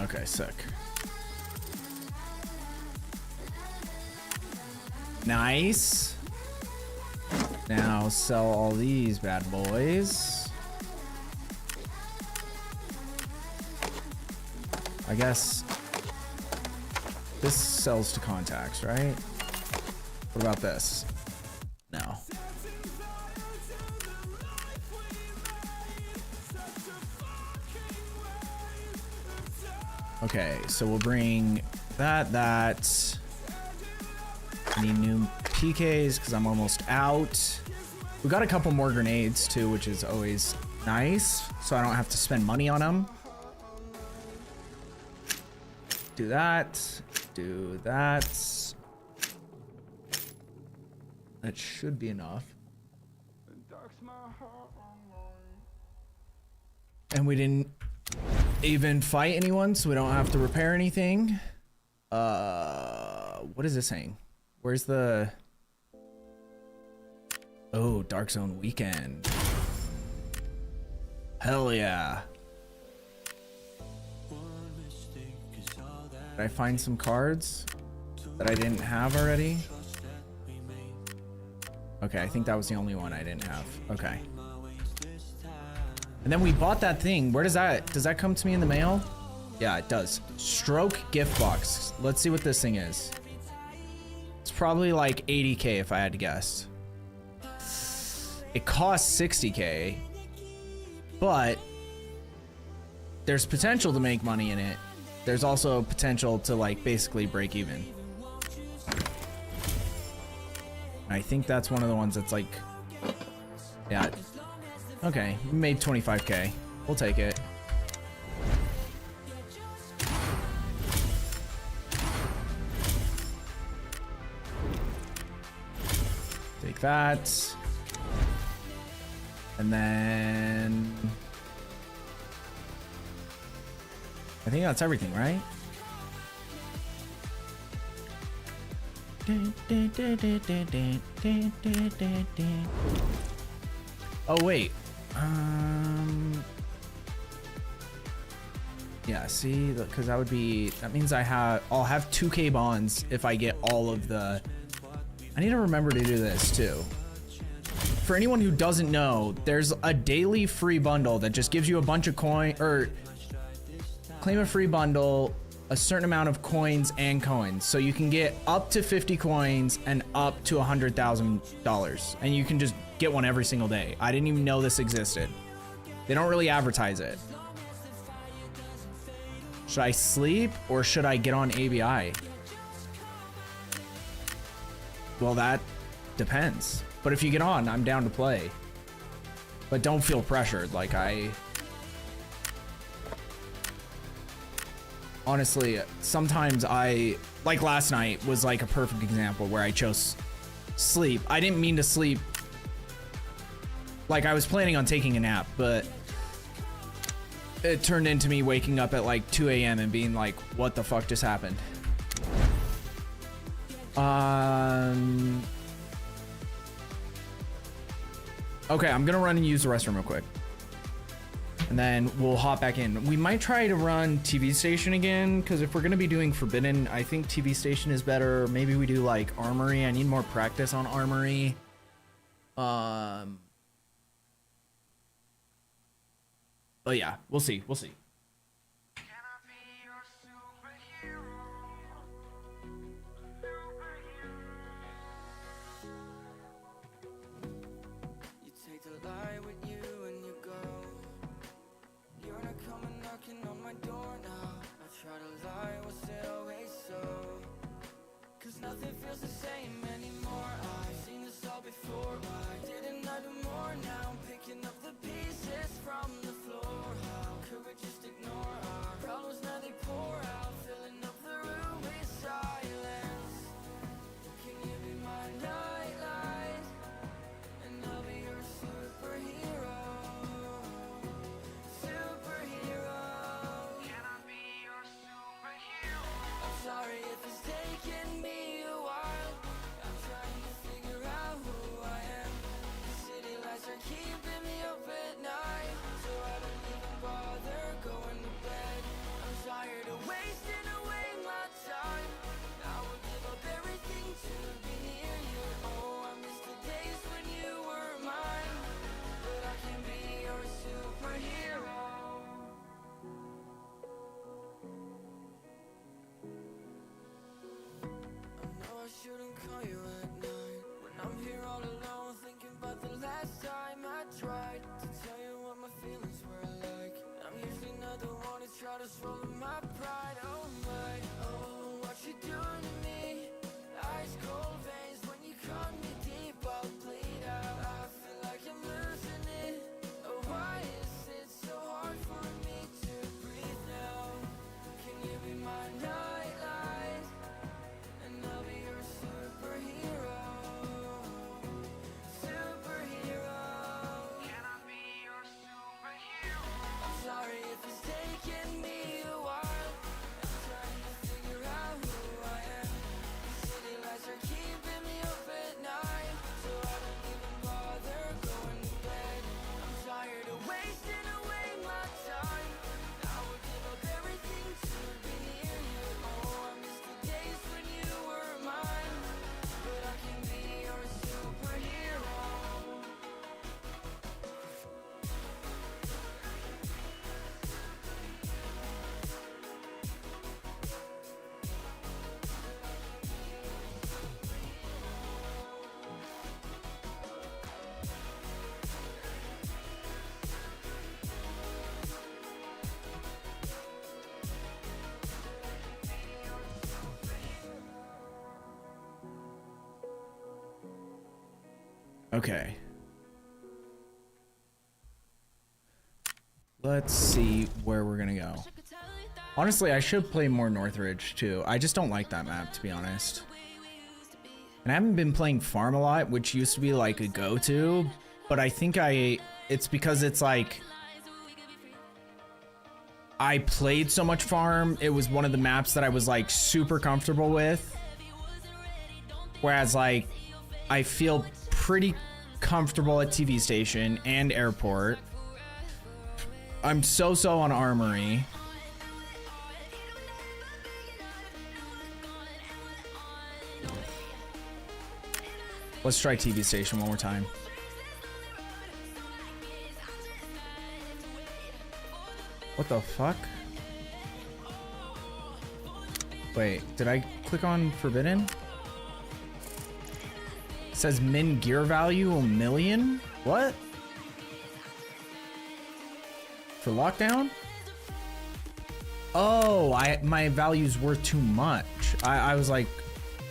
Okay, sick. Nice. Now sell all these bad boys. I guess this sells to contacts, right? What about this? No. Okay, so we'll bring that. I need new PKs because I'm almost out. We got a couple more grenades too, which is always nice, so I don't have to spend money on them. Do that. Do that. That should be enough. And we didn't even fight anyone, so we don't have to repair anything. What is this saying? Where's the... Oh, Dark Zone Weekend. Hell yeah. Did I find some cards that I didn't have already? Okay, I think that was the only one I didn't have. Okay. And then we bought that thing. Where does that come to me in the mail? Yeah, it does. Stroke gift box. Let's see what this thing is. It's probably like 80K if I had to guess. It costs 60K, but there's potential to make money in it. There's also potential to like basically break even. I think that's one of the ones that's like, yeah. Okay, we made 25K. We'll take it. Take that. And then I think that's everything, right? Oh wait. Yeah, see, because that means I'll have 2K bonds if I get all of the. I need to remember to do this too. For anyone who doesn't know, there's a daily free bundle that just gives you a bunch of or claim a free bundle, a certain amount of coins and coins. So you can get up to 50 coins and up to $100,000. And you can just get one every single day. I didn't even know this existed. They don't really advertise it. Should I sleep or should I get on ABI? Well, that depends. But if you get on, I'm down to play. But don't feel pressured. Like honestly, sometimes like last night was like a perfect example where I chose sleep. I didn't mean to sleep. Like I was planning on taking a nap, but it turned into me waking up at like 2 a.m. and being like, what the fuck just happened? Okay, I'm gonna run and use the restroom real quick. And then we'll hop back in. We might try to run TV Station again, because if we're gonna be doing Forbidden, I think TV Station is better. Maybe we do like Armory. I need more practice on Armory. But yeah, we'll see. We'll see. Nothing feels the same anymore. I've seen this all before. Why didn't I do more? Now I'm picking up the pieces from the floor. How could we just ignore our problems? Now they pour out, filling up the room with silence. Can you be my nightlight? And I'll be your superhero. Superhero. Can I be your superhero? I'm sorry if it's taking me. Keeping me up at night, so I don't even bother going to bed. I'm tired of wasting away my time. I would give up everything to be near you. Oh, I miss the days when you were mine, but I can be your superhero. I know I shouldn't call you at night when I'm here all alone, thinking about the last time I tried to tell you what my feelings were like. I'm usually not the one to try to swallow my pride. Oh my, oh, what you doing to me? Ice cold veins when you cut me deep, I'll bleed out. I feel like I'm losing it. Oh, why is it so hard for me to breathe now? Can you be my nightlight? And I'll be your superhero. Sorry if it's taking me a while. I'm trying to figure out who I am. Okay. Let's see where we're gonna go. Honestly, I should play more Northridge too. I just don't like that map, to be honest. And I haven't been playing Farm a lot, which used to be like a go-to, but I think it's because it's like I played so much Farm. It was one of the maps that I was like super comfortable with. Whereas like I feel pretty comfortable at TV Station and Airport. I'm so on Armory. Let's try TV Station one more time. What the fuck? Wait, did I click on Forbidden? It says min gear value 1,000,000? What? For lockdown? Oh, my value's worth too much. I was like,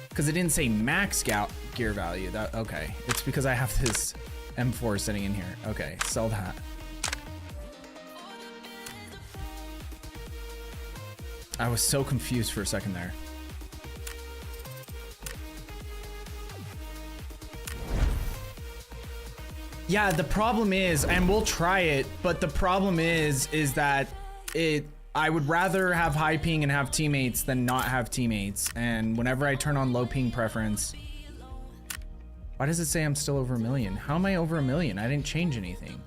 because it didn't say max gear value. That okay. It's because I have this M4 sitting in here. Okay, sell that. I was so confused for a second there. Yeah, the problem is, and we'll try it, but the problem is that I would rather have high ping and have teammates than not have teammates. And whenever I turn on low ping preference, why does it say I'm still over 1,000,000? How am I over 1,000,000? I didn't change anything.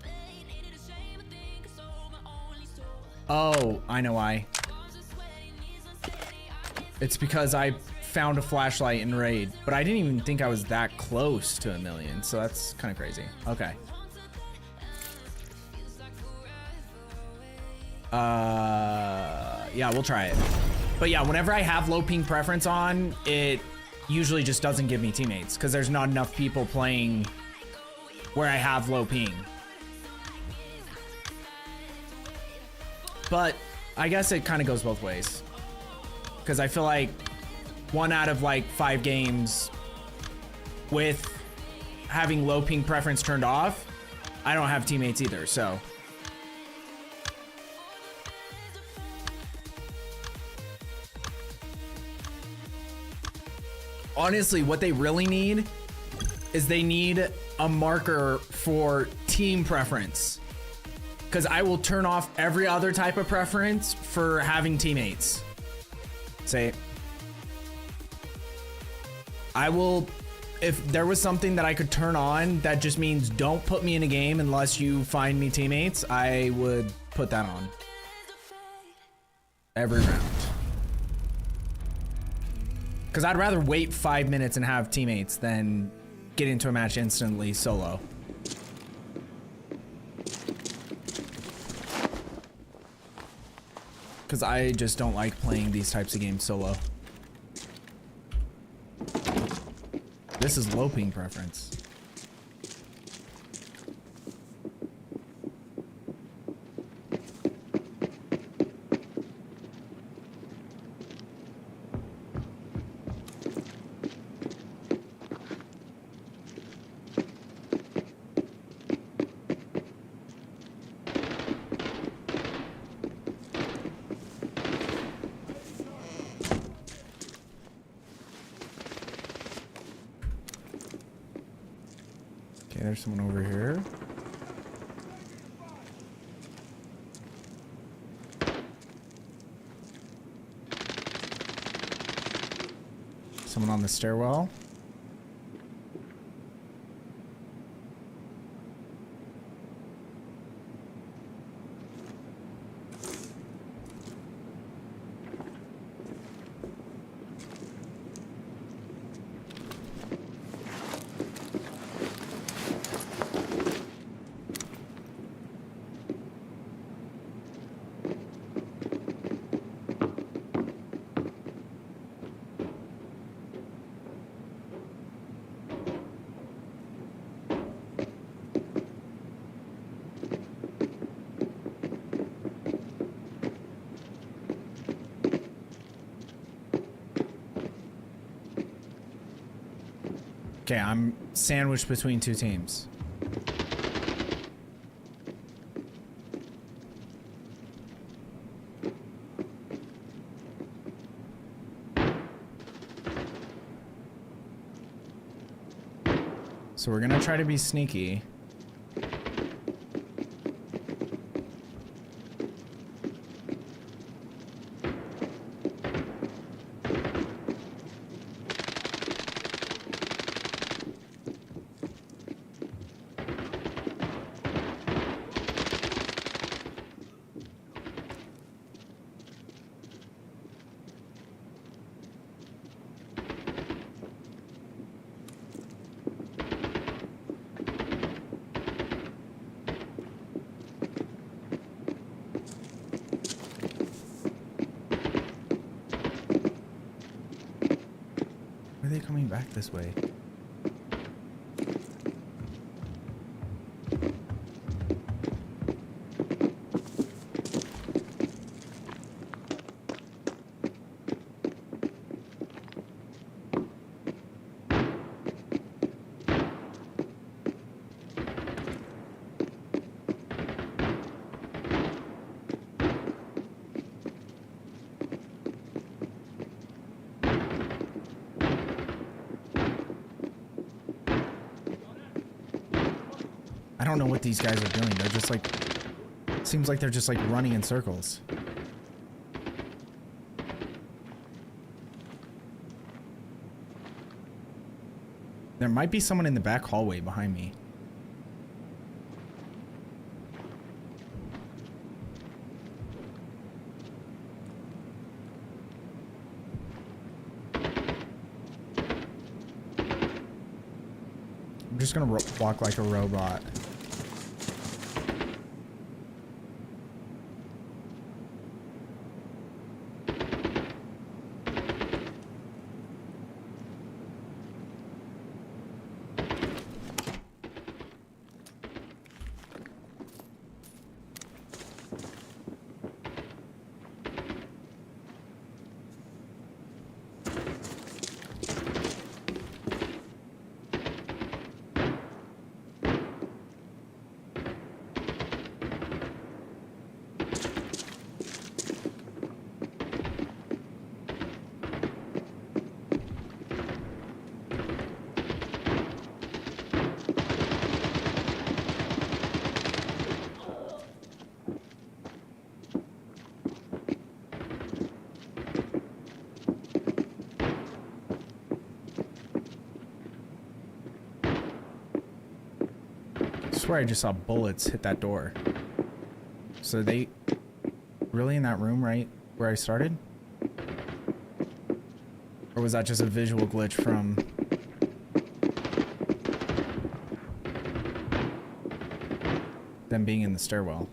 Oh, I know why. It's because I found a flashlight in raid, but I didn't even think I was that close to 1,000,000, so that's kind of crazy. Okay. Yeah, we'll try it. But yeah, whenever I have low ping preference on, it usually just doesn't give me teammates because there's not enough people playing where I have low ping. But I guess it kind of goes both ways. Because I feel like 1 out of like 5 games with having low ping preference turned off, I don't have teammates either, so. Honestly, what they really need is they need a marker for team preference. Because I will turn off every other type of preference for having teammates. Say, I will, if there was something that I could turn on that just means don't put me in a game unless you find me teammates, I would put that on every round. Because I'd rather wait 5 minutes and have teammates than get into a match instantly solo. Because I just don't like playing these types of games solo. This is low ping preference. Okay, there's someone over here. Someone on the stairwell. Okay, I'm sandwiched between two teams. So we're gonna try to be sneaky. Why are they coming back this way? I don't know what these guys are doing. They're just like, seems like they're just like running in circles. There might be someone in the back hallway behind me. I'm just gonna walk like a robot. I swear I just saw bullets hit that door. So they really in that room right where I started? Or was that just a visual glitch from them being in the stairwell?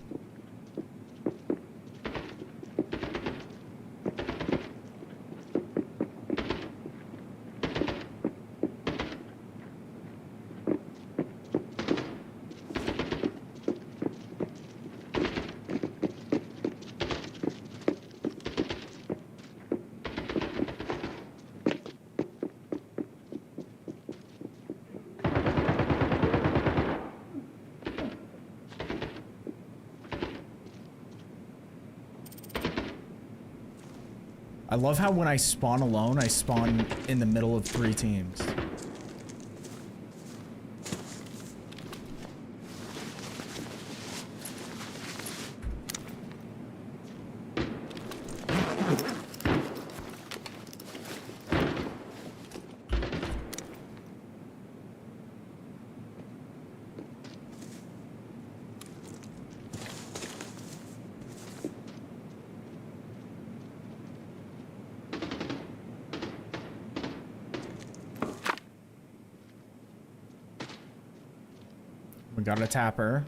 I love how when I spawn alone, I spawn in the middle of 3 teams. We got a tapper.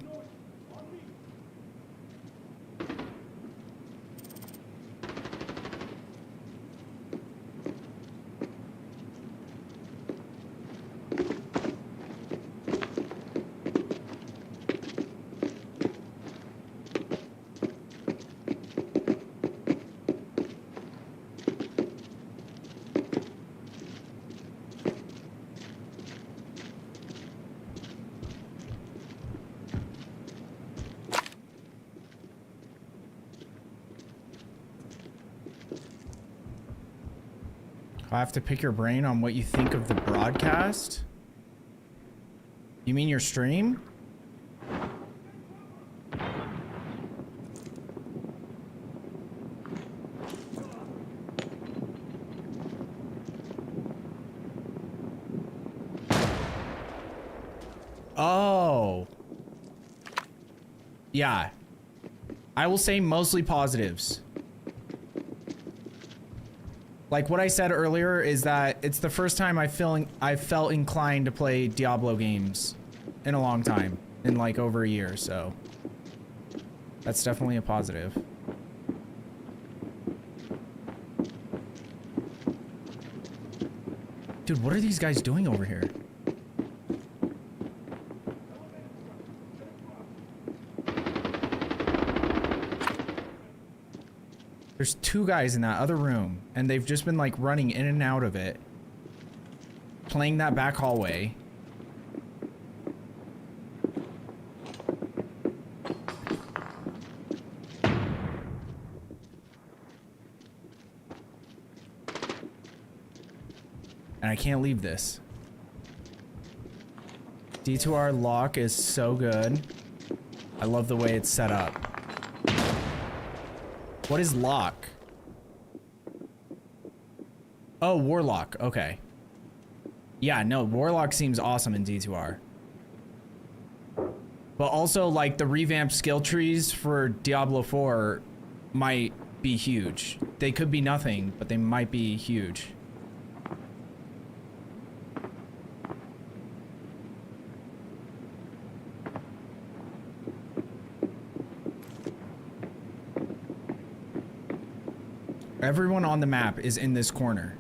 I have to pick your brain on what you think of the broadcast. You mean your stream? Oh. Yeah. I will say mostly positives. Like what I said earlier is that it's the first time I felt inclined to play Diablo games in a long time, in like over a year, so that's definitely a positive. Dude, what are these guys doing over here? There's two guys in that other room, and they've just been like running in and out of it, playing that back hallway. And I can't leave this. D2R lock is so good. I love the way it's set up. What is lock? Oh, warlock. Okay. Yeah, no, warlock seems awesome in D2R. But also, like, the revamped skill trees for Diablo 4 might be huge. They could be nothing, but they might be huge. Everyone on the map is in this corner.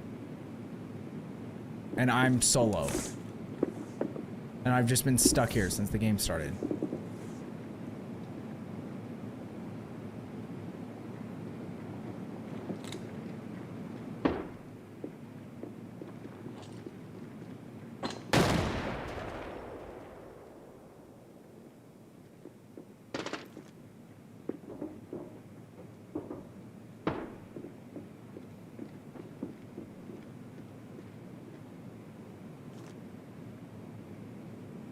And I'm solo. And I've just been stuck here since the game started.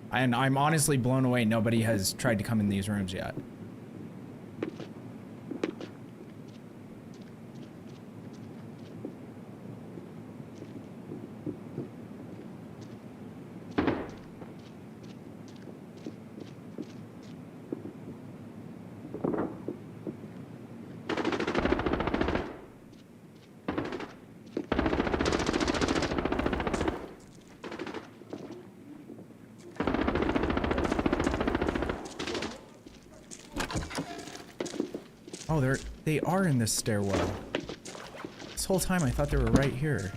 And I'm honestly blown away nobody has tried to come in these rooms yet. Oh, they are in this stairwell. This whole time I thought they were right here.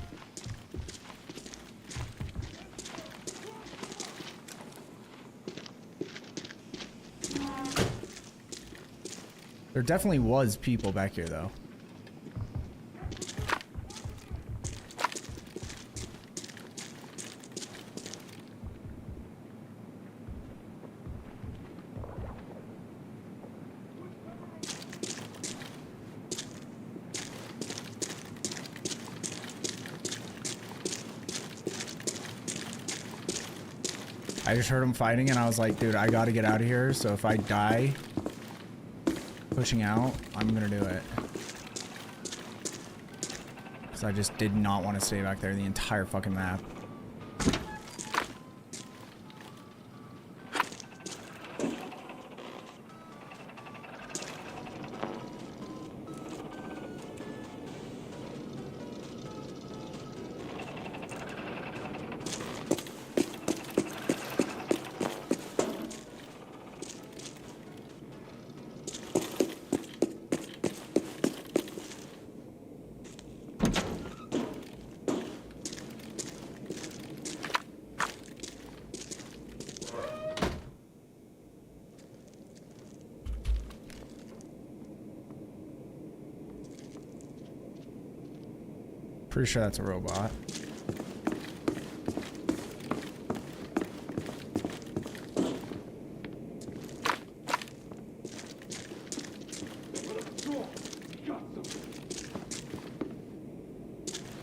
There definitely was people back here though. I just heard him fighting and I was like, dude, I gotta get out of here. So if I die pushing out, I'm gonna do it. Because I just did not want to stay back there the entire fucking map. Pretty sure that's a robot.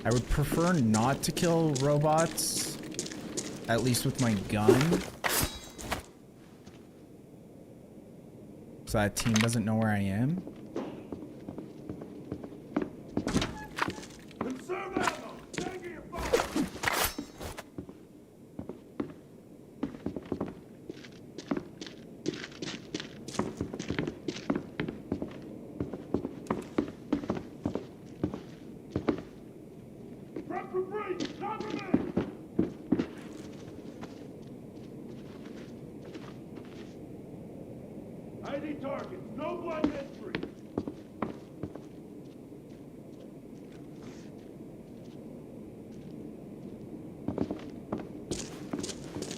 I would prefer not to kill robots, at least with my gun. So that team doesn't know where I am. Conserve ammo! Stagger your fire! Prep for breach! Cover me! ID targets, no blood entry!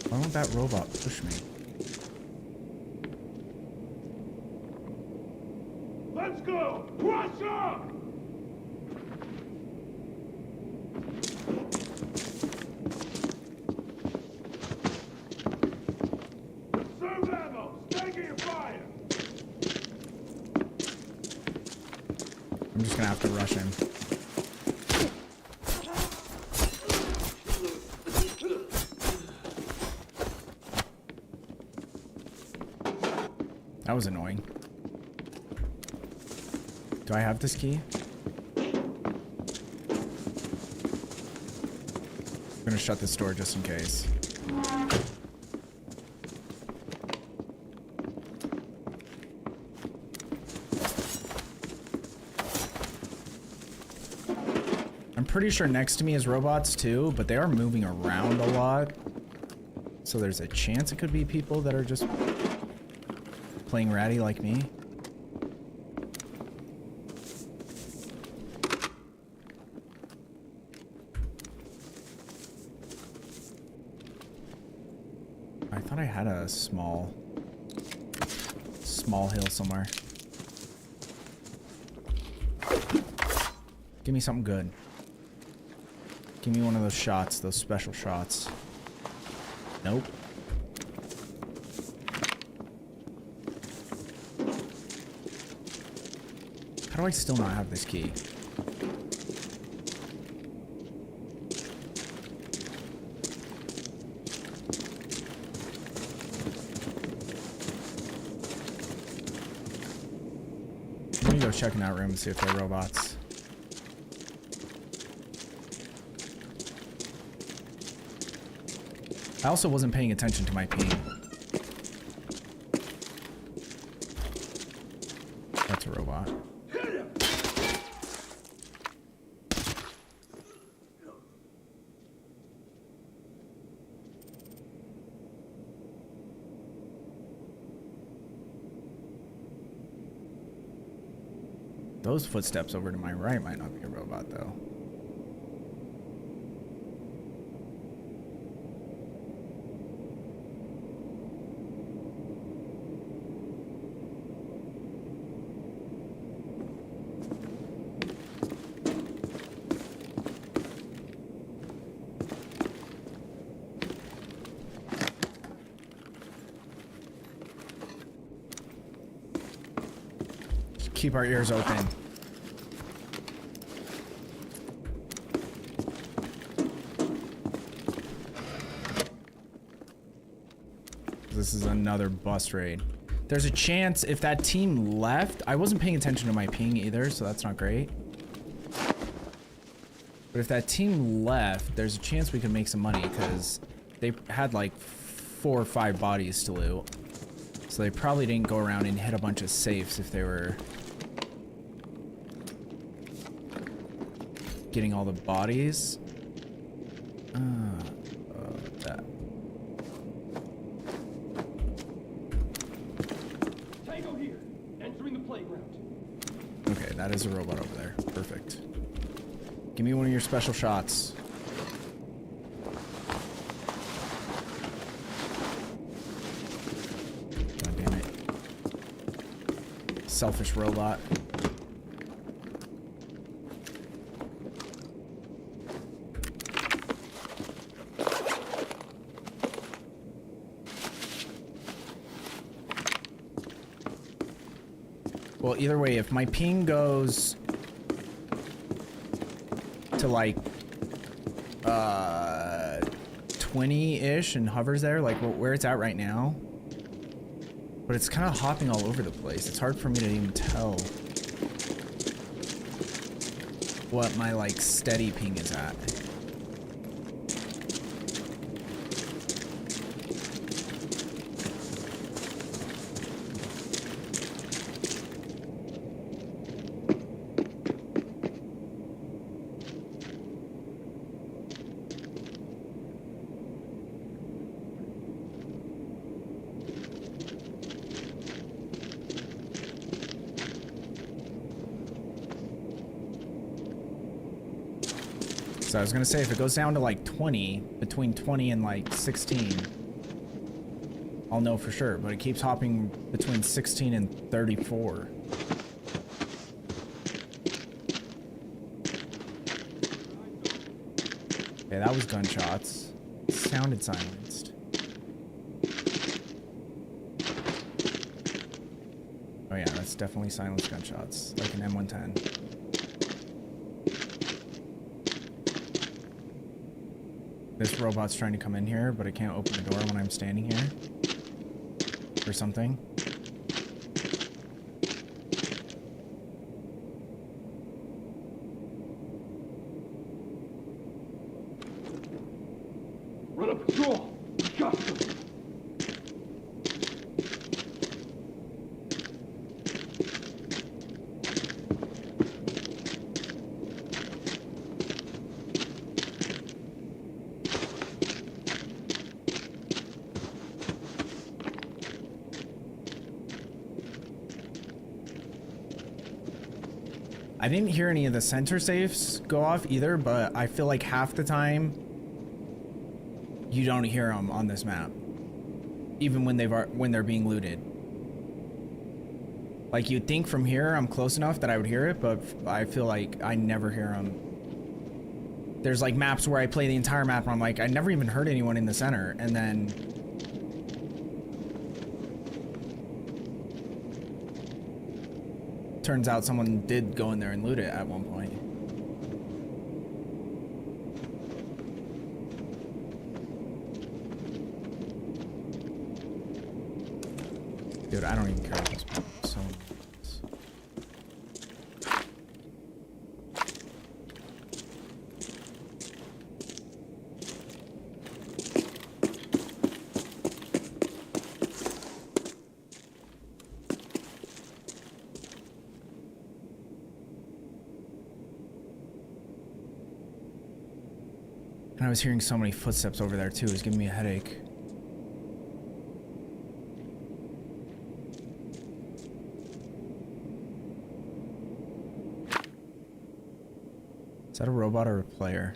Why won't that robot push me? Let's go! Russia! Conserve ammo! Stagger your fire! I'm just gonna have to rush him. That was annoying. Do I have this key? I'm gonna shut this door just in case. I'm pretty sure next to me is robots too, but they are moving around a lot. So there's a chance it could be people that are just playing ratty like me. I thought I had a small hill somewhere. Give me something good. Give me one of those shots, those special shots. Nope. How do I still not have this key? Let me go check in that room and see if they're robots. I also wasn't paying attention to my ping. That's a robot. Those footsteps over to my right might not be a robot, though. Just keep our ears open. This is another bus raid. There's a chance if that team left, I wasn't paying attention to my ping either, so that's not great. But if that team left, there's a chance we could make some money because they had like 4 or 5 bodies to loot. So they probably didn't go around and hit a bunch of safes if they were getting all the bodies. That. Tango here, entering the playground. Okay, that is a robot over there. Perfect. Give me one of your special shots. God damn it. Selfish robot. Well, either way, if my ping goes to like 20-ish and hovers there, like where it's at right now. But it's kind of hopping all over the place. It's hard for me to even tell what my like steady ping is at. So I was gonna say, if it goes down to like 20, between 20 and like 16, I'll know for sure, but it keeps hopping between 16 and 34. Okay, that was gunshots. It sounded silenced. Oh yeah, that's definitely silenced gunshots, like an M110. This robot's trying to come in here, but it can't open the door when I'm standing here. Or something. Run a patrol! Got them! I didn't hear any of the center safes go off either, but I feel like half the time you don't hear them on this map, even when they're being looted. Like, you'd think from here I'm close enough that I would hear it, but I feel like I never hear them. There's like maps where I play the entire map and I'm like, I never even heard anyone in the center, and then turns out someone did go in there and loot it at one point. Dude, I don't even care about this map. It's so nuts. And I was hearing so many footsteps over there too. It was giving me a headache. Is that a robot or a player?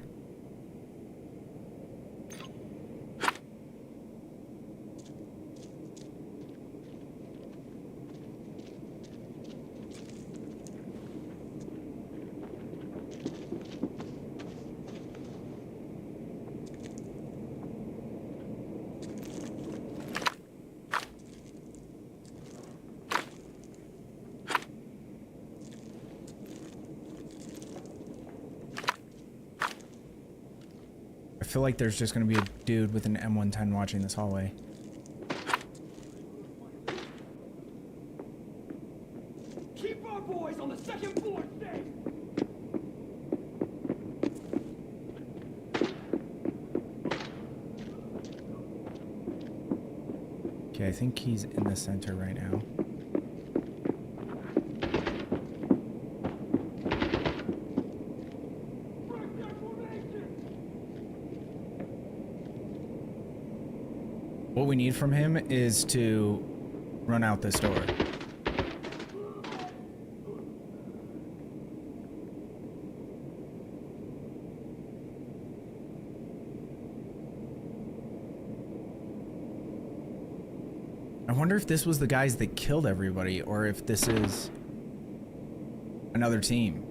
I feel like there's just gonna be a dude with an M110 watching this hallway. Keep our boys on the second floor safe! Okay, I think he's in the center right now. What we need from him is to run out this door. I wonder if this was the guys that killed everybody, or if this is another team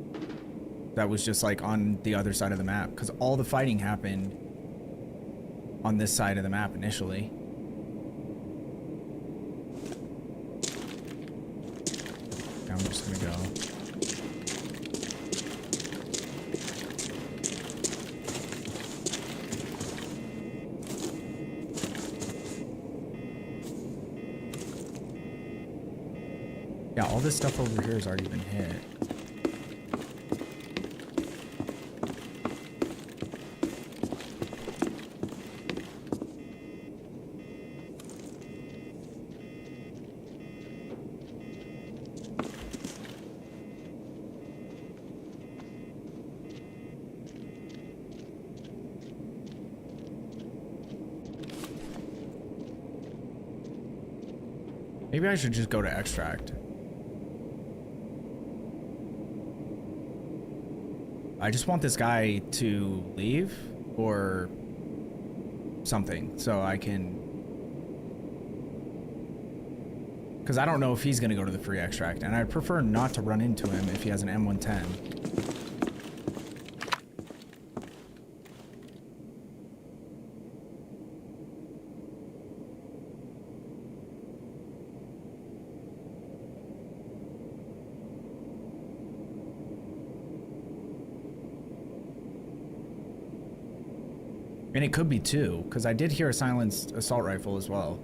that was just like on the other side of the map, because all the fighting happened on this side of the map initially. I'm just gonna go. Yeah, all this stuff over here has already been hit. Maybe I should just go to extract. I just want this guy to leave or something so I can... Because I don't know if he's going to go to the free extract, and I'd prefer not to run into him if he has an M110. And it could be two, because I did hear a silenced assault rifle as well.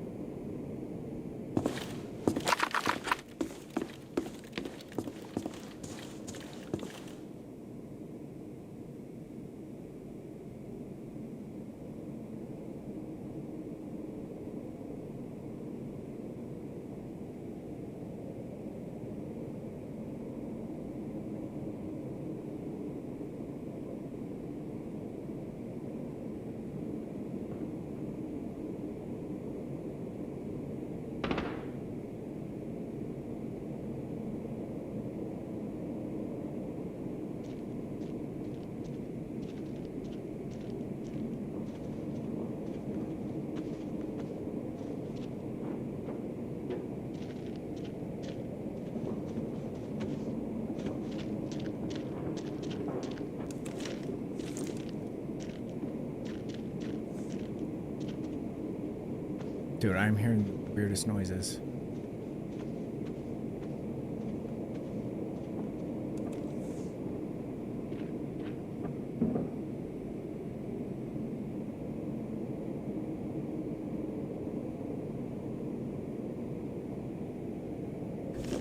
Dude, I'm hearing the weirdest noises.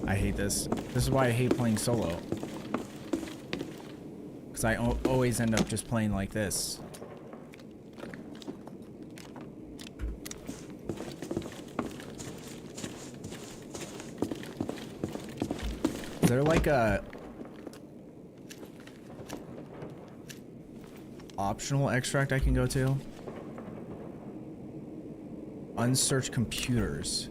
I hate this. This is why I hate playing solo. Because I always end up just playing like this. Is there like a optional extract I can go to? Unsearched computers.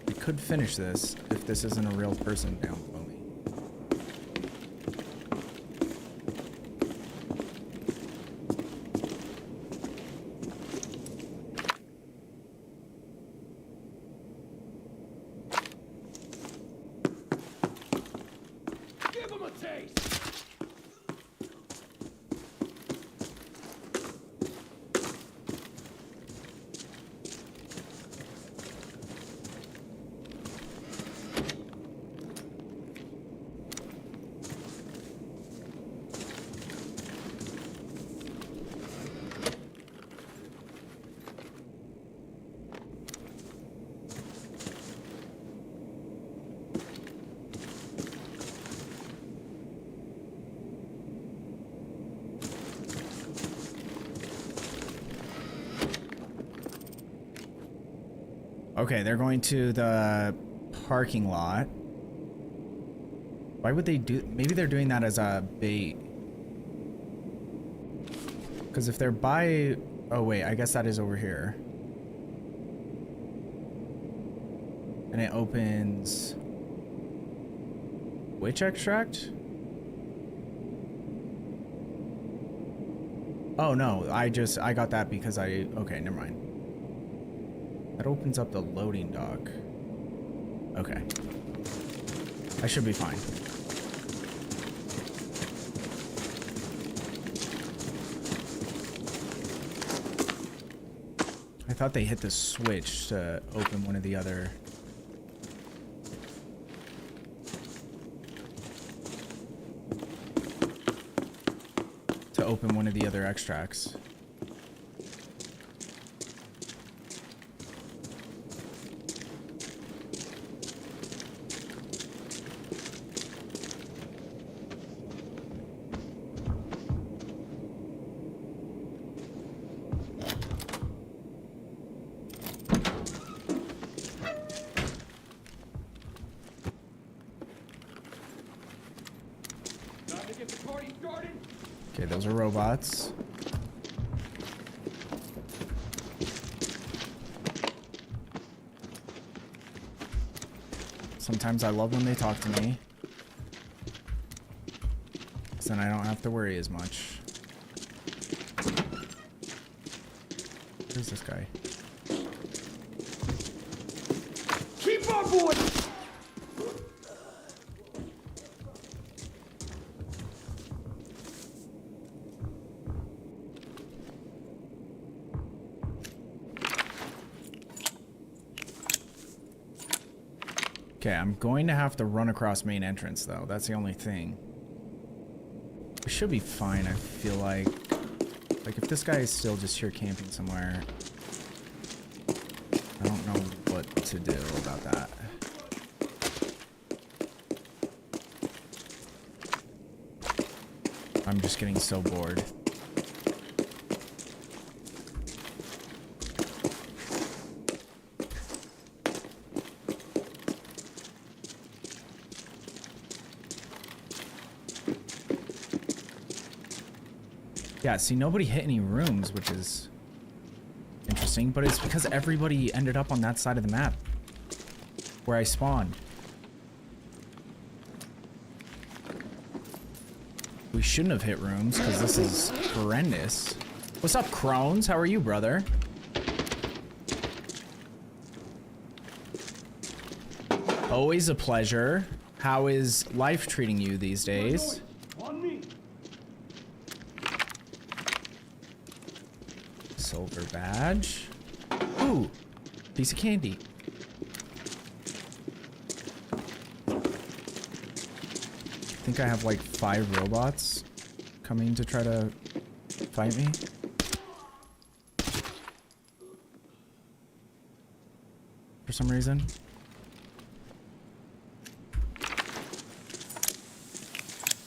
I could finish this if this isn't a real person down below me. Give him a taste! Okay, they're going to the parking lot. Why would they do... Maybe they're doing that as a bait. Because if they're by... Oh, wait, I guess that is over here. And it opens... Which extract? Oh, no, I got that because I... Okay, never mind. That opens up the loading dock. Okay. I should be fine. I thought they hit the switch to open one of the other... to open one of the other extracts. those are robots. Sometimes I love when they talk to me. So then I don't have to worry as much. Where's this guy? Keep up, boy! Okay, I'm going to have to run across main entrance though. That's the only thing. We should be fine, I feel like. Like if this guy is still just here camping somewhere, I don't know what to do about that. I'm just getting so bored. Yeah, see, nobody hit any rooms, which is interesting, but it's because everybody ended up on that side of the map where I spawned. We shouldn't have hit rooms because this is horrendous. What's up, Crones? How are you, brother? Always a pleasure. How is life treating you these days? On me. Silver badge. Ooh, piece of candy. I think I have like 5 robots coming to try to fight me. For some reason.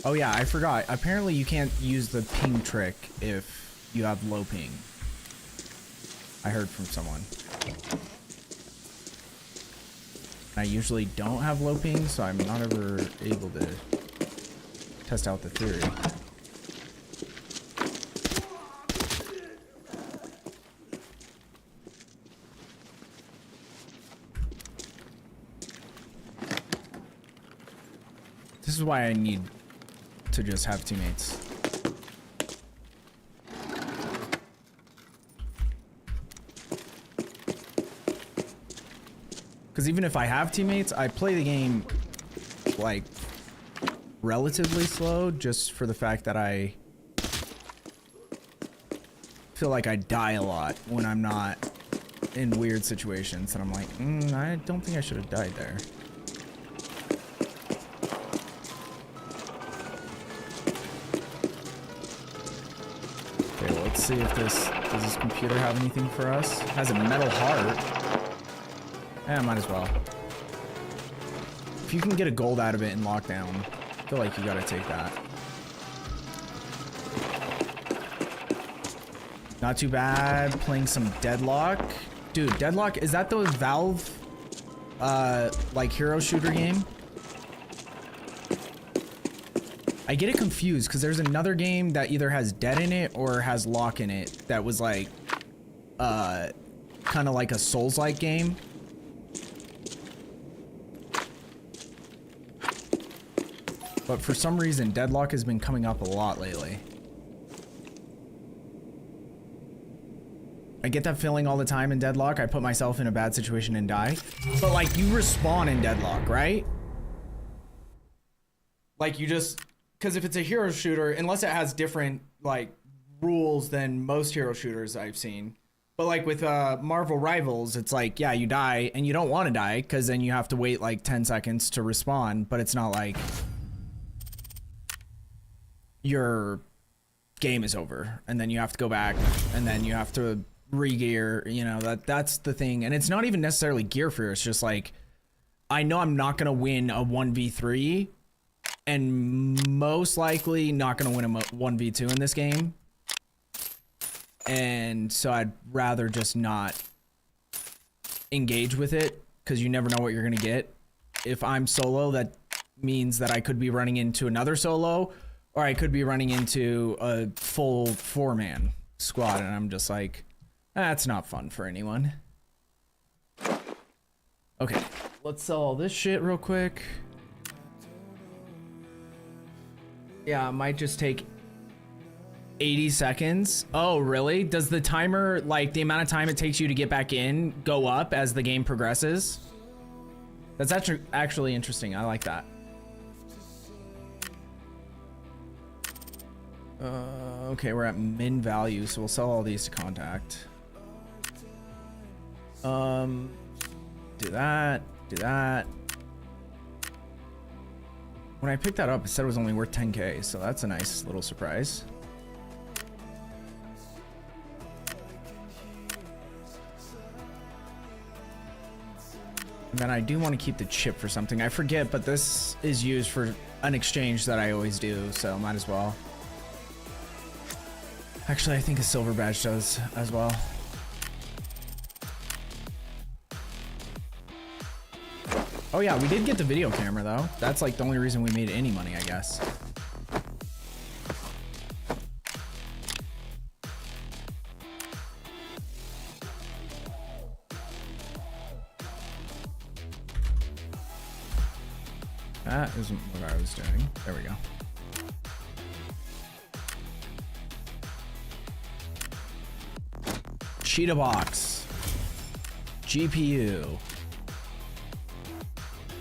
Oh yeah, I forgot. Apparently you can't use the ping trick if you have low ping. I heard from someone. I usually don't have low ping, so I'm not ever able to test out the theory. This is why I need to just have teammates. Because even if I have teammates, I play the game like relatively slow just for the fact that I feel like I die a lot when I'm not in weird situations. And I'm like, I don't think I should have died there. Okay, well, let's see if does this computer have anything for us? It has a metal heart. Eh, might as well. If you can get a gold out of it in lockdown, I feel like you gotta take that. Not too bad. Playing some Deadlock. Dude, Deadlock, is that the Valve, like hero shooter game? I get it confused because there's another game that either has Dead in it or has Lock in it that was like, kind of like a Souls-like game. But for some reason, Deadlock has been coming up a lot lately. I get that feeling all the time in Deadlock. I put myself in a bad situation and die. But like, you respawn in Deadlock, right? Like you just, because if it's a hero shooter, unless it has different like rules than most hero shooters I've seen. But like with Marvel Rivals, it's like, yeah, you die and you don't want to die because then you have to wait like 10 seconds to respawn. But it's not like your game is over and then you have to go back and then you have to re-gear, you know, that's the thing. And it's not even necessarily gear fear. It's just like, I know I'm not going to win a 1v3 and most likely not going to win a 1v2 in this game. And so I'd rather just not engage with it because you never know what you're going to get. If I'm solo, that means that I could be running into another solo Or I could be running into a full 4-man squad and I'm just like, that's not fun for anyone. Okay, let's sell all this shit real quick. Yeah, it might just take 80 seconds. Oh, really? Does the timer, like the amount of time it takes you to get back in, go up as the game progresses? That's actually interesting. I like that. Okay, we're at min value, so we'll sell all these to contact. Do that, do that. When I picked that up, it said it was only worth 10K, so that's a nice little surprise. And then I do want to keep the chip for something. I forget, but this is used for an exchange that I always do, so might as well. Actually, I think a silver badge does as well. Oh yeah, we did get the video camera though. That's like the only reason we made any money, I guess. That isn't what I was doing. There we go. Cheetah box. GPU.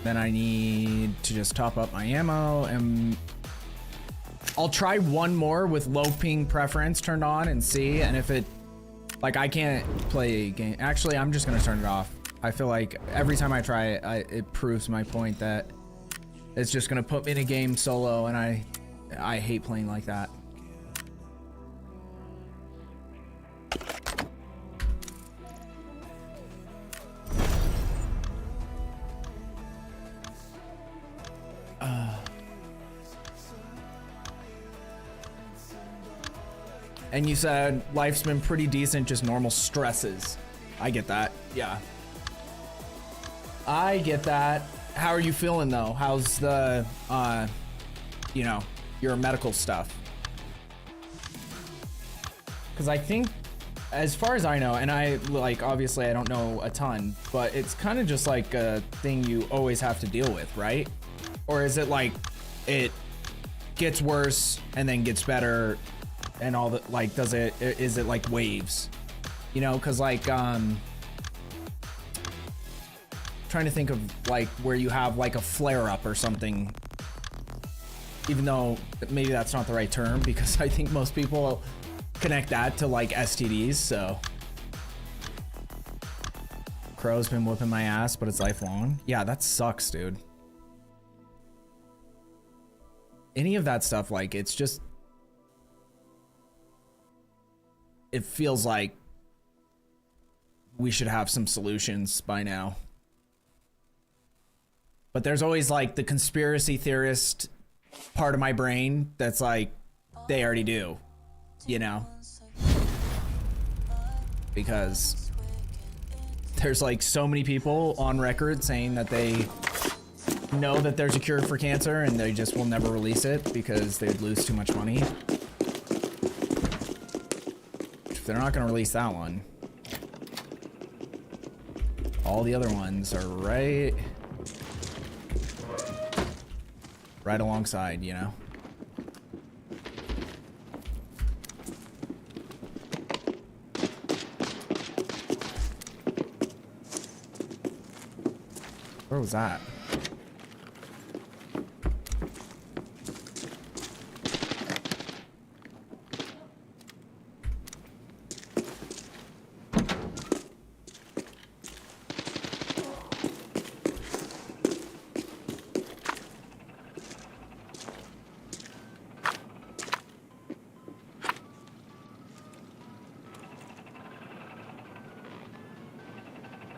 Then I need to just top up my ammo, and I'll try one more with low ping preference turned on and see, and if it, like, I can't play a game. Actually, I'm just gonna turn it off. I feel like every time I try it, it proves my point that it's just gonna put me in a game solo, and I hate playing like that. And you said life's been pretty decent, just normal stresses. I get that. Yeah. I get that. How are you feeling though? How's the, you know, your medical stuff? Because I think, as far as I know, and I, like, obviously I don't know a ton, but it's kind of just like a thing you always have to deal with, right? Or is it like, it gets worse and then gets better and all the, like, is it like waves? You know, because like, trying to think of like where you have like a flare up or something, even though maybe that's not the right term, because I think most people connect that to like STDs. So Crow's been whooping my ass, but it's lifelong. Yeah, that sucks, dude. Any of that stuff, like, it's just, it feels like we should have some solutions by now. But there's always like the conspiracy theorist part of my brain that's like, they already do, you know? Because there's like so many people on record saying that they know that there's a cure for cancer and they just will never release it because they'd lose too much money. If they're not gonna release that one, all the other ones are right alongside, you know? Where was that?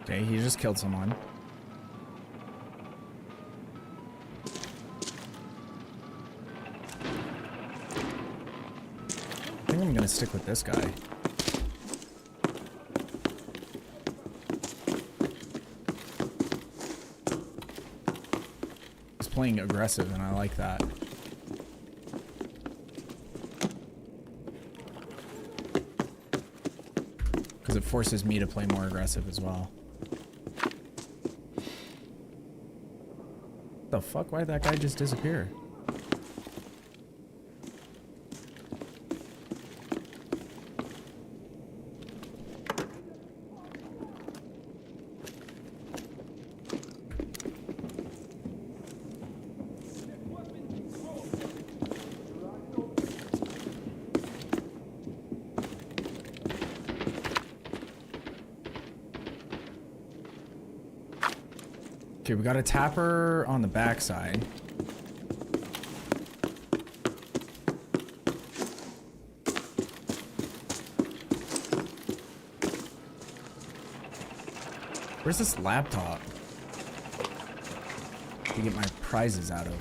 Okay, he just killed someone. I think I'm gonna stick with this guy. He's playing aggressive and I like that. Because it forces me to play more aggressive as well. The fuck? Why did that guy just disappear? Okay, we got a tapper on the backside. Where's this laptop to get my prizes out of?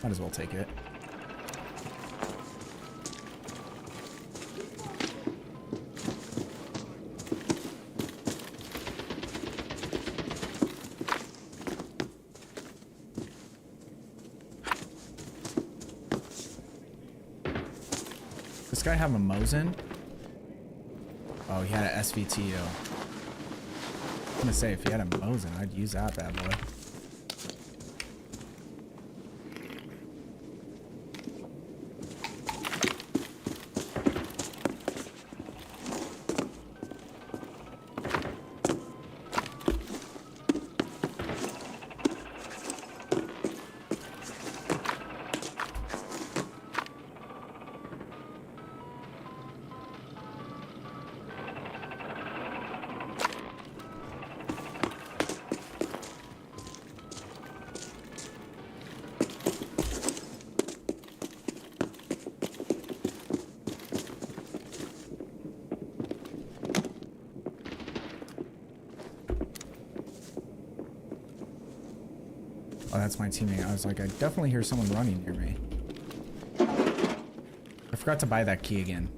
Might as well take it. This guy have a Mosin? Oh, he had an SVTO. I'm gonna say, if he had a Mosin, I'd use that bad boy. Oh, that's my teammate. I was like, I definitely hear someone running near me. I forgot to buy that key again.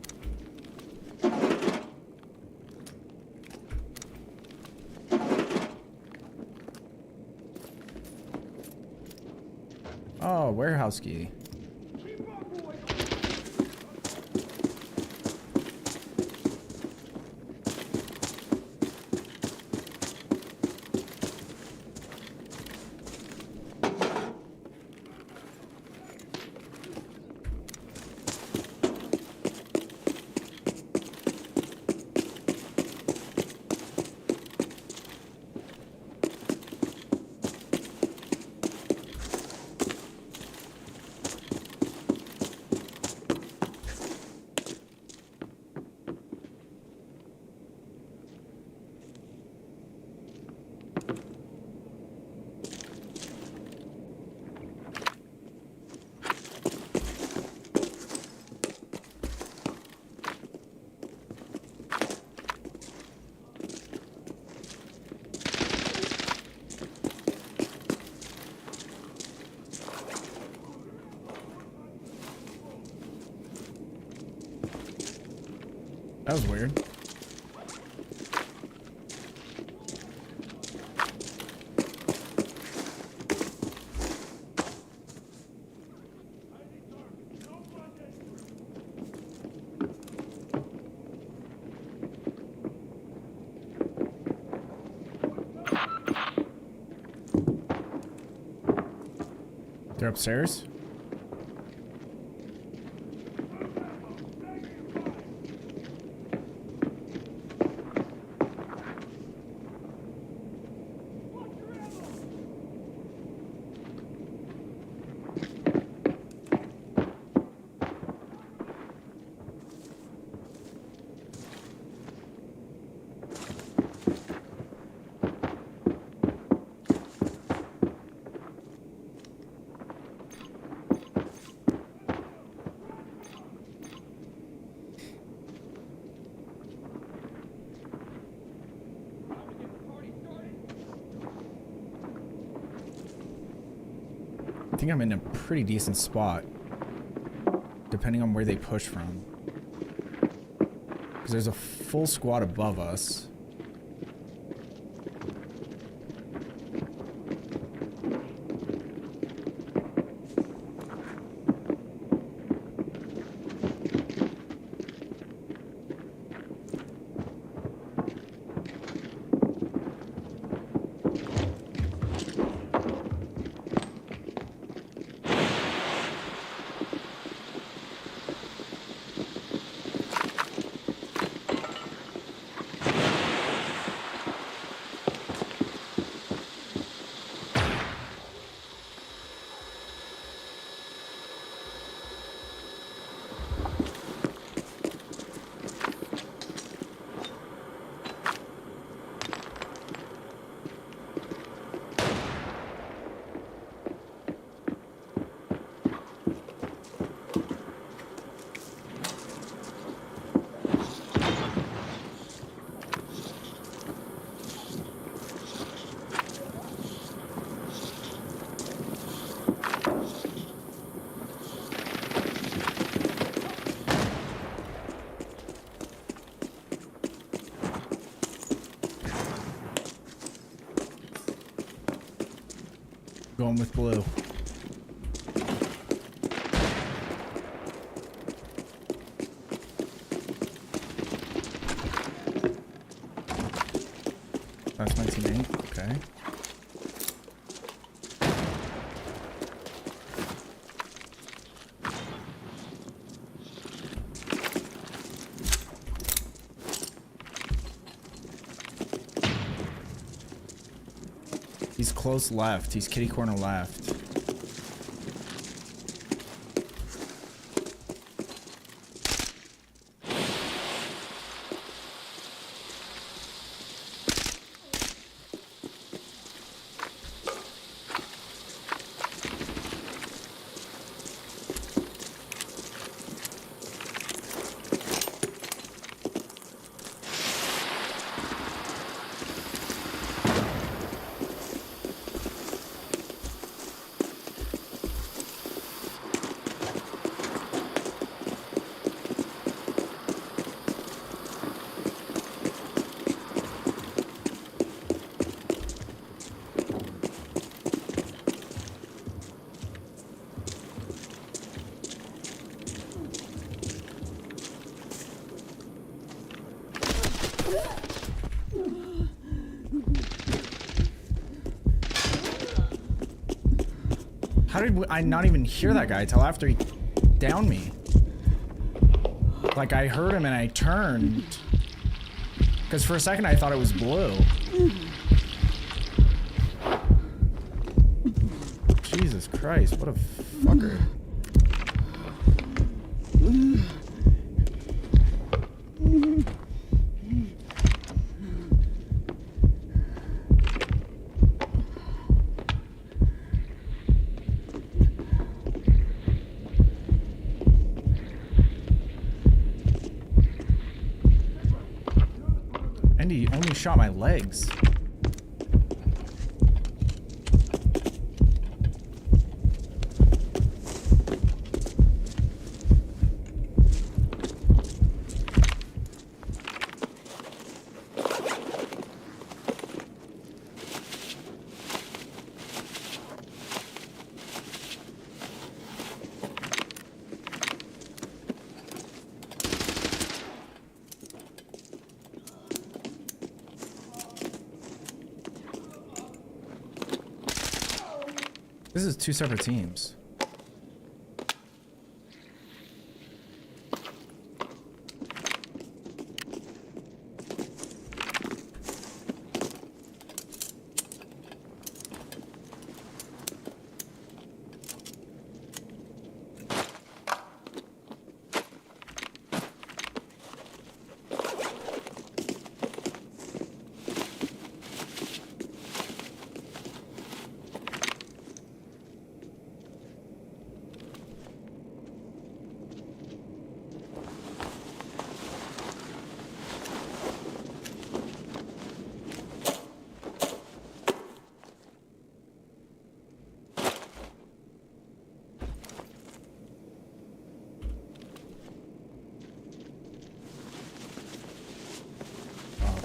Oh, warehouse key. That was weird. They're upstairs? I think I'm in a pretty decent spot, depending on where they push from. Because there's a full squad above us. Going with blue. That's my teammate. Okay. He's close left. He's kitty corner left. How did I not even hear that guy till after he downed me? Like, I heard him and I turned. Because for a second I thought it was blue. Jesus Christ, what a fucker. And he only shot my legs. This is two separate teams.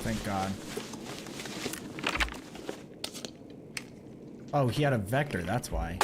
Thank God. Oh, he had a vector, that's why.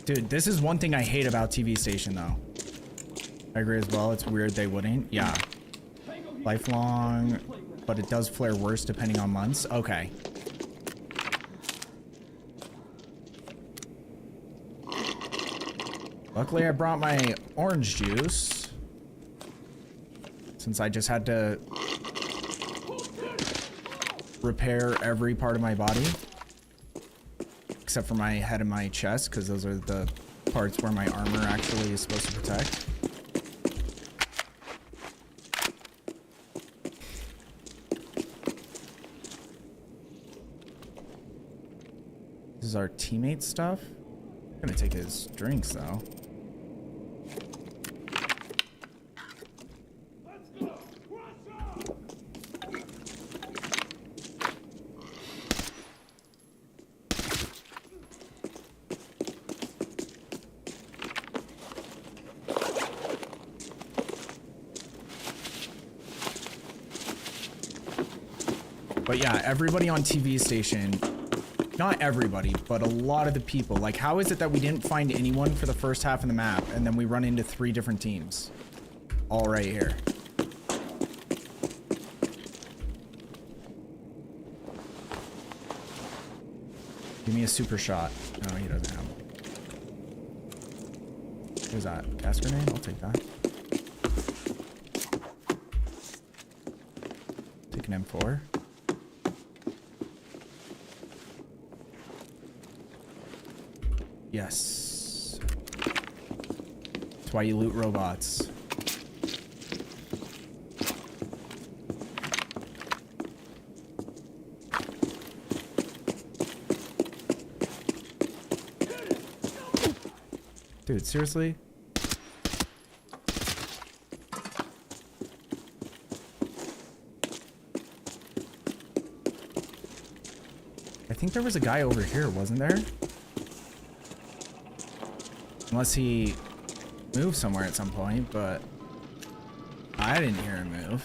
Dude, this is one thing I hate about TV Station, though. I agree as well. It's weird they wouldn't. Yeah. Lifelong, but it does flare worse depending on months. Okay. Luckily, I brought my orange juice. Since I just had to repair every part of my body. Except for my head and my chest, because those are the parts where my armor actually is supposed to protect. This is our teammate stuff. I'm gonna take his drinks though. Let's go! Cross up! But yeah, everybody on TV station, not everybody, but a lot of the people, like how is it that we didn't find anyone for the first half of the map and then we run into 3 different teams? All right here. Give me a super shot. No, he doesn't have one. What is that? Gas grenade? I'll take that. Take an M4. Yes. That's why you loot robots. Dude, seriously? I think there was a guy over here, wasn't there? Unless he moved somewhere at some point, but I didn't hear him move.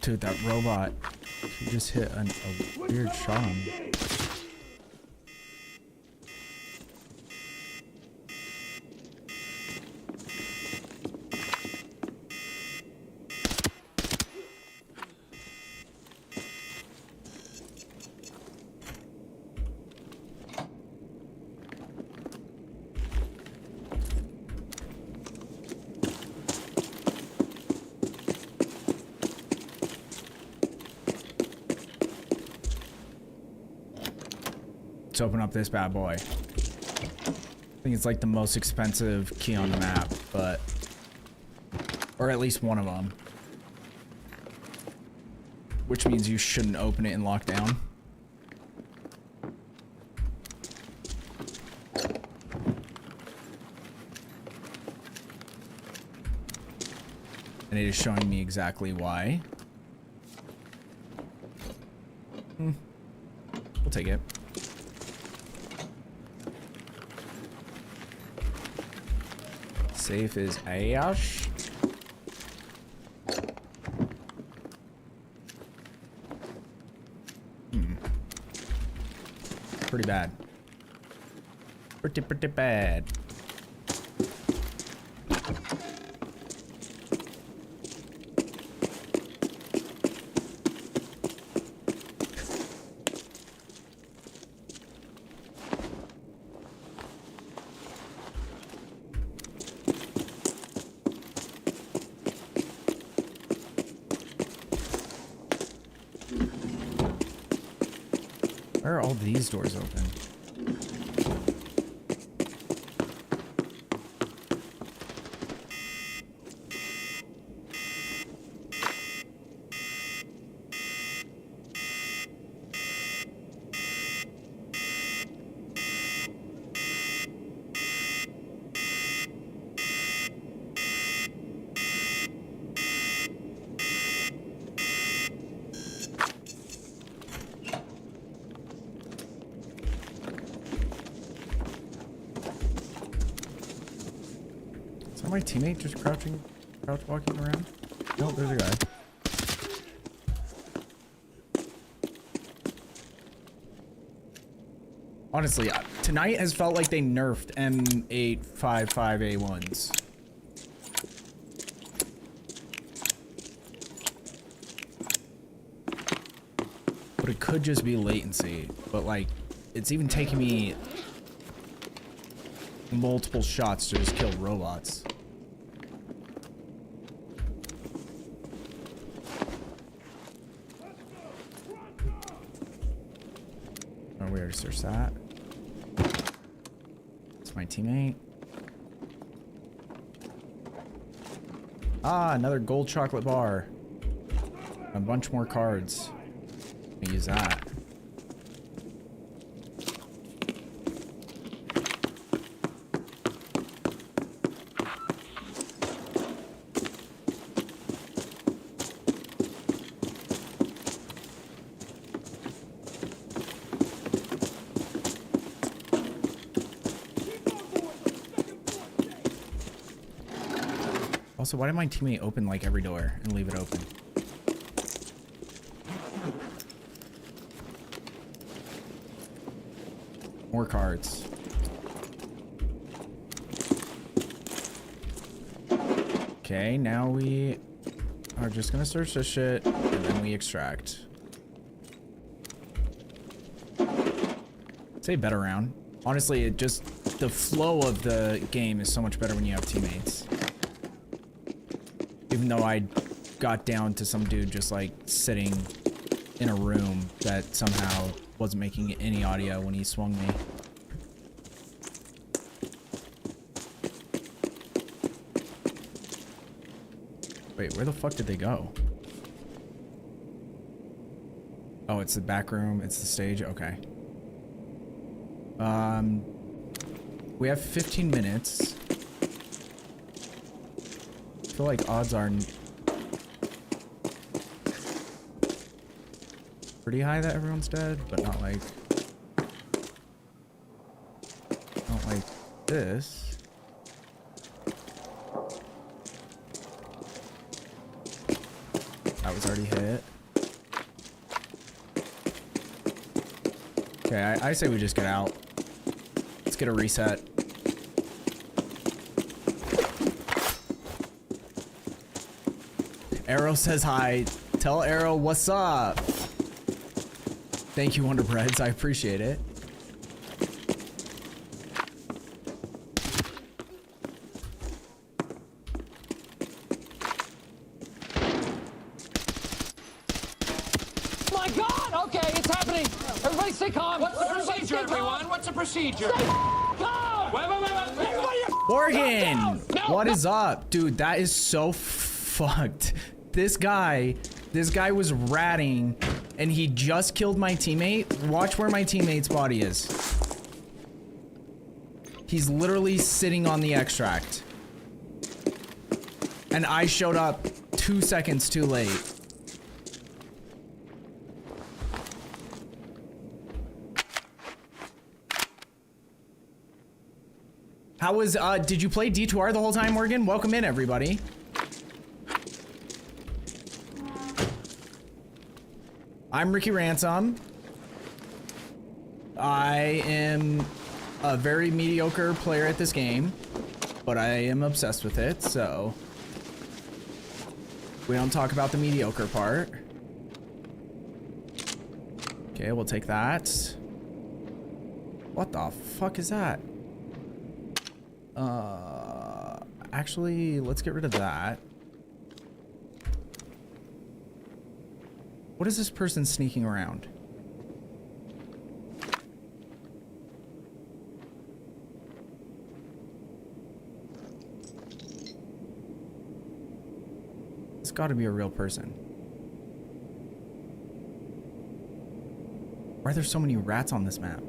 Dude, that robot, he just hit a weird shot on me. Let's open up this bad boy. I think it's like the most expensive key on the map, but... or at least one of them. Which means you shouldn't open it in lockdown. And it is showing me exactly why. We'll take it. Safe is Ash. Pretty bad. Pretty bad. Where are all these doors open? My teammate just crouch walking around. No, there's a guy. Honestly, tonight has felt like they nerfed M855A1s. could just be latency, but like, it's even taking me multiple shots to just kill robots. Oh, we already searched that. It's my teammate. Ah, another gold chocolate bar. A bunch more cards. Let me use that. Also, why did my teammate open like every door and leave it open? More cards. Okay, now we are just gonna search this shit and then we extract. Say better round. Honestly, it just, the flow of the game is so much better when you have teammates. Even though I got down to some dude just like sitting in a room that somehow wasn't making any audio when he swung me. Wait, where the fuck did they go? Oh, it's the back room, it's the stage, okay. We have 15 minutes. I feel like odds are pretty high that everyone's dead, but not like this. That was already hit. Okay, I say we just get out. Let's get a reset. Arrow says hi. Tell Arrow what's up. Thank you, Wonderbreads. I appreciate it. My God! Okay, it's happening. Everybody stay calm. What's the procedure, everyone? What's the procedure? Stay calm. Wait. Everybody, Morgan, no, what is up? Dude, that is so fucked. This guy was ratting and he just killed my teammate. Watch where my teammate's body is. He's literally sitting on the extract. And I showed up 2 seconds too late. How was, did you play D2R the whole time, Morgan? Welcome in, everybody. I'm Ricky Ransom. I am a very mediocre player at this game, but I am obsessed with it, so we don't talk about the mediocre part. Okay, we'll take that. What the fuck is that? Actually, let's get rid of that. What is this person sneaking around? It's got to be a real person. Why are there so many rats on this map?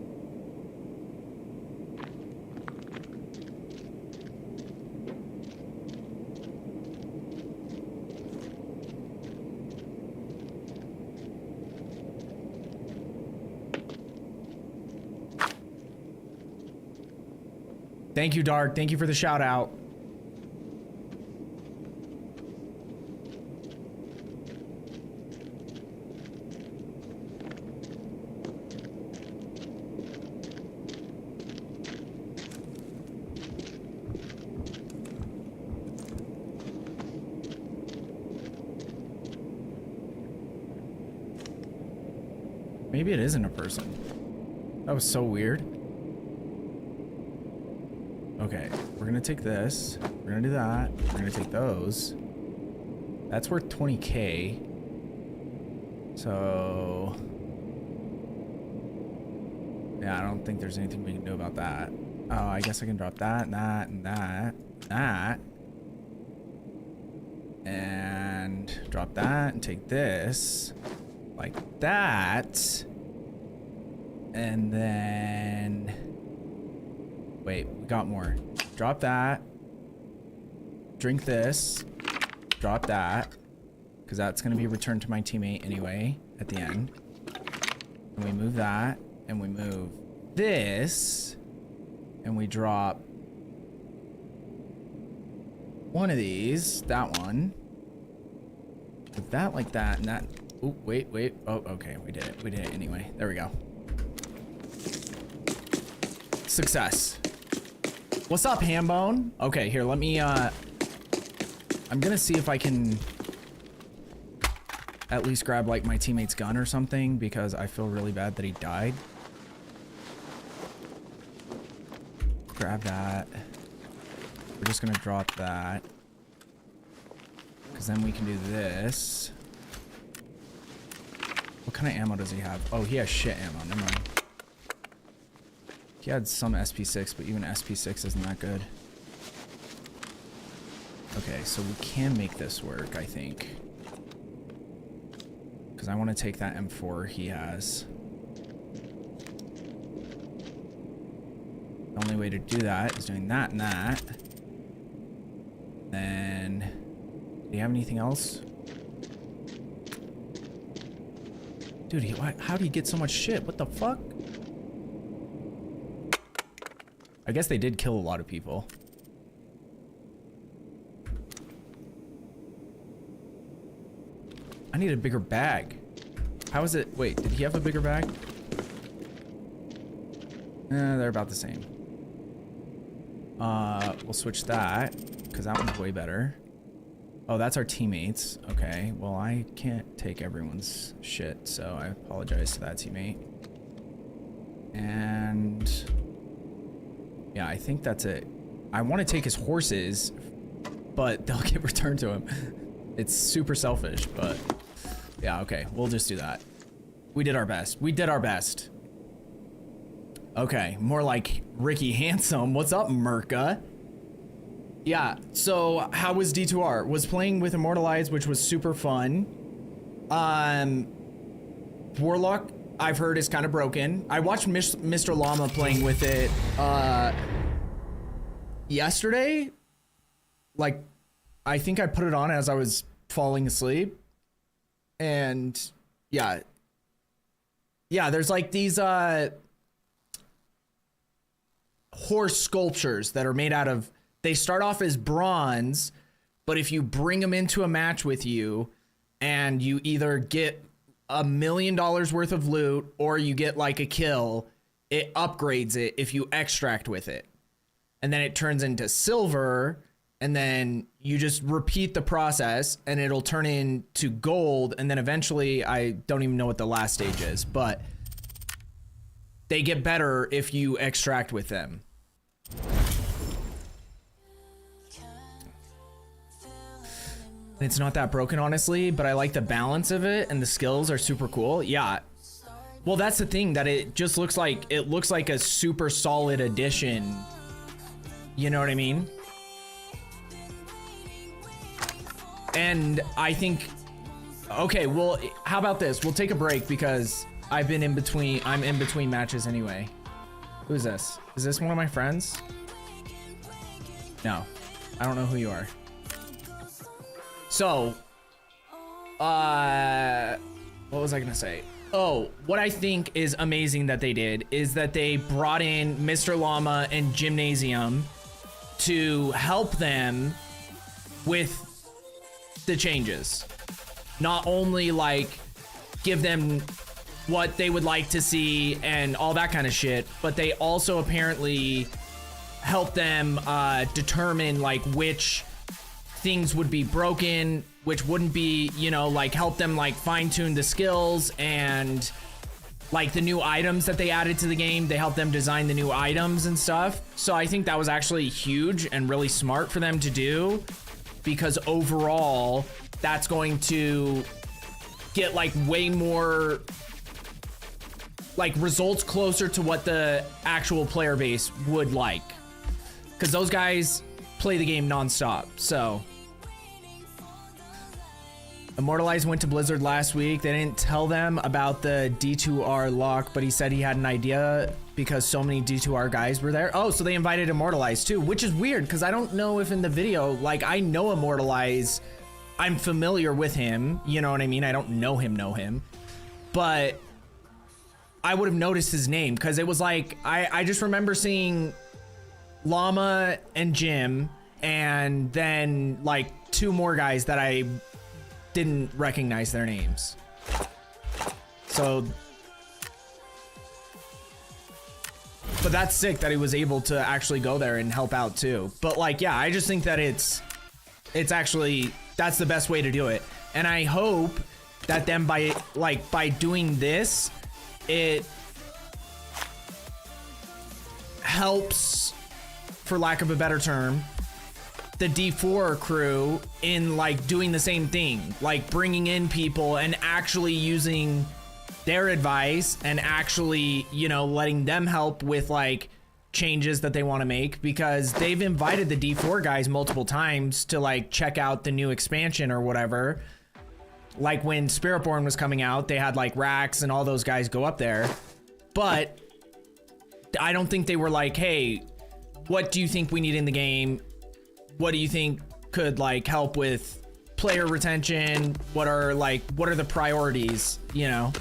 Thank you, Dark. Thank you for the shout out. Maybe it isn't a person. That was so weird. Okay, we're gonna take this. We're gonna do that. We're gonna take those. That's worth 20K. So... yeah, I don't think there's anything we can do about that. Oh, I guess I can drop that and that and that. That. And drop that and take this. Like that. And then... wait, we got more. Drop that. Drink this. Drop that. Because that's going to be returned to my teammate anyway at the end. And we move that. And we move this. And we drop one of these. That one. With that like that. And that. Oh, wait. Oh, okay. We did it. We did it anyway. There we go. Success. What's up, Hambone? Okay, here, let me, I'm gonna see if I can at least grab, like, my teammate's gun or something, because I feel really bad that he died. Grab that. We're just gonna drop that. Because then we can do this. What kind of ammo does he have? Oh, he has shit ammo. Never mind. He had some SP6, but even SP6 isn't that good. Okay, so we can make this work, I think. Because I want to take that M4 he has. The only way to do that is doing that and that. Then... do you have anything else? Dude, how do you get so much shit? What the fuck? I guess they did kill a lot of people. I need a bigger bag. How is it? Wait, did he have a bigger bag? They're about the same. We'll switch that, because that one's way better. Oh, that's our teammates. Okay, well, I can't take everyone's shit, so I apologize to that teammate. And... yeah, I think that's it. I want to take his horses, but they'll get returned to him. It's super selfish, but... yeah, okay, we'll just do that. We did our best. We did our best. Okay, more like Ricky Handsome. What's up, Merca? Yeah, so how was D2R? Was playing with Immortalized, which was super fun. Warlock, I've heard, is kind of broken. I watched Mr. Llama playing with it yesterday. Like, I think I put it on as I was falling asleep. And yeah, there's like these horse sculptures that are made out of, they start off as bronze, but if you bring them into a match with you and you either get $1 million worth of loot or you get like a kill, it upgrades it if you extract with it. And then it turns into silver, and then you just repeat the process and it'll turn into gold. And then eventually, I don't even know what the last stage is, but they get better if you extract with them. It's not that broken, honestly, but I like the balance of it, and the skills are super cool. Yeah. Well, that's the thing, that it just looks like, it looks like a super solid addition. You know what I mean? And I think, okay, well, how about this? We'll take a break because I'm in between matches anyway. Who's this? Is this one of my friends? No, I don't know who you are. So, what was I gonna say? Oh, what I think is amazing that they did is that they brought in Mr. Llama and Gymnasium to help them with the changes. Not only like give them what they would like to see and all that kind of shit, but they also apparently help them determine like which things would be broken, which wouldn't be, you know, like help them like fine tune the skills and like the new items that they added to the game. They helped them design the new items and stuff. So I think that was actually huge and really smart for them to do, because overall that's going to get like way more like results closer to what the actual player base would like, because those guys play the game nonstop. So Immortalized went to Blizzard last week. They didn't tell them about the D2R lock, but he said he had an idea because so many D2R guys were there. Oh, so they invited Immortalized too, which is weird because I don't know if in the video, like, I know Immortalized, I'm familiar with him, you know what I mean? I don't know him, but I would have noticed his name because it was like, I just remember seeing Llama and Jim and then like 2 more guys that I didn't recognize their names. So, but that's sick that he was able to actually go there and help out too. But like, yeah, I just think that it's actually, that's the best way to do it. And I hope that then by doing this, it helps, for lack of a better term, the D4 crew in like doing the same thing, like bringing in people and actually using their advice and actually, you know, letting them help with like changes that they want to make, because they've invited the D4 guys multiple times to like check out the new expansion or whatever. Like when Spiritborn was coming out, they had like Rax and all those guys go up there, but I don't think they were like, hey, what do you think we need in the game? What do you think could like help with player retention? What are the priorities, you know?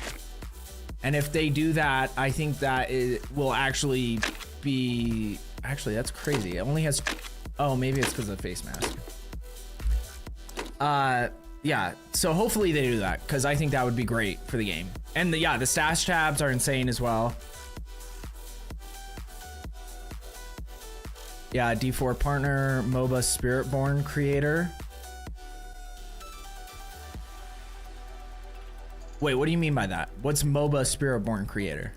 And if they do that, I think that it will actually be, actually that's crazy. It only has, oh, maybe it's because of the face mask. Yeah, so hopefully they do that, because I think that would be great for the game. And the stash tabs are insane as well. Yeah, D4 partner, MOBA Spiritborn creator. Wait, what do you mean by that? What's MOBA Spiritborn creator?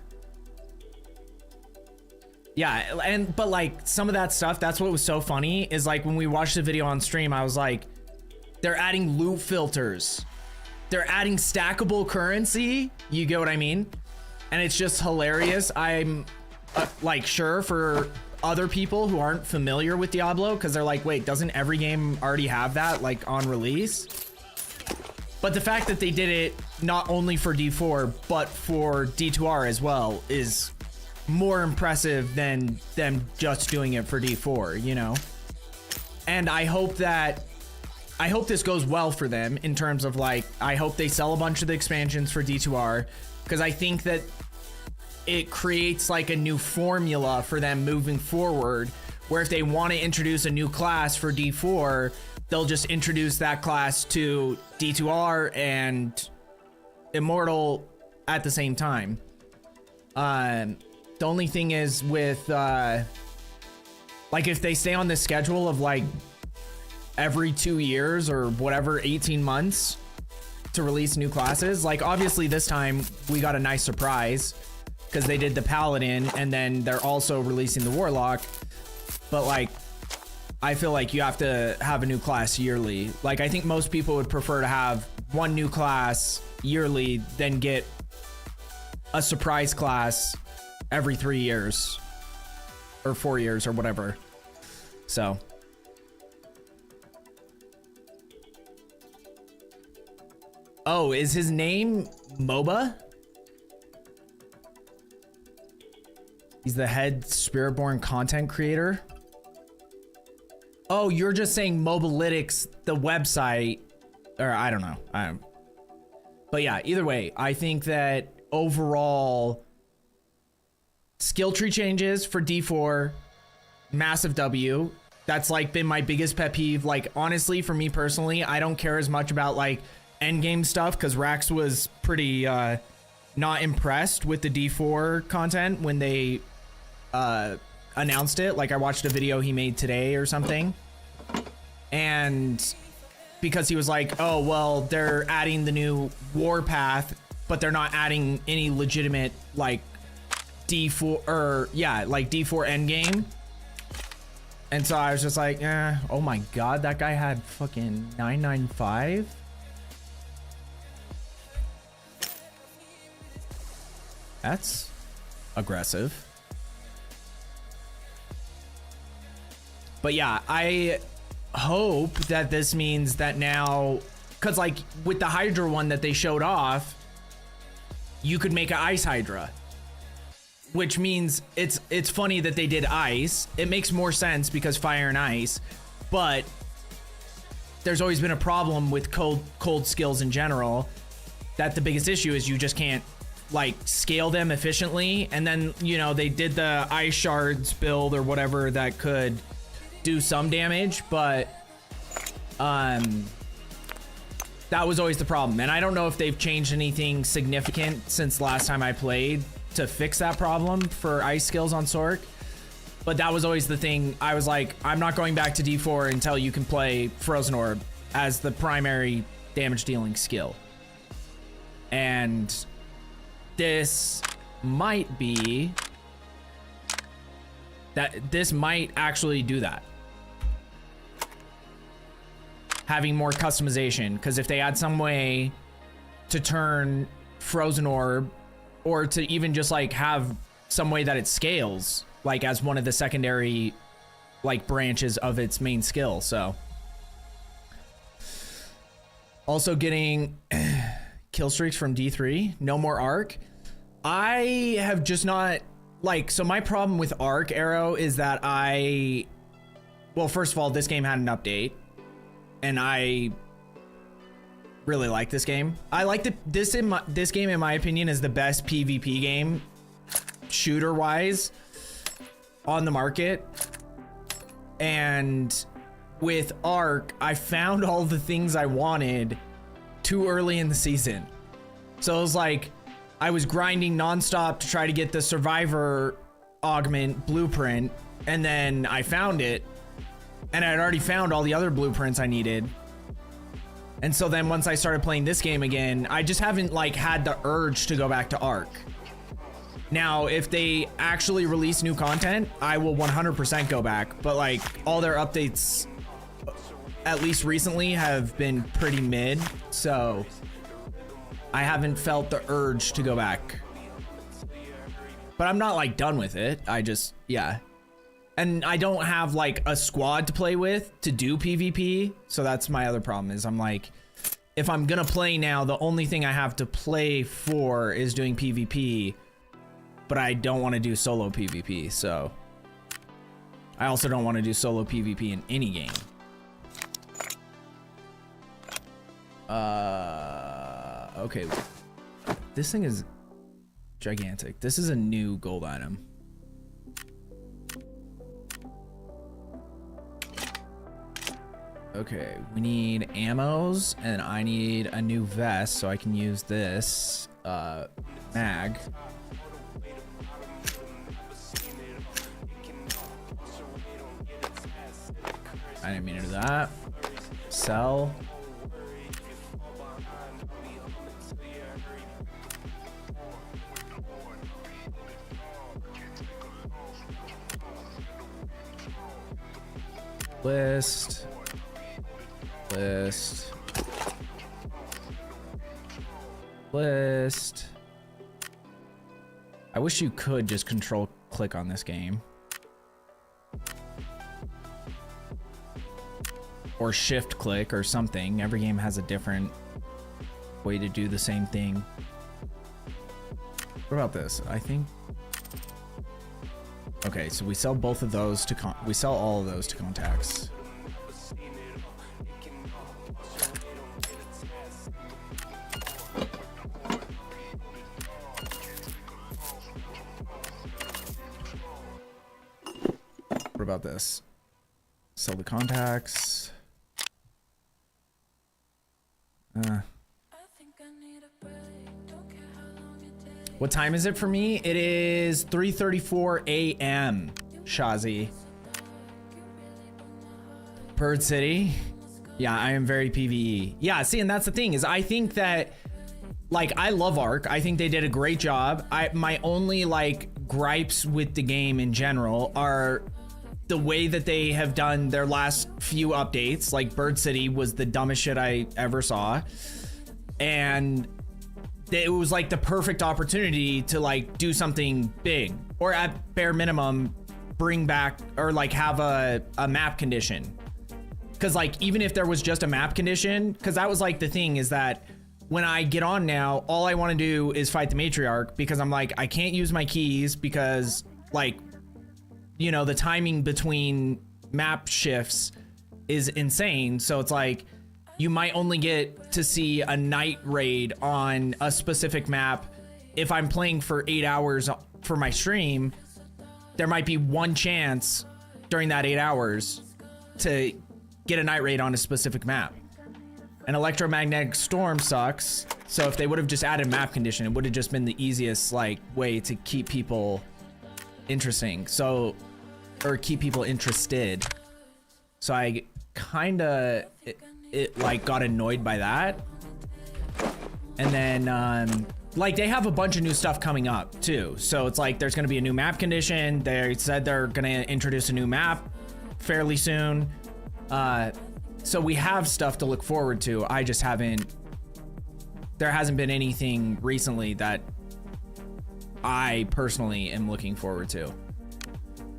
Yeah, but like some of that stuff, that's what was so funny, is like when we watched the video on stream, I was like, they're adding loot filters. They're adding stackable currency. You get what I mean? And it's just hilarious. I'm like, sure, for other people who aren't familiar with Diablo, because they're like, wait, doesn't every game already have that like on release? But the fact that they did it not only for D4 but for D2R as well is more impressive than them just doing it for D4, you know? And I hope this goes well for them in terms of like, I hope they sell a bunch of the expansions for D2R, because I think that it creates like a new formula for them moving forward, where if they want to introduce a new class for D4, they'll just introduce that class to D2R and Immortal at the same time. The only thing is with like if they stay on this schedule of like every 2 years or whatever, 18 months to release new classes, like obviously this time we got a nice surprise because they did the Paladin and then they're also releasing the Warlock. But like, I feel like you have to have a new class yearly. Like, I think most people would prefer to have one new class yearly than get a surprise class every 3 years or 4 years or whatever. So. Oh, is his name MOBA? He's the head Spiritborn content creator. Oh, you're just saying Mobalytics, the website, or I don't know. But yeah, either way, I think that overall skill tree changes for D4, massive W. That's like been my biggest pet peeve. Like, honestly, for me personally, I don't care as much about like endgame stuff because Rax was pretty not impressed with the D4 content when they announced it. Like, I watched a video he made today or something, and because he was like, oh well, they're adding the new warpath but they're not adding any legitimate like D4 or yeah, like D4 endgame. And so I was just like, oh my god, that guy had fucking 995. That's aggressive. But yeah, I hope that this means that now, because like with the Hydra one that they showed off, you could make an Ice Hydra. Which means it's funny that they did ice. It makes more sense because fire and ice, but there's always been a problem with cold skills in general, that the biggest issue is you just can't like scale them efficiently. And then, you know, they did the ice shards build or whatever that could do some damage, but that was always the problem. And I don't know if they've changed anything significant since last time I played to fix that problem for ice skills on Sork, but that was always the thing. I was like, I'm not going back to D4 until you can play Frozen Orb as the primary damage dealing skill. And this might be that. This might actually do that, having more customization, because if they add some way to turn Frozen Orb, or to even just like have some way that it scales like as one of the secondary like branches of its main skill. So also getting kill streaks from D3, no more arc. I have just not like, so my problem with arc arrow is that well, first of all, this game had an update and I really like this game. I like this game, in my opinion, is the best PvP game, shooter wise, on the market. And with Arc, I found all the things I wanted too early in the season. So it was like, I was grinding nonstop to try to get the Survivor augment blueprint, and then I found it, and I'd already found all the other blueprints I needed. And so then once I started playing this game again, I just haven't like had the urge to go back to Arc. Now, if they actually release new content, I will 100% go back. But like all their updates, at least recently, have been pretty mid. So I haven't felt the urge to go back. But I'm not like done with it. I just, yeah. And I don't have like a squad to play with to do PvP. So that's my other problem, is I'm like, if I'm gonna play now, the only thing I have to play for is doing PvP, but I don't want to do solo PvP. So I also don't want to do solo PvP in any game. Okay. This thing is gigantic. This is a new gold item. Okay, we need ammos, and I need a new vest so I can use this mag. I didn't mean to do that. Sell. List. I wish you could just control click on this game. Or shift click or something. Every game has a different way to do the same thing. What about this? I think. Okay, so we sell both of those to we sell all of those to contacts. What about this? Sell the contacts. What time is it for me? It is 3:34 a.m. Shazi. Bird City. Yeah, I am very PvE. Yeah, see, and that's the thing, is I think that like, I love Ark. I think they did a great job. My only like gripes with the game in general are the way that they have done their last few updates. Like Bird City was the dumbest shit I ever saw. And it was like the perfect opportunity to like do something big, or at bare minimum bring back or like have a map condition. Because like even if there was just a map condition, because that was like the thing is that when I get on now, all I want to do is fight the matriarch, because I'm like, I can't use my keys because like, you know, the timing between map shifts is insane. So it's like, you might only get to see a night raid on a specific map. If I'm playing for 8 hours for my stream, there might be one chance during that 8 hours to get a night raid on a specific map. An electromagnetic storm sucks. So if they would have just added map condition, it would have just been the easiest like way to keep people interesting. So, or keep people interested. So I kind of, it like got annoyed by that. And then like they have a bunch of new stuff coming up too. So it's like there's going to be a new map condition. They said they're going to introduce a new map fairly soon. So we have stuff to look forward to. I just there hasn't been anything recently that I personally am looking forward to.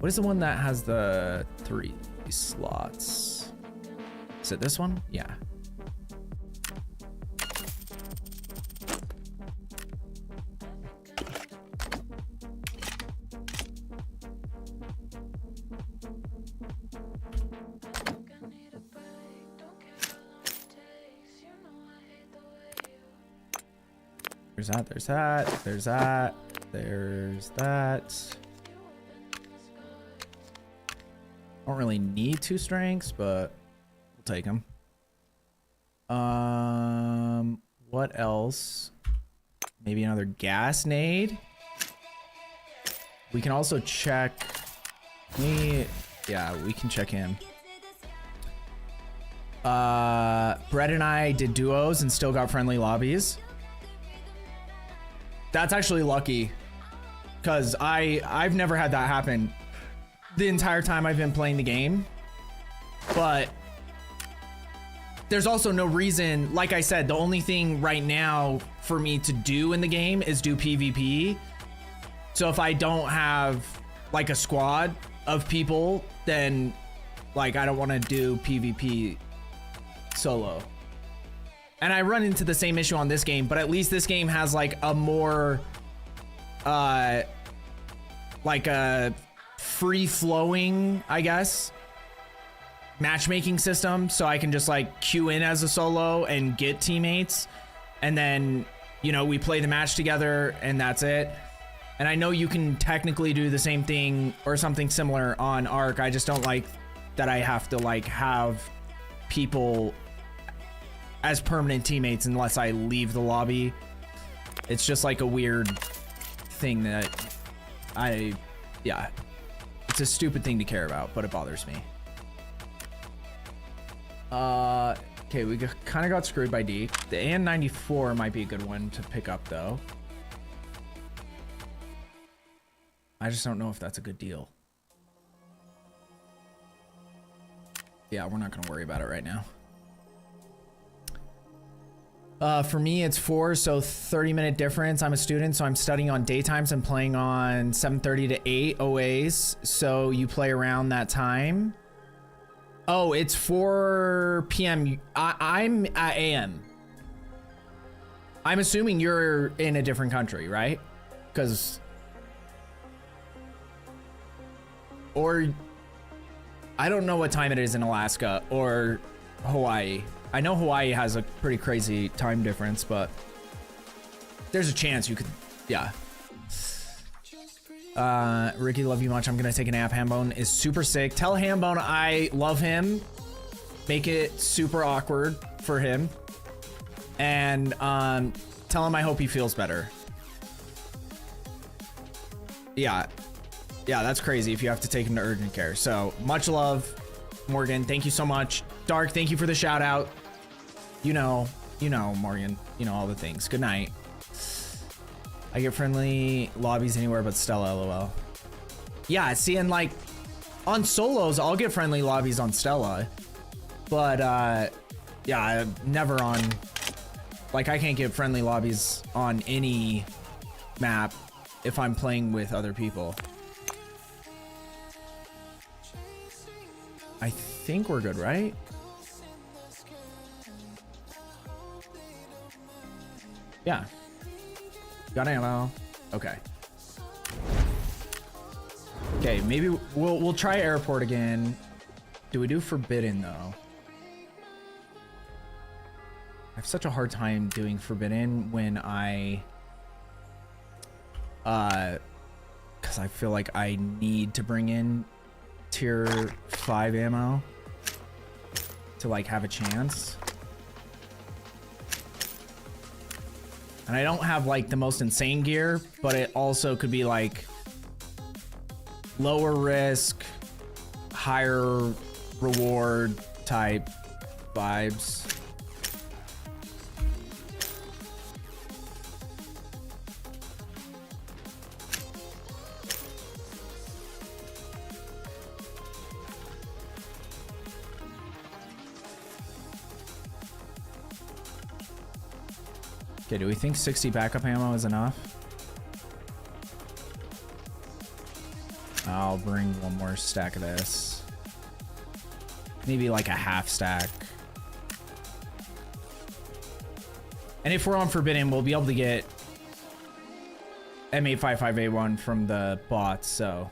What is the one that has the 3 slots? Is it this one? Yeah. There's that, there's that, there's that, there's that. I don't really need 2 strengths, but we'll take them. What else? Maybe another gas nade. We can also check yeah, we can check him. Brett and I did duos and still got friendly lobbies. That's actually lucky, because I've never had that happen the entire time I've been playing the game. But there's also no reason, like I said, the only thing right now for me to do in the game is do PvP. So if I don't have like a squad of people, then like I don't want to do PvP solo. And I run into the same issue on this game, but at least this game has like a more like a free-flowing, I guess, matchmaking system. So I can just like queue in as a solo and get teammates, and then, you know, we play the match together and that's it. And I know you can technically do the same thing or something similar on Ark. I just don't like that I have to like have people as permanent teammates unless I leave the lobby. It's just like a weird thing that yeah, it's a stupid thing to care about, but it bothers me. Okay, we kind of got screwed by D. The AN-94 might be a good one to pick up though. I just don't know if that's a good deal. Yeah, we're not gonna worry about it right now. For me, it's 4, so 30-minute difference. I'm a student, so I'm studying on daytimes and playing on 7:30 to 8 OAs. So you play around that time. Oh, it's 4 p.m. I'm at AM. I'm assuming you're in a different country, right? Because... Or... I don't know what time it is in Alaska or Hawaii. I know Hawaii has a pretty crazy time difference, but there's a chance you could, yeah. Ricky, love you much. I'm gonna take a nap. Hambone is super sick. Tell Hambone I love him. Make it super awkward for him. And tell him I hope he feels better. Yeah. Yeah, that's crazy if you have to take him to urgent care. So much love, Morgan. Thank you so much. Dark, thank you for the shout out. You know, You know, Morgan. You know all the things. Good night. I get friendly lobbies anywhere but Stella, lol. Yeah, see, and like on solos, I'll get friendly lobbies on Stella. But yeah, never on, like I can't get friendly lobbies on any map if I'm playing with other people. I think we're good, right? Yeah. Got ammo. Okay. Okay, maybe we'll try airport again. Do we do forbidden though? I have such a hard time doing forbidden when I because I feel like I need to bring in tier 5 ammo to like have a chance. And I don't have like the most insane gear, but it also could be like lower risk, higher reward type vibes. Okay, do we think 60 backup ammo is enough? I'll bring one more stack of this. Maybe like a half stack. And if we're on Forbidden, we'll be able to get M855A1 from the bots, so.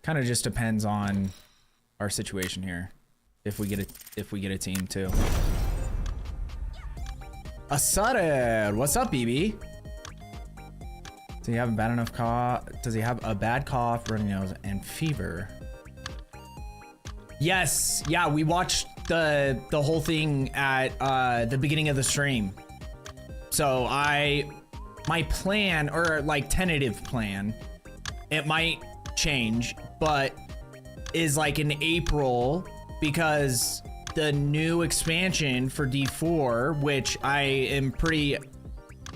Kind of just depends on our situation here. If we get a team too. Asada, what's up, BB? Does he have a bad enough cough? Does he have a bad cough, runny nose, and fever? Yes, yeah, we watched the whole thing at the beginning of the stream. So my plan, or like tentative plan, it might change, but is like in April, because the new expansion for D4, which I am pretty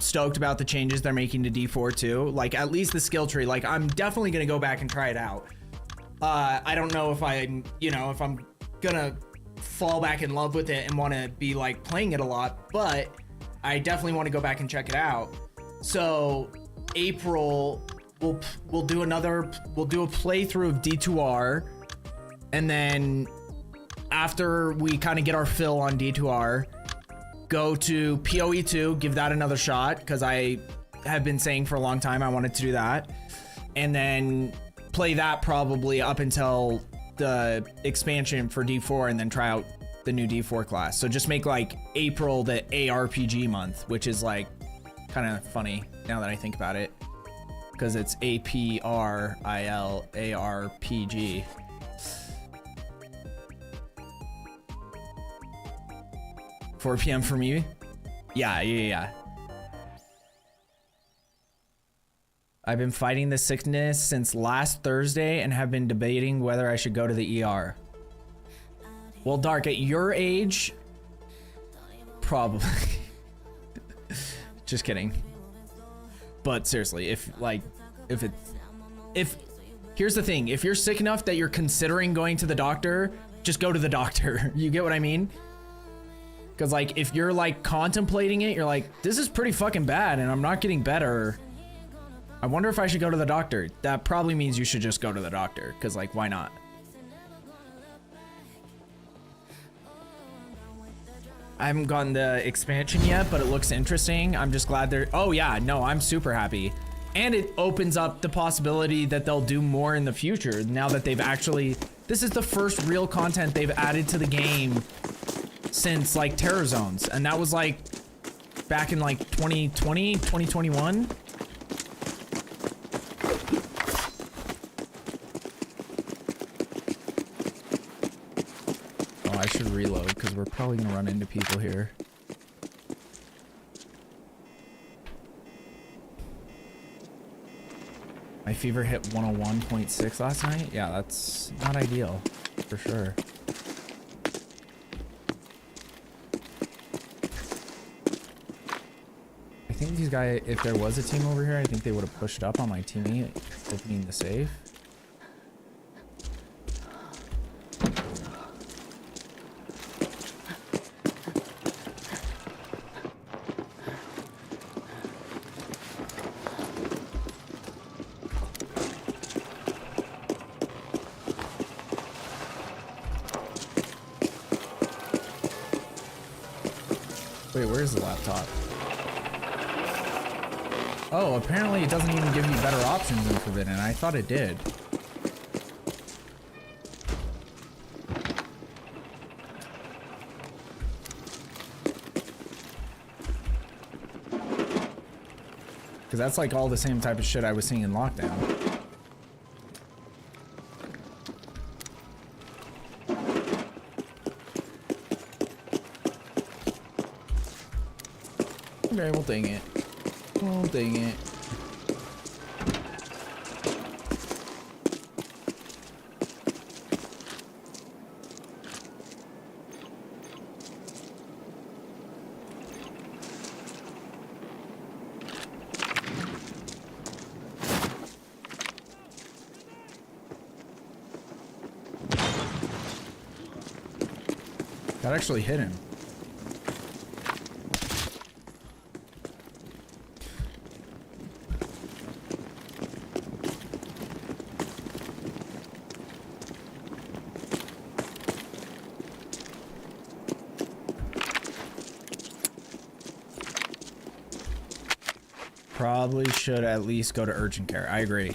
stoked about the changes they're making to D4 too, like at least the skill tree, like I'm definitely gonna go back and try it out. I don't know if I'm gonna fall back in love with it and want to be like playing it a lot, but I definitely want to go back and check it out. So April, we'll do a playthrough of D2R, and then after we kind of get our fill on D2R, go to PoE2, give that another shot, because I have been saying for a long time I wanted to do that, and then play that probably up until the expansion for D4, and then try out the new D4 class. So just make like April the ARPG month, which is like kind of funny now that I think about it, because it's APRILARPG. 4 p.m. for me? Yeah. I've been fighting the sickness since last Thursday and have been debating whether I should go to the ER. Well, Dark, at your age, probably. Just kidding. But seriously, here's the thing, if you're sick enough that you're considering going to the doctor, just go to the doctor. You get what I mean? Because like, if you're like contemplating it, you're like, this is pretty fucking bad and I'm not getting better. I wonder if I should go to the doctor. That probably means you should just go to the doctor, because like, why not? I haven't gotten the expansion yet, but it looks interesting. I'm just glad they're, oh yeah, no, I'm super happy. And it opens up the possibility that they'll do more in the future now that they've actually, this is the first real content they've added to the game since like Terror Zones, and that was like back in like 2020, 2021. Oh, I should reload because we're probably gonna run into people here. My fever hit 101.6 last night. Yeah, that's not ideal for sure. think these guys, if there was a team over here, I think they would have pushed up on my teammate opening the safe. Wait, where's the laptop? Oh, apparently it doesn't even give you better options in Forbidden. I thought it did. Because that's like all the same type of shit I was seeing in Lockdown. Okay, well, dang it. Well, dang it. That actually hit him. Probably should at least go to urgent care. I agree.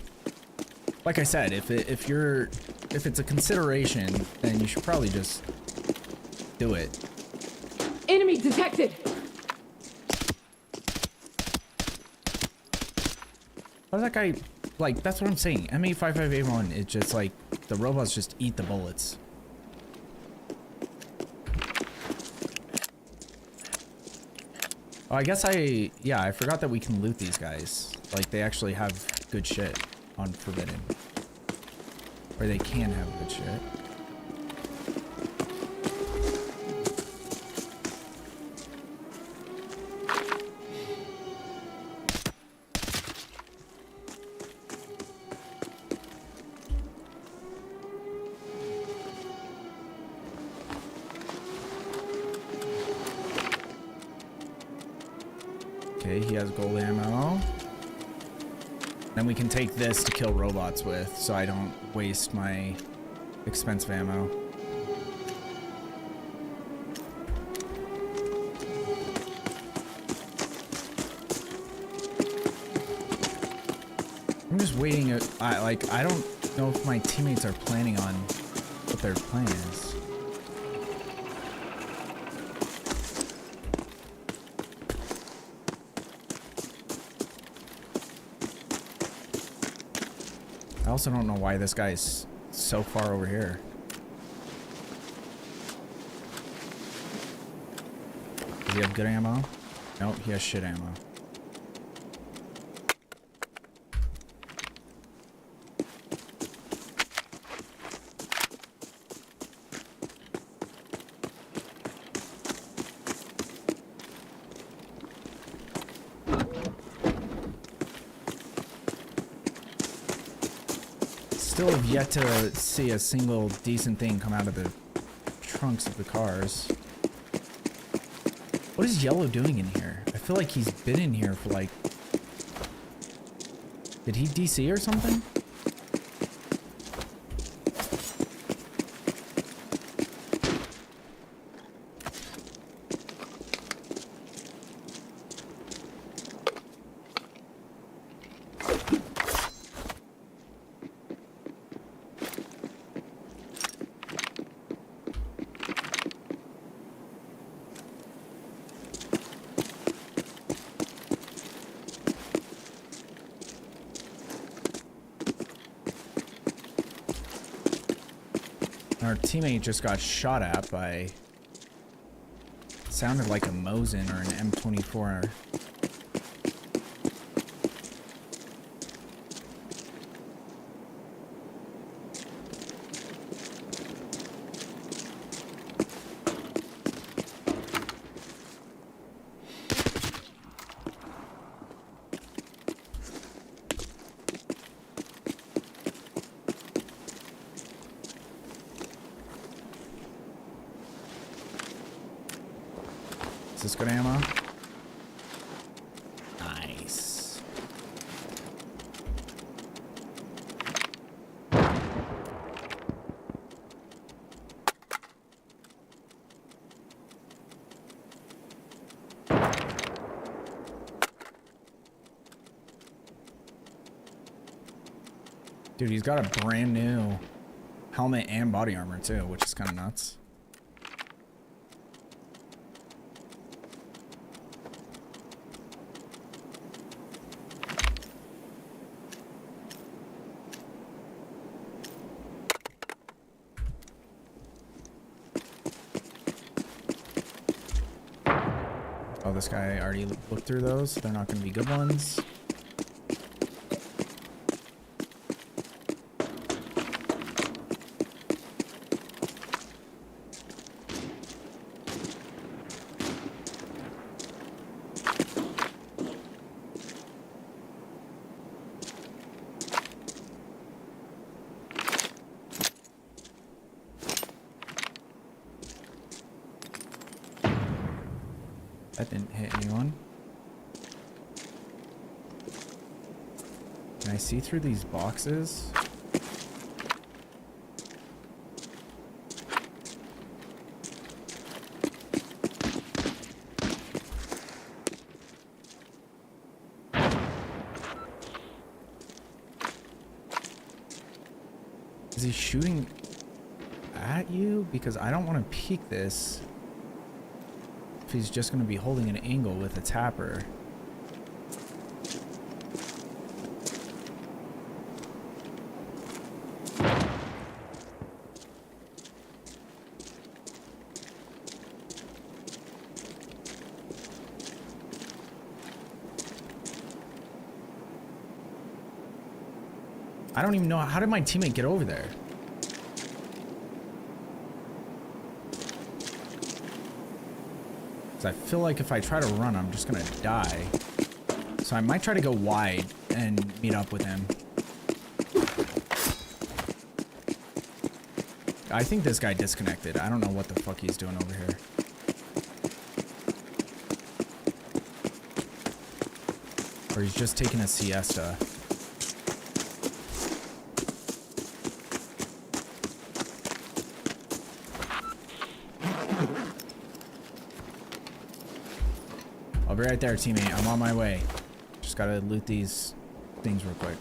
Like I said, if it's a consideration, then you should probably just do it. Enemy detected! How does that guy, like, that's what I'm saying. M855A1, it's just like, the robots just eat the bullets. Oh, I guess I forgot that we can loot these guys. Like, they actually have good shit on Forbidden. Or they can have good shit. Okay, he has gold ammo. Then we can take this to kill robots with, so I don't waste my expensive ammo. I'm just waiting. I don't know if my teammates are planning on what their plan is. I also don't know why this guy is so far over here. Does he have good ammo? Nope, he has shit ammo. Still have yet to see a single decent thing come out of the trunks of the cars. What is Yellow doing in here? I feel like he's been in here for like... Did he DC or something? Our teammate just got shot at by... Sounded like a Mosin or an M24. this good ammo? Nice. Dude, he's got a brand new helmet and body armor too, which is kind of nuts. Oh, this guy already looked through those. They're not going to be good ones. That didn't hit anyone. Can I see through these boxes? Is he shooting at you? Because I don't want to peek this. If he's just going to be holding an angle with a tapper. I don't even know. How did my teammate get over there? I feel like if I try to run, I'm just gonna die. So I might try to go wide and meet up with him. I think this guy disconnected. I don't know what the fuck he's doing over here. Or he's just taking a siesta. I'll be right there, teammate. I'm on my way. Just gotta loot these things real quick.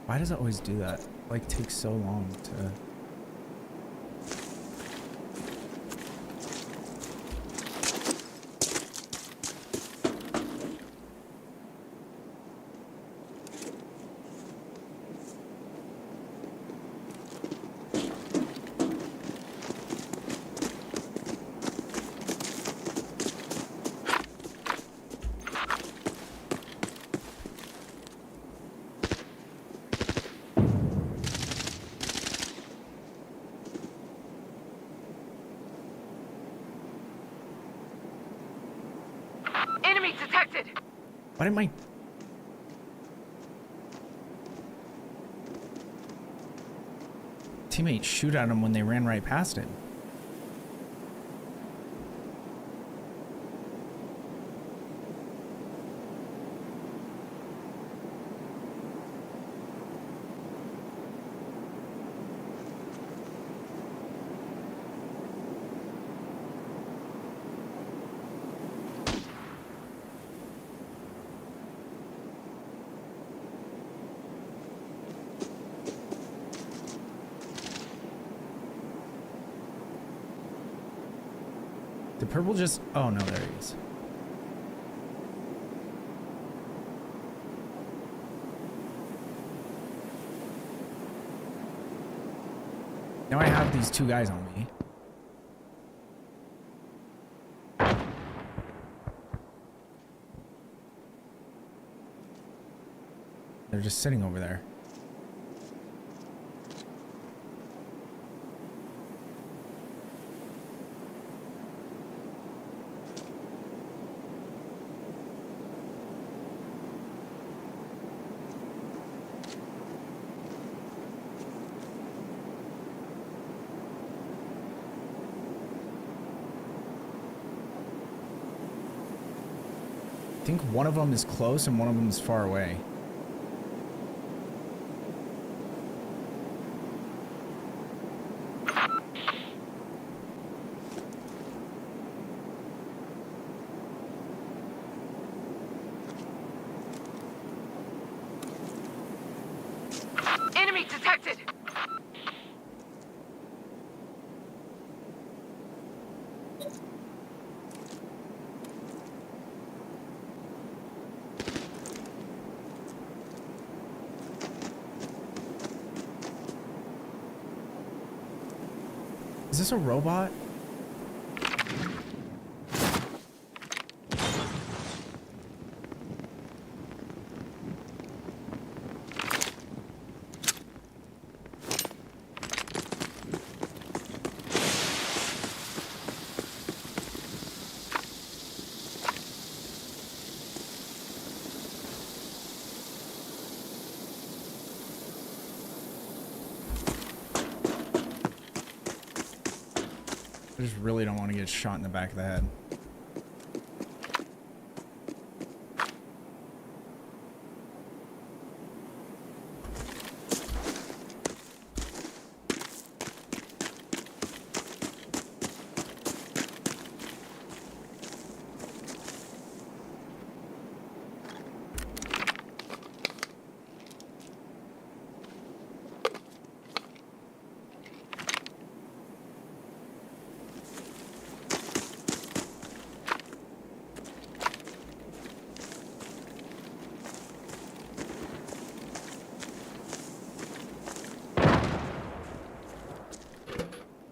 Why does it always do that? Like, takes so long to... Enemy detected! Why did my... teammate shoot at him when they ran right past him? The purple just... oh no, there he is. Now I have these two guys on me. They're just sitting over there. think one of them is close and one of them is far away. Enemy detected! Is this a robot? I just really don't want to get shot in the back of the head.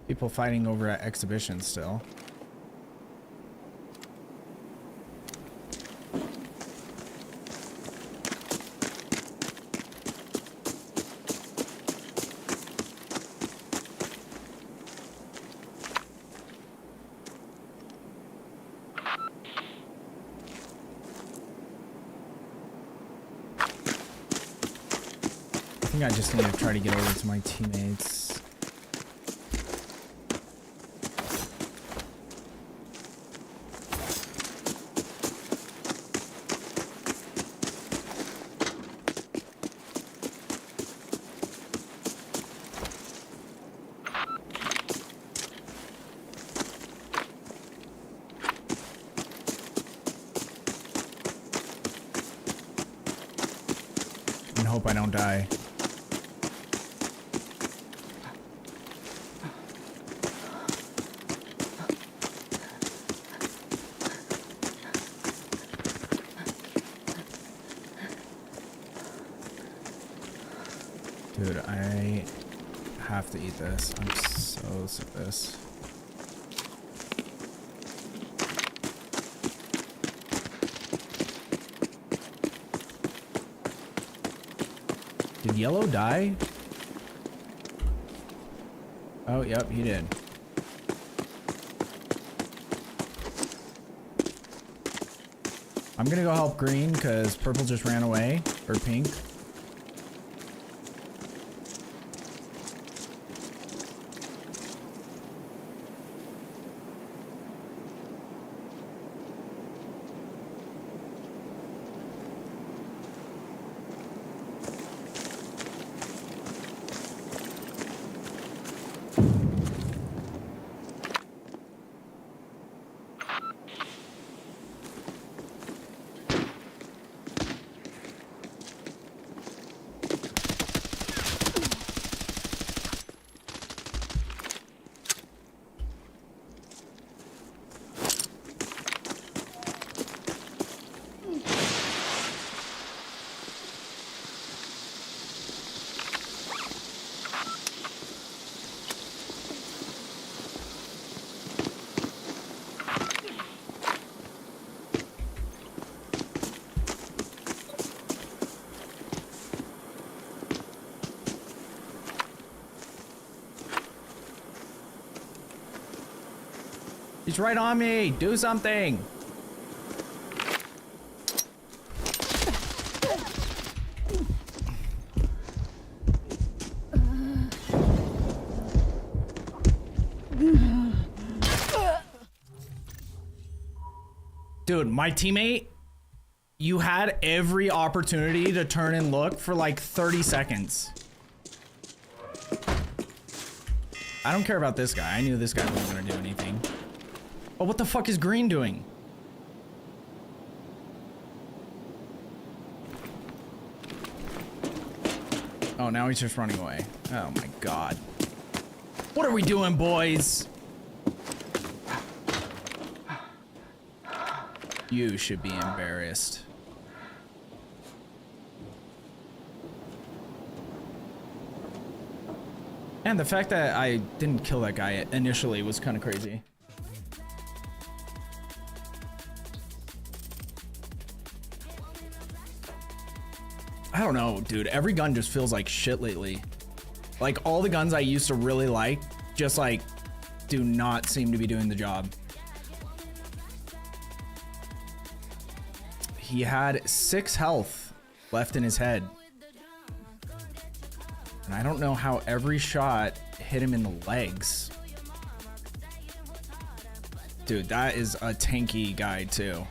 People fighting over at exhibitions still. I think I just need to try to get over to my teammates. And hope I don't die. Dude, I have to eat this. I'm so sick of this. Did Yellow die? Oh, yep, he did. I'm gonna go help Green because Purple just ran away, or Pink. He's right on me. Do something. Dude, my teammate You had every opportunity to turn and look for like 30 seconds. I don't care about this guy. I knew this guy wasn't gonna do anything. Oh, what the fuck is green doing? Oh, now he's just running away. Oh my god. What are we doing, boys? You should be embarrassed. And the fact that I didn't kill that guy initially was kind of crazy. I don't know, dude. Every gun just feels like shit lately. Like, all the guns I used to really like, just like, do not seem to be doing the job. He had 6 health left in his head. And I don't know how every shot hit him in the legs. Dude, that is a tanky guy too.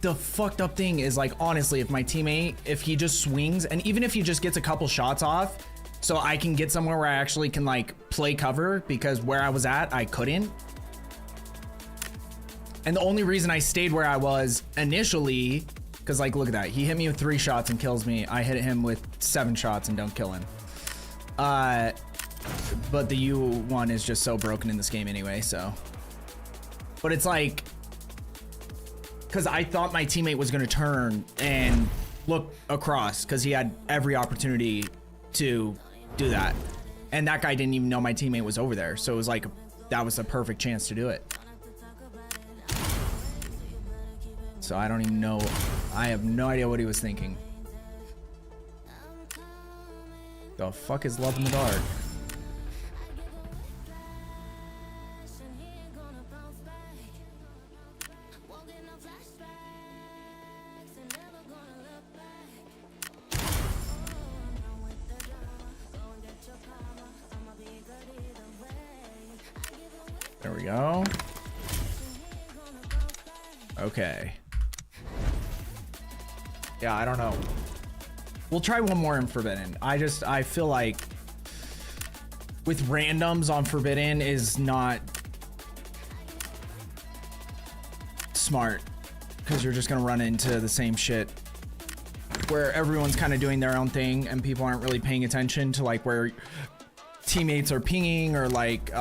The fucked up thing is, like, honestly, if my teammate, if he just swings, and even if he just gets a couple shots off, so I can get somewhere where I actually can, like, play cover, because where I was at, I couldn't. And the only reason I stayed where I was initially, because, like, look at that. He hit me with 3 shots and kills me. I hit him with 7 shots and don't kill him. But the U one is just so broken in this game anyway, so. But it's like, because I thought my teammate was going to turn and look across, because he had every opportunity to do that. And that guy didn't even know my teammate was over there. So it was like, that was the perfect chance to do it. So I don't even know. I have no idea what he was thinking. The fuck is love in the dark? There we go. Okay. Yeah, I don't know. We'll try one more in Forbidden. I feel like with randoms on Forbidden is not smart, because you're just gonna run into the same shit where everyone's kind of doing their own thing and people aren't really paying attention to, like, where teammates are pinging or, like,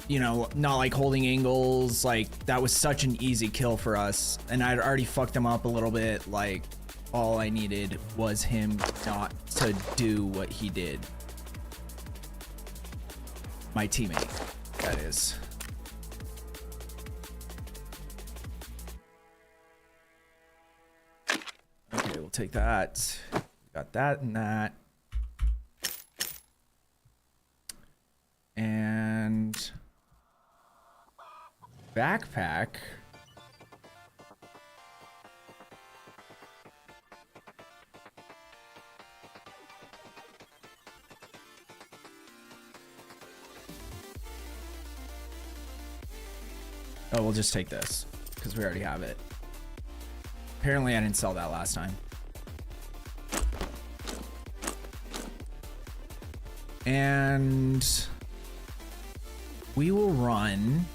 you know, not, like, holding angles. Like, that was such an easy kill for us, and I'd already fucked him up a little bit. Like, all I needed was him not to do what he did. My teammate, that is. Okay, we'll take that. Got that and that. And backpack. Oh, we'll just take this because we already have it. Apparently I didn't sell that last time. And we will run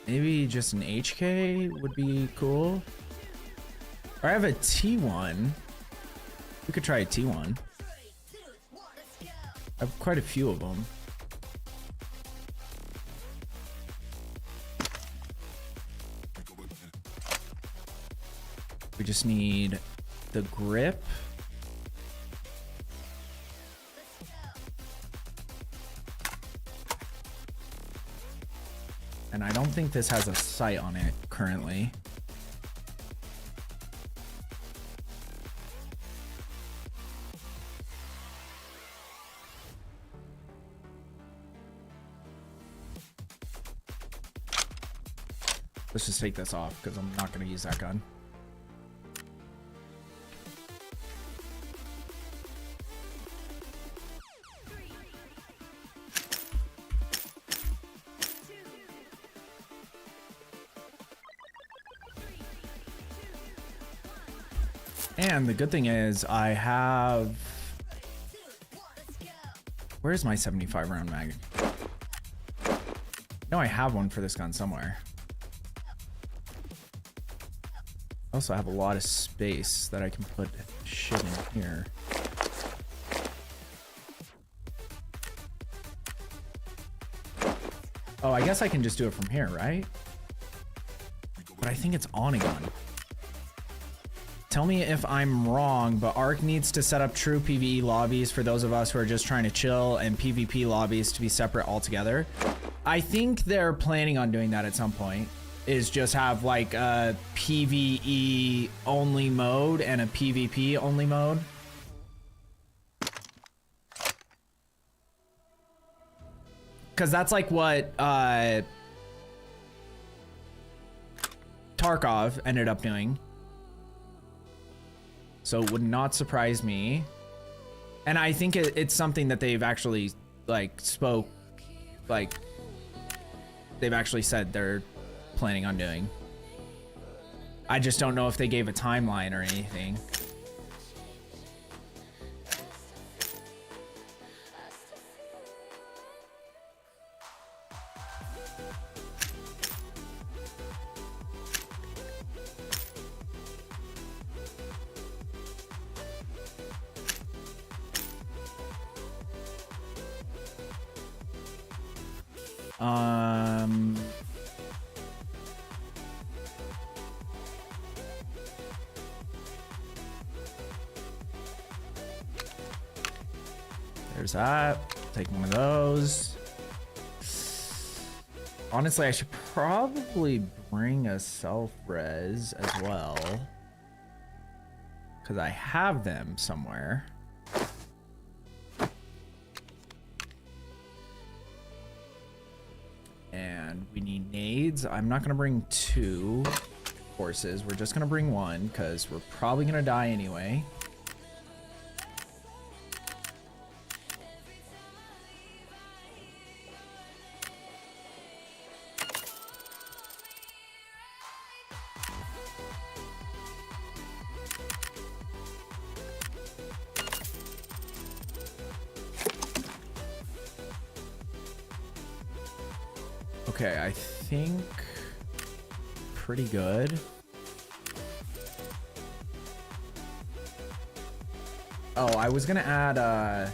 maybe just an HK would be cool. Or I have a T1. We could try a T1. I have quite a few of them. We just need the grip. And I don't think this has a sight on it currently. Let's just take this off because I'm not going to use that gun. And the good thing is I have... Where's my 75 round mag? No, I have one for this gun somewhere. I also have a lot of space that I can put shit in here. Oh, I guess I can just do it from here, right? But I think it's on a gun. Tell me if I'm wrong, but ARC needs to set up true PvE lobbies for those of us who are just trying to chill, and PvP lobbies to be separate altogether. I think they're planning on doing that at some point, is just have like a PvE only mode and a PvP only mode. Because that's like what Tarkov ended up doing. So it would not surprise me. And I think it's something that they've actually like they've actually said they're planning on doing. I just don't know if they gave a timeline or anything. There's that. Take one of those. Honestly, I should probably bring a self-res as well, because I have them somewhere. And we need nades. I'm not going to bring 2 horses. We're just going to bring 1 because we're probably going to die anyway. Okay, I think pretty good. Oh, I was gonna add a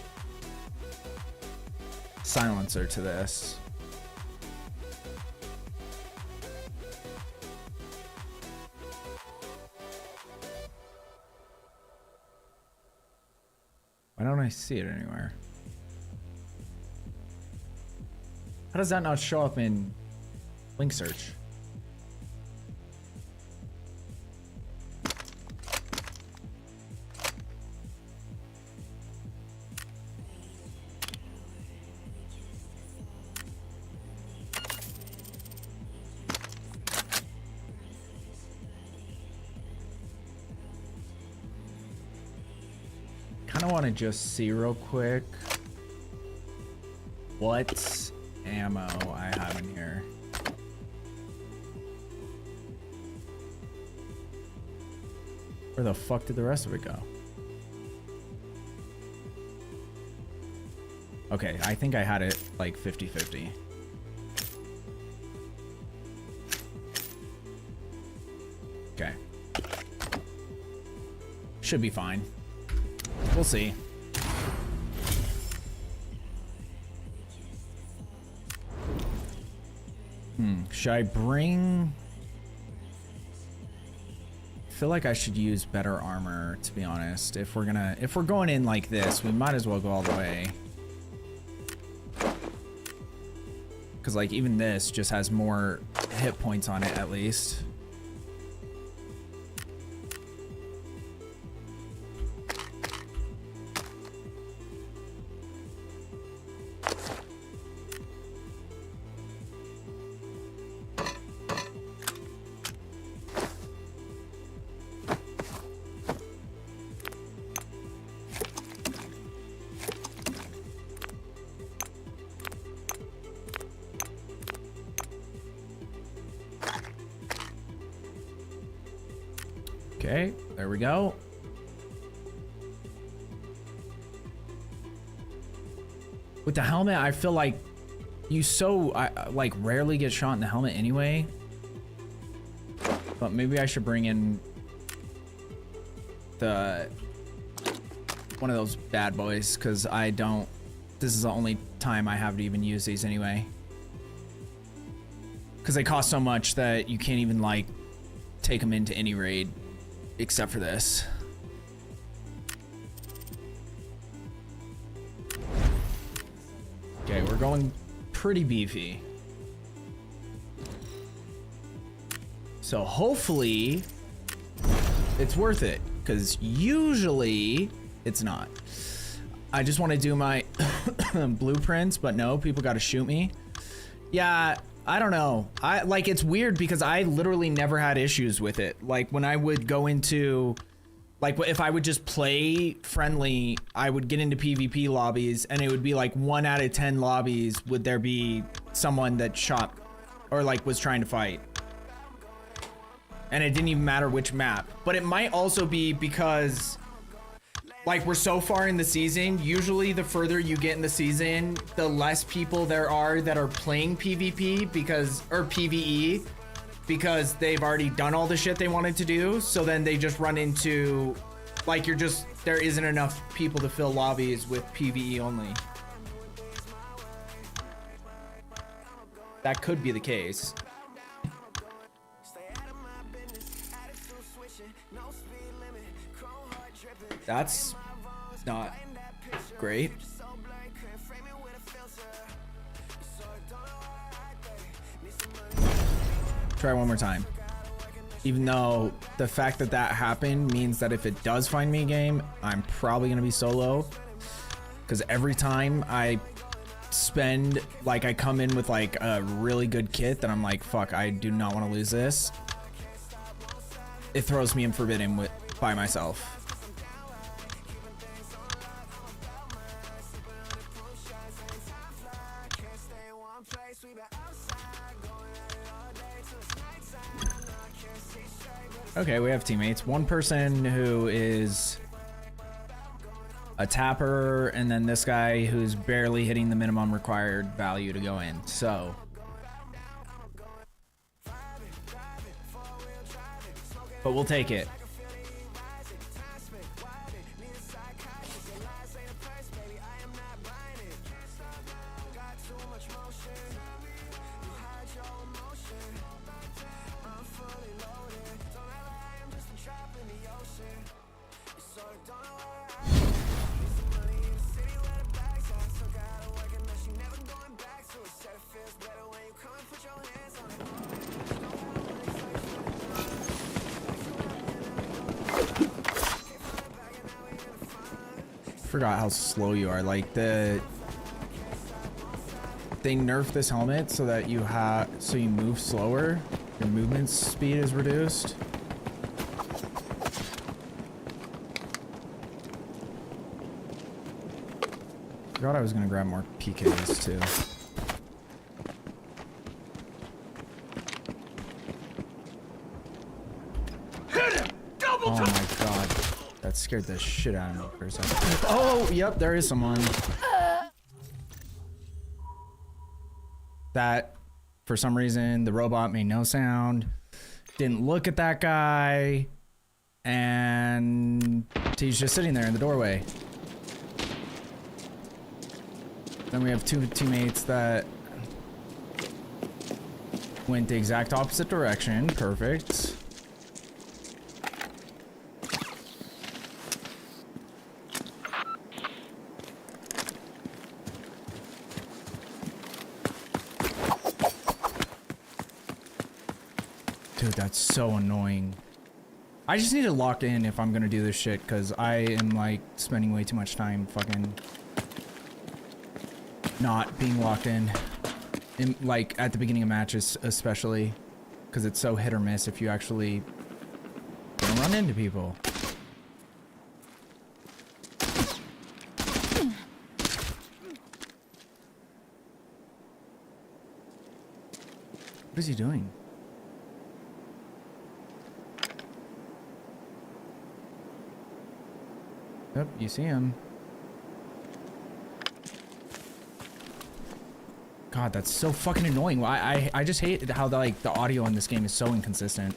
silencer to this. Why don't I see it anywhere? How does that not show up in link search? Kind of want to just see real quick what ammo I have in here. Where the fuck did the rest of it go? Okay, I think I had it like 50-50. Okay. Should be fine. We'll see. Should I bring... I feel like I should use better armor, to be honest. If we're going in like this, we might as well go all the way. Because like even this just has more hit points on it at least. Okay, there we go. With the helmet, I feel like you like rarely get shot in the helmet anyway. But maybe I should bring in one of those bad boys, because this is the only time I have to even use these anyway. Because they cost so much that you can't even like take them into any raid except for this. Okay, we're going pretty beefy. So hopefully it's worth it, because usually it's not. I just want to do my blueprints, but no, people got to shoot me. Yeah, I don't know. It's weird because I literally never had issues with it. Like when I would go into, like if I would just play friendly, I would get into PvP lobbies and it would be like 1 out of 10 lobbies would there be someone that shot or like was trying to fight. And it didn't even matter which map. But it might also be because like we're so far in the season, usually the further you get in the season, the less people there are that are playing PvP or PvE, because they've already done all the shit they wanted to do. So then they just run into, like there isn't enough people to fill lobbies with PvE only. That could be the case. That's not great. Try one more time. Even though the fact that that happened means that if it does find me a game, I'm probably gonna be solo. Because every time I spend, like I come in with like a really good kit that I'm like, fuck, I do not want to lose this. It throws me in Forbidden by myself. Okay, we have teammates. One person who is a tapper, and then this guy who's barely hitting the minimum required value to go in. So but we'll take it. Forgot how slow you are. Like they nerfed this helmet so that you move slower. Your movement speed is reduced. Forgot I was gonna grab more PKs too. Hit him! Double Oh my god. That scared the shit out of me for a second. Oh, yep, there is someone. That, for some reason, the robot made no sound. Didn't look at that guy. And he's just sitting there in the doorway. Then we have two teammates that went the exact opposite direction. Perfect. Dude, that's so annoying. I just need to lock in if I'm gonna do this shit, because I am like spending way too much time fucking not being locked in like at the beginning of matches, especially because it's so hit or miss if you actually run into people. What is he doing? Yep, you see him. God, that's so fucking annoying. I just hate how the audio in this game is so inconsistent.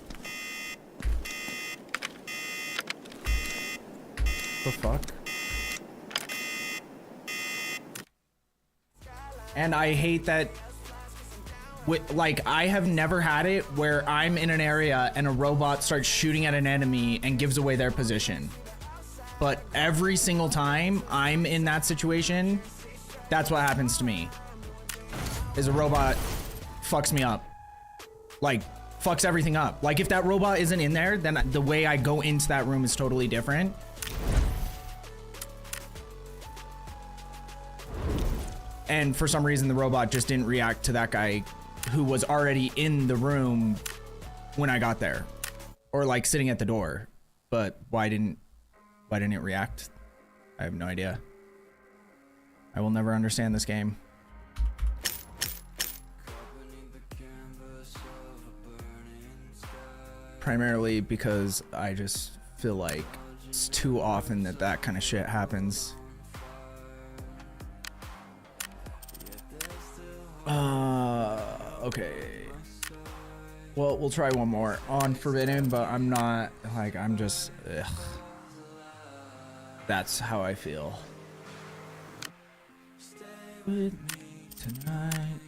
The fuck? And I hate that like I have never had it where I'm in an area and a robot starts shooting at an enemy and gives away their position. But every single time I'm in that situation, that's what happens to me. Is a robot fucks me up. Like, fucks everything up. Like, if that robot isn't in there, then the way I go into that room is totally different. And for some reason, the robot just didn't react to that guy who was already in the room when I got there. Or, like, sitting at the door. But why didn't it react? I have no idea. I will never understand this game. Primarily because I just feel like it's too often that kind of shit happens. Okay. Well, we'll try one more on Forbidden, but I'm not, like, I'm just, ugh. That's how I feel. With me tonight.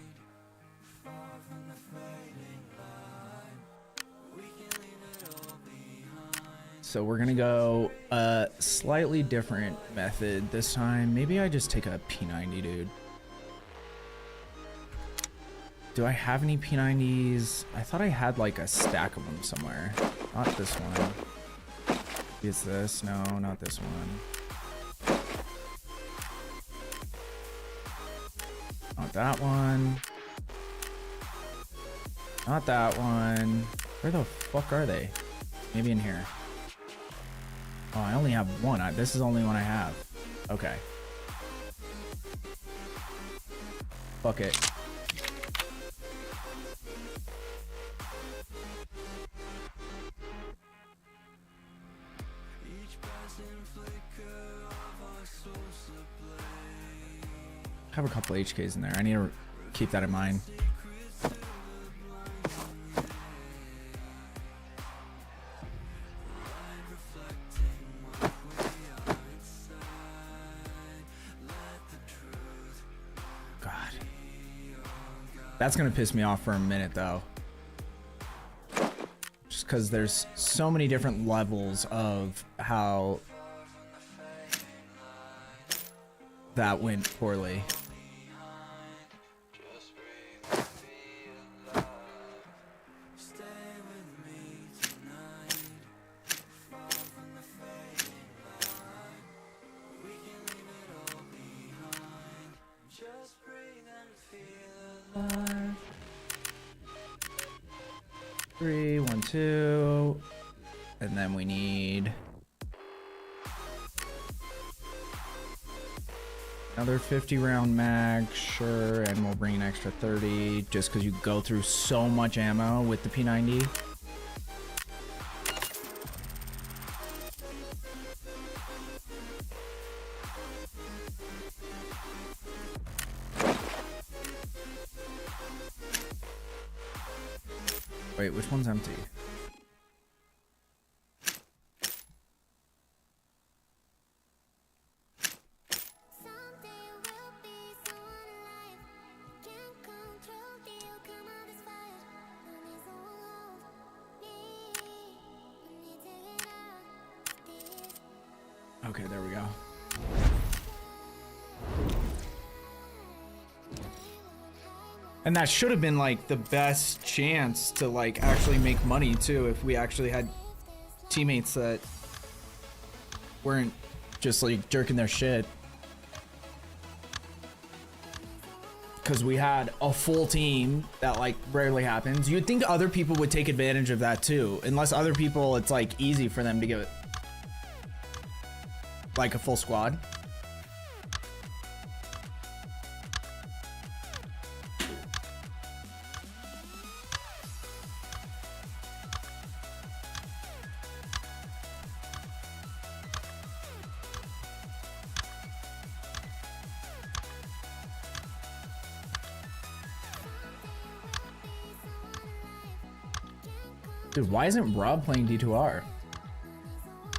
So we're gonna go a slightly different method this time. Maybe I just take a P90, dude. Do I have any P90s? I thought I had like a stack of them somewhere. Not this one. Is this? No, not this one. Not that one. Not that one. Where the fuck are they? Maybe in here. Oh, I only have one. This is the only one I have. Okay. Fuck it. I have a couple HKs in there. I need to keep that in mind. God. That's gonna piss me off for a minute though. Just because there's so many different levels of how that went poorly. Three, 1, 2, and then we need another 50 round mag, sure, and we'll bring an extra 30 just because you go through so much ammo with the P90. Wait, which one's empty? Okay, there we go. And that should have been like the best chance to like actually make money too, if we actually had teammates that weren't just like jerking their shit. Because we had a full team that like rarely happens. You'd think other people would take advantage of that too, unless other people it's like easy for them to get like a full squad. Dude, why isn't Rob playing D2R?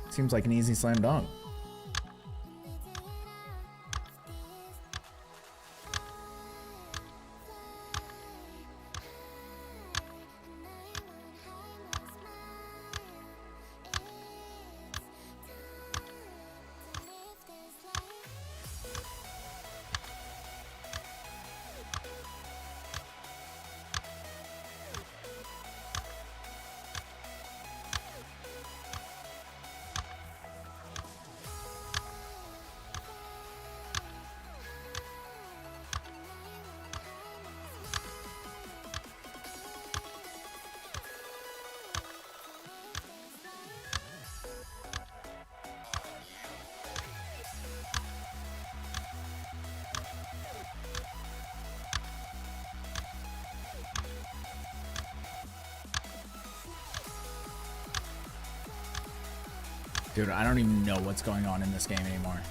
Seems like an easy slam dunk. Dude, I don't even know what's going on in this game anymore.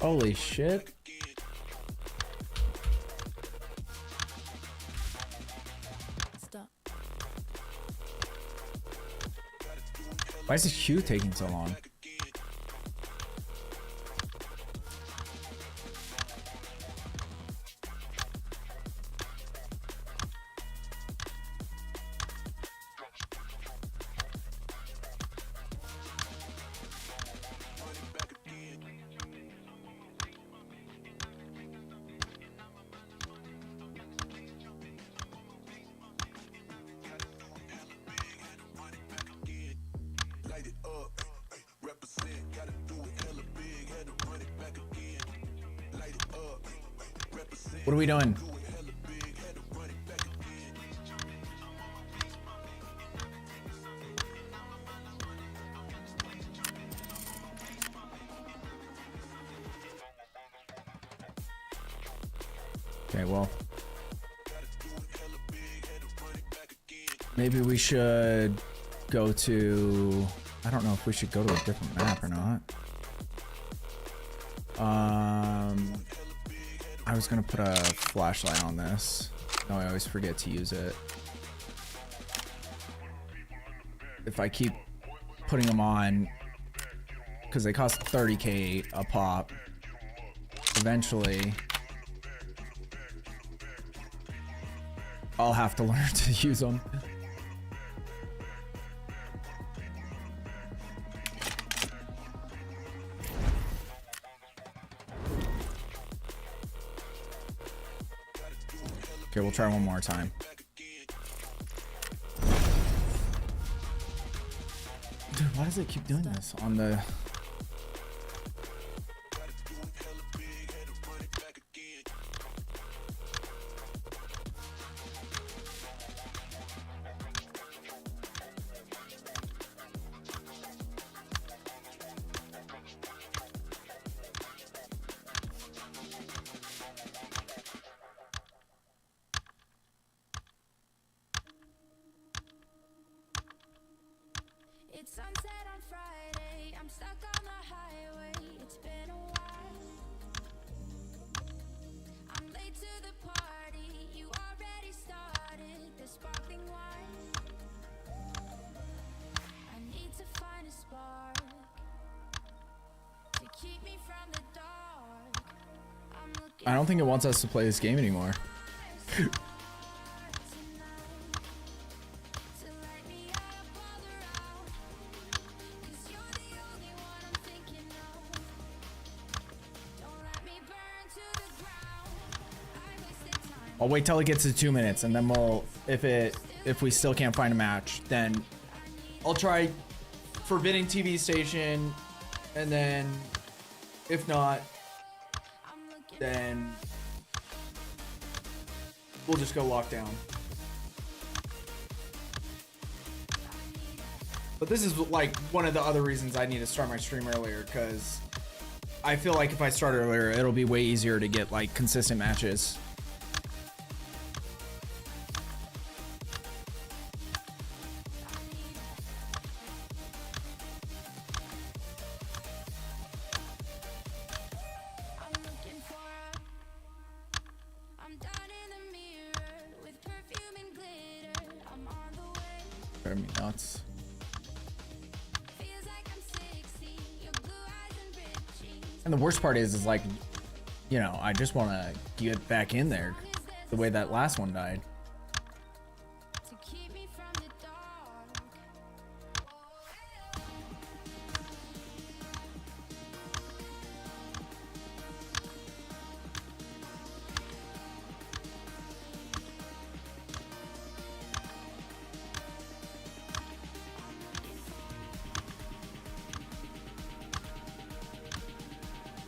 Holy shit. Stop. Why is this queue taking so long? What are we doing? Okay, well, maybe we should go to, I don't know if we should go to a different map or not. I was gonna put a flashlight on this. No, I always forget to use it. If I keep putting them on, because they cost 30k a pop, eventually I'll have to learn to use them. Okay, we'll try one more time. Dude, why does it keep doing this on the... It's sunset on Friday, I'm stuck on the highway, it's been a while. I'm late to the party, you already started the sparkling wine. I need to find a spark to keep me from the dark. I'm looking I don't think it wants us to play this game anymore. I'll wait till it gets to 2 minutes, and then we'll, if we still can't find a match, then I'll try Forbidden TV Station, and then if not, then we'll just go lock down. But this is like one of the other reasons I need to start my stream earlier, because I feel like if I start earlier, it'll be way easier to get like consistent matches. Drive me nuts. And the worst part is like, you know, I just want to get back in there the way that last one died.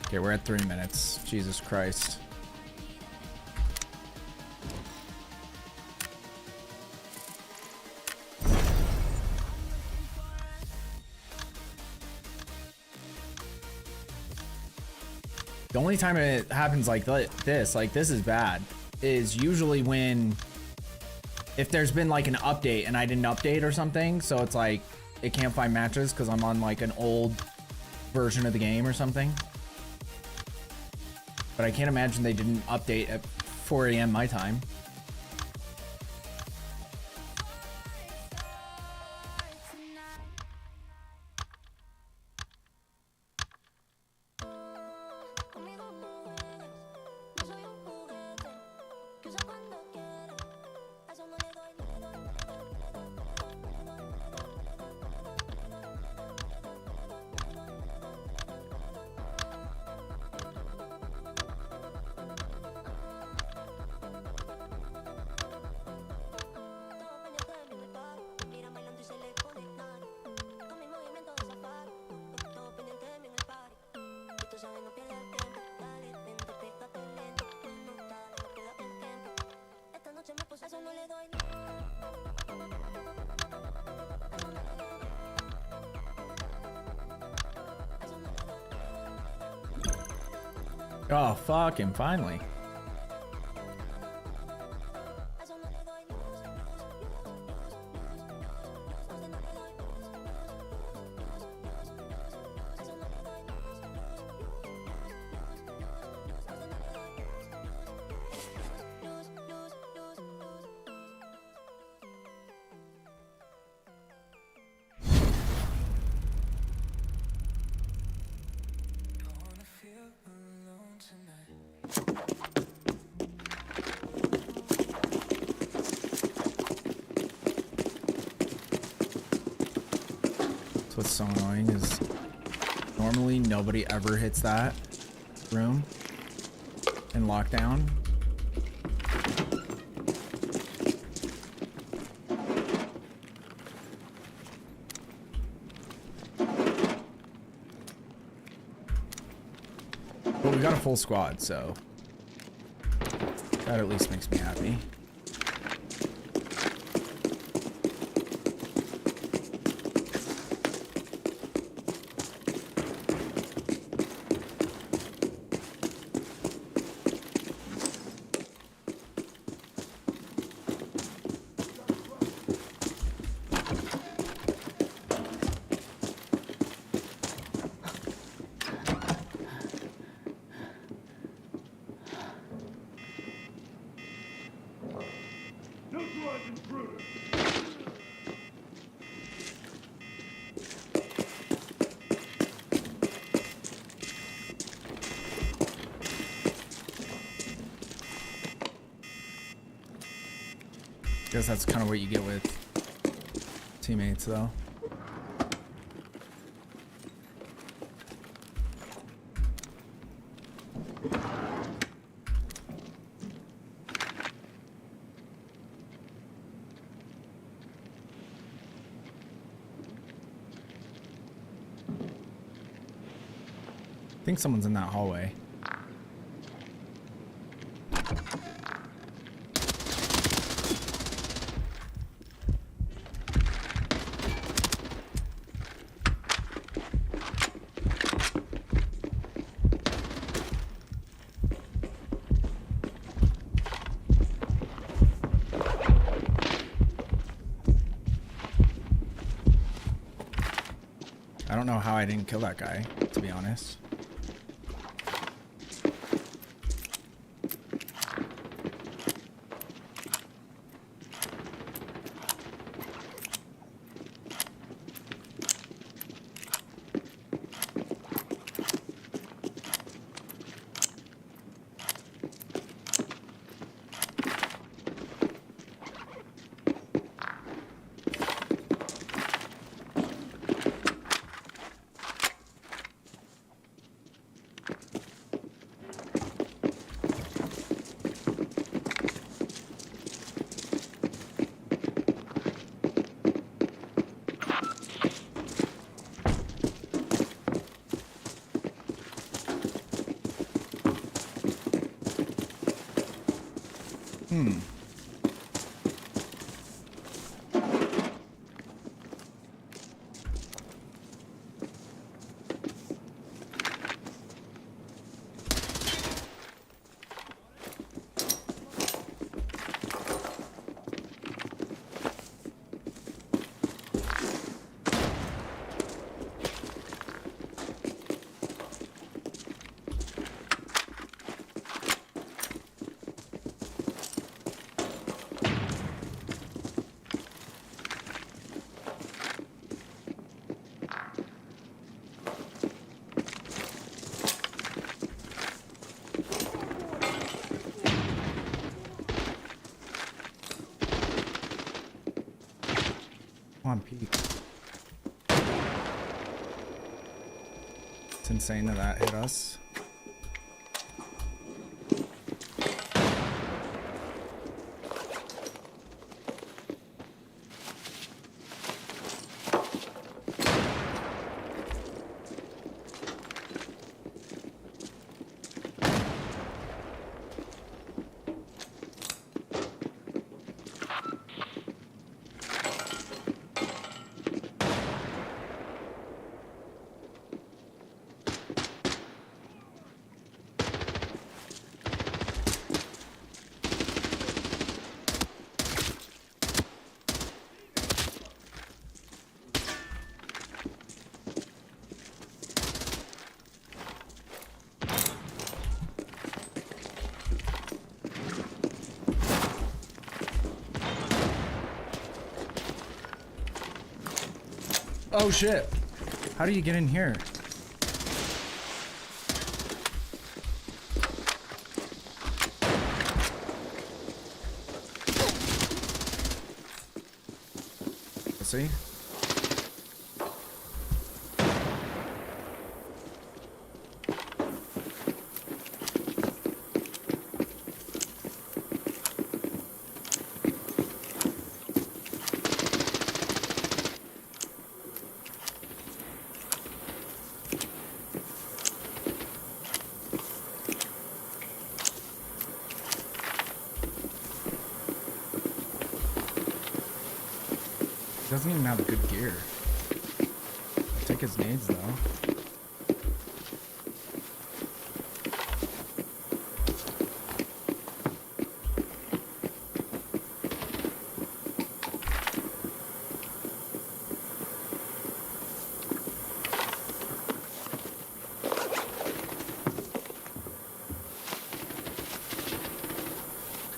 Okay, we're at 3 minutes. Jesus Christ. The only time it happens like this is bad, is usually when, if there's been like an update and I didn't update or something, so it's like, it can't find matches because I'm on like an old version of the game or something. But I can't imagine they didn't update at 4 a.m. my time. Oh, fucking finally. What's so annoying is normally nobody ever hits that room in lockdown. But we got a full squad, so that at least makes me happy. Guess that's kind of what you get with teammates, though. I think someone's in that hallway. don't know how I didn't kill that guy, to be honest. Come on, Pete. It's insane that hit us. Oh shit. How do you get in here? Let's see. Doesn't even have good gear. I'll take his nades though.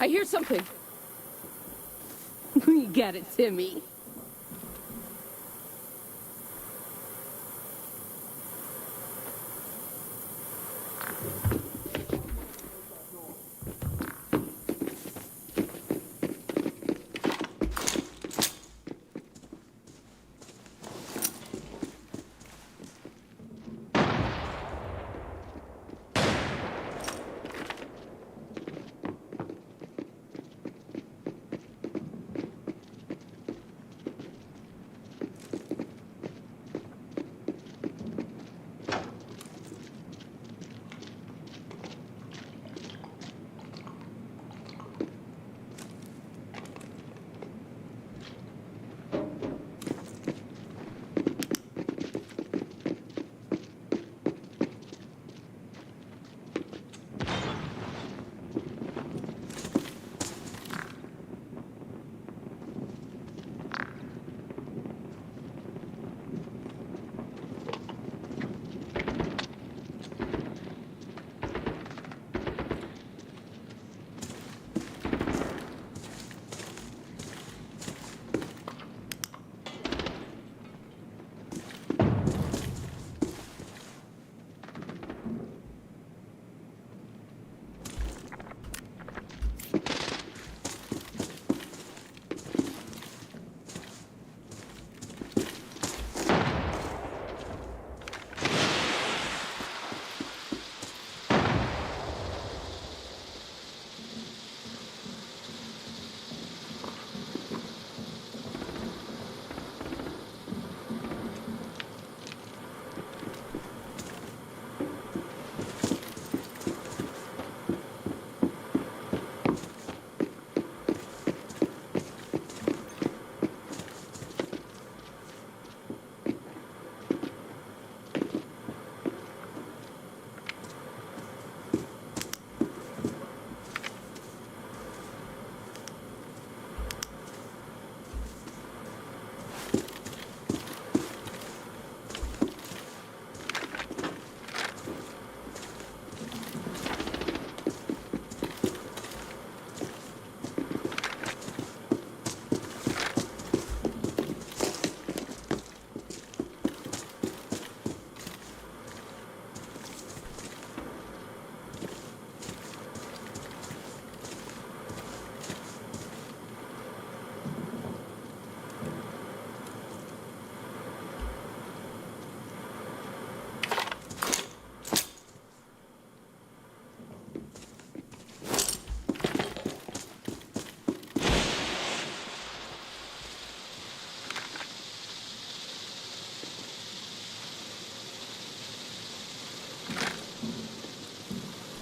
I hear something. We get it, Timmy.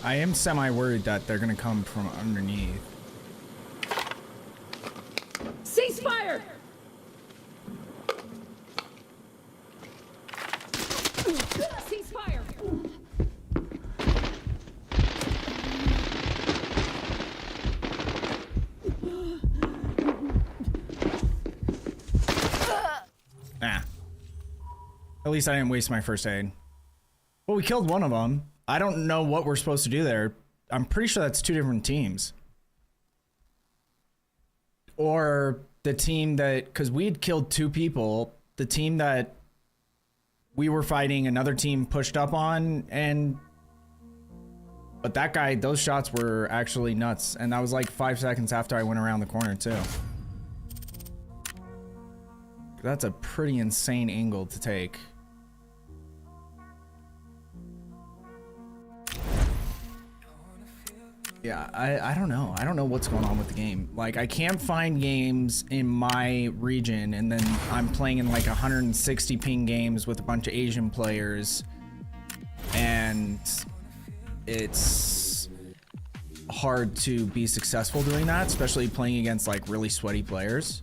I am semi-worried that they're gonna come from underneath. Ceasefire! Ceasefire! Nah. At least I didn't waste my first aid. Well, we killed one of them. I don't know what we're supposed to do there. I'm pretty sure that's two different teams. Or the team that, because we'd killed two people, the team that we were fighting, another team pushed up on, and but that guy, those shots were actually nuts, and that was like 5 seconds after I went around the corner too. That's a pretty insane angle to take. Yeah, I don't know. I don't know what's going on with the game. Like, I can't find games in my region, and then I'm playing in like 160 ping games with a bunch of Asian players, and it's hard to be successful doing that, especially playing against like really sweaty players.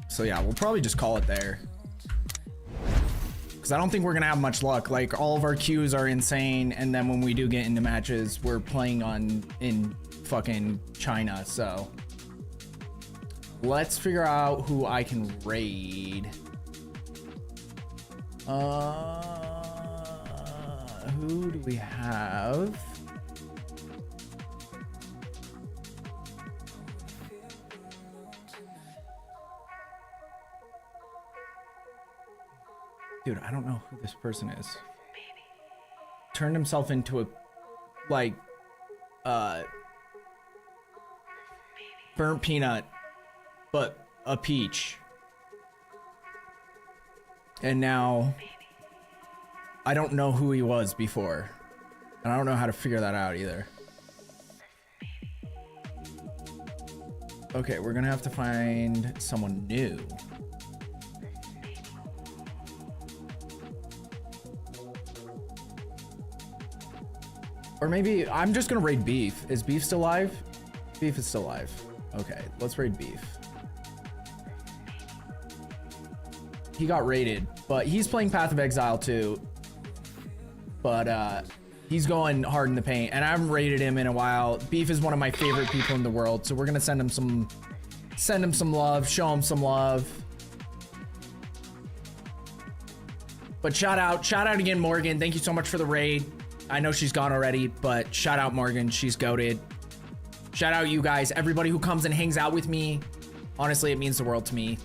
So yeah, we'll probably just call it there. Because I don't think we're gonna have much luck. Like, all of our queues are insane, and then when we do get into matches, we're playing in fucking China. So let's figure out who I can raid. Who do we have? Dude, I don't know who this person is. Turned himself into a, like, burnt peanut, but a peach. And now, I don't know who he was before. And I don't know how to figure that out either. Okay, we're gonna have to find someone new. Or maybe I'm just gonna raid Beef. Is Beef still live? Beef is still live. Okay, let's raid Beef. He got raided, but he's playing Path of Exile too. But he's going hard in the paint, and I haven't raided him in a while. Beef is one of my favorite people in the world, so we're gonna send him some love, show him some love. But shout out again, Morgan. Thank you so much for the raid. I know she's gone already, but shout out Morgan. She's goated. Shout out you guys, everybody who comes and hangs out with me. Honestly, it means the world to me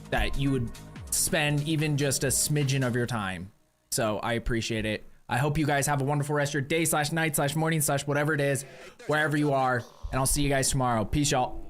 that you would spend even just a smidgen of your time. So I appreciate it. I hope you guys have a wonderful rest of your day / night / morning / whatever it is, wherever you are. And I'll see you guys tomorrow. Peace, y'all.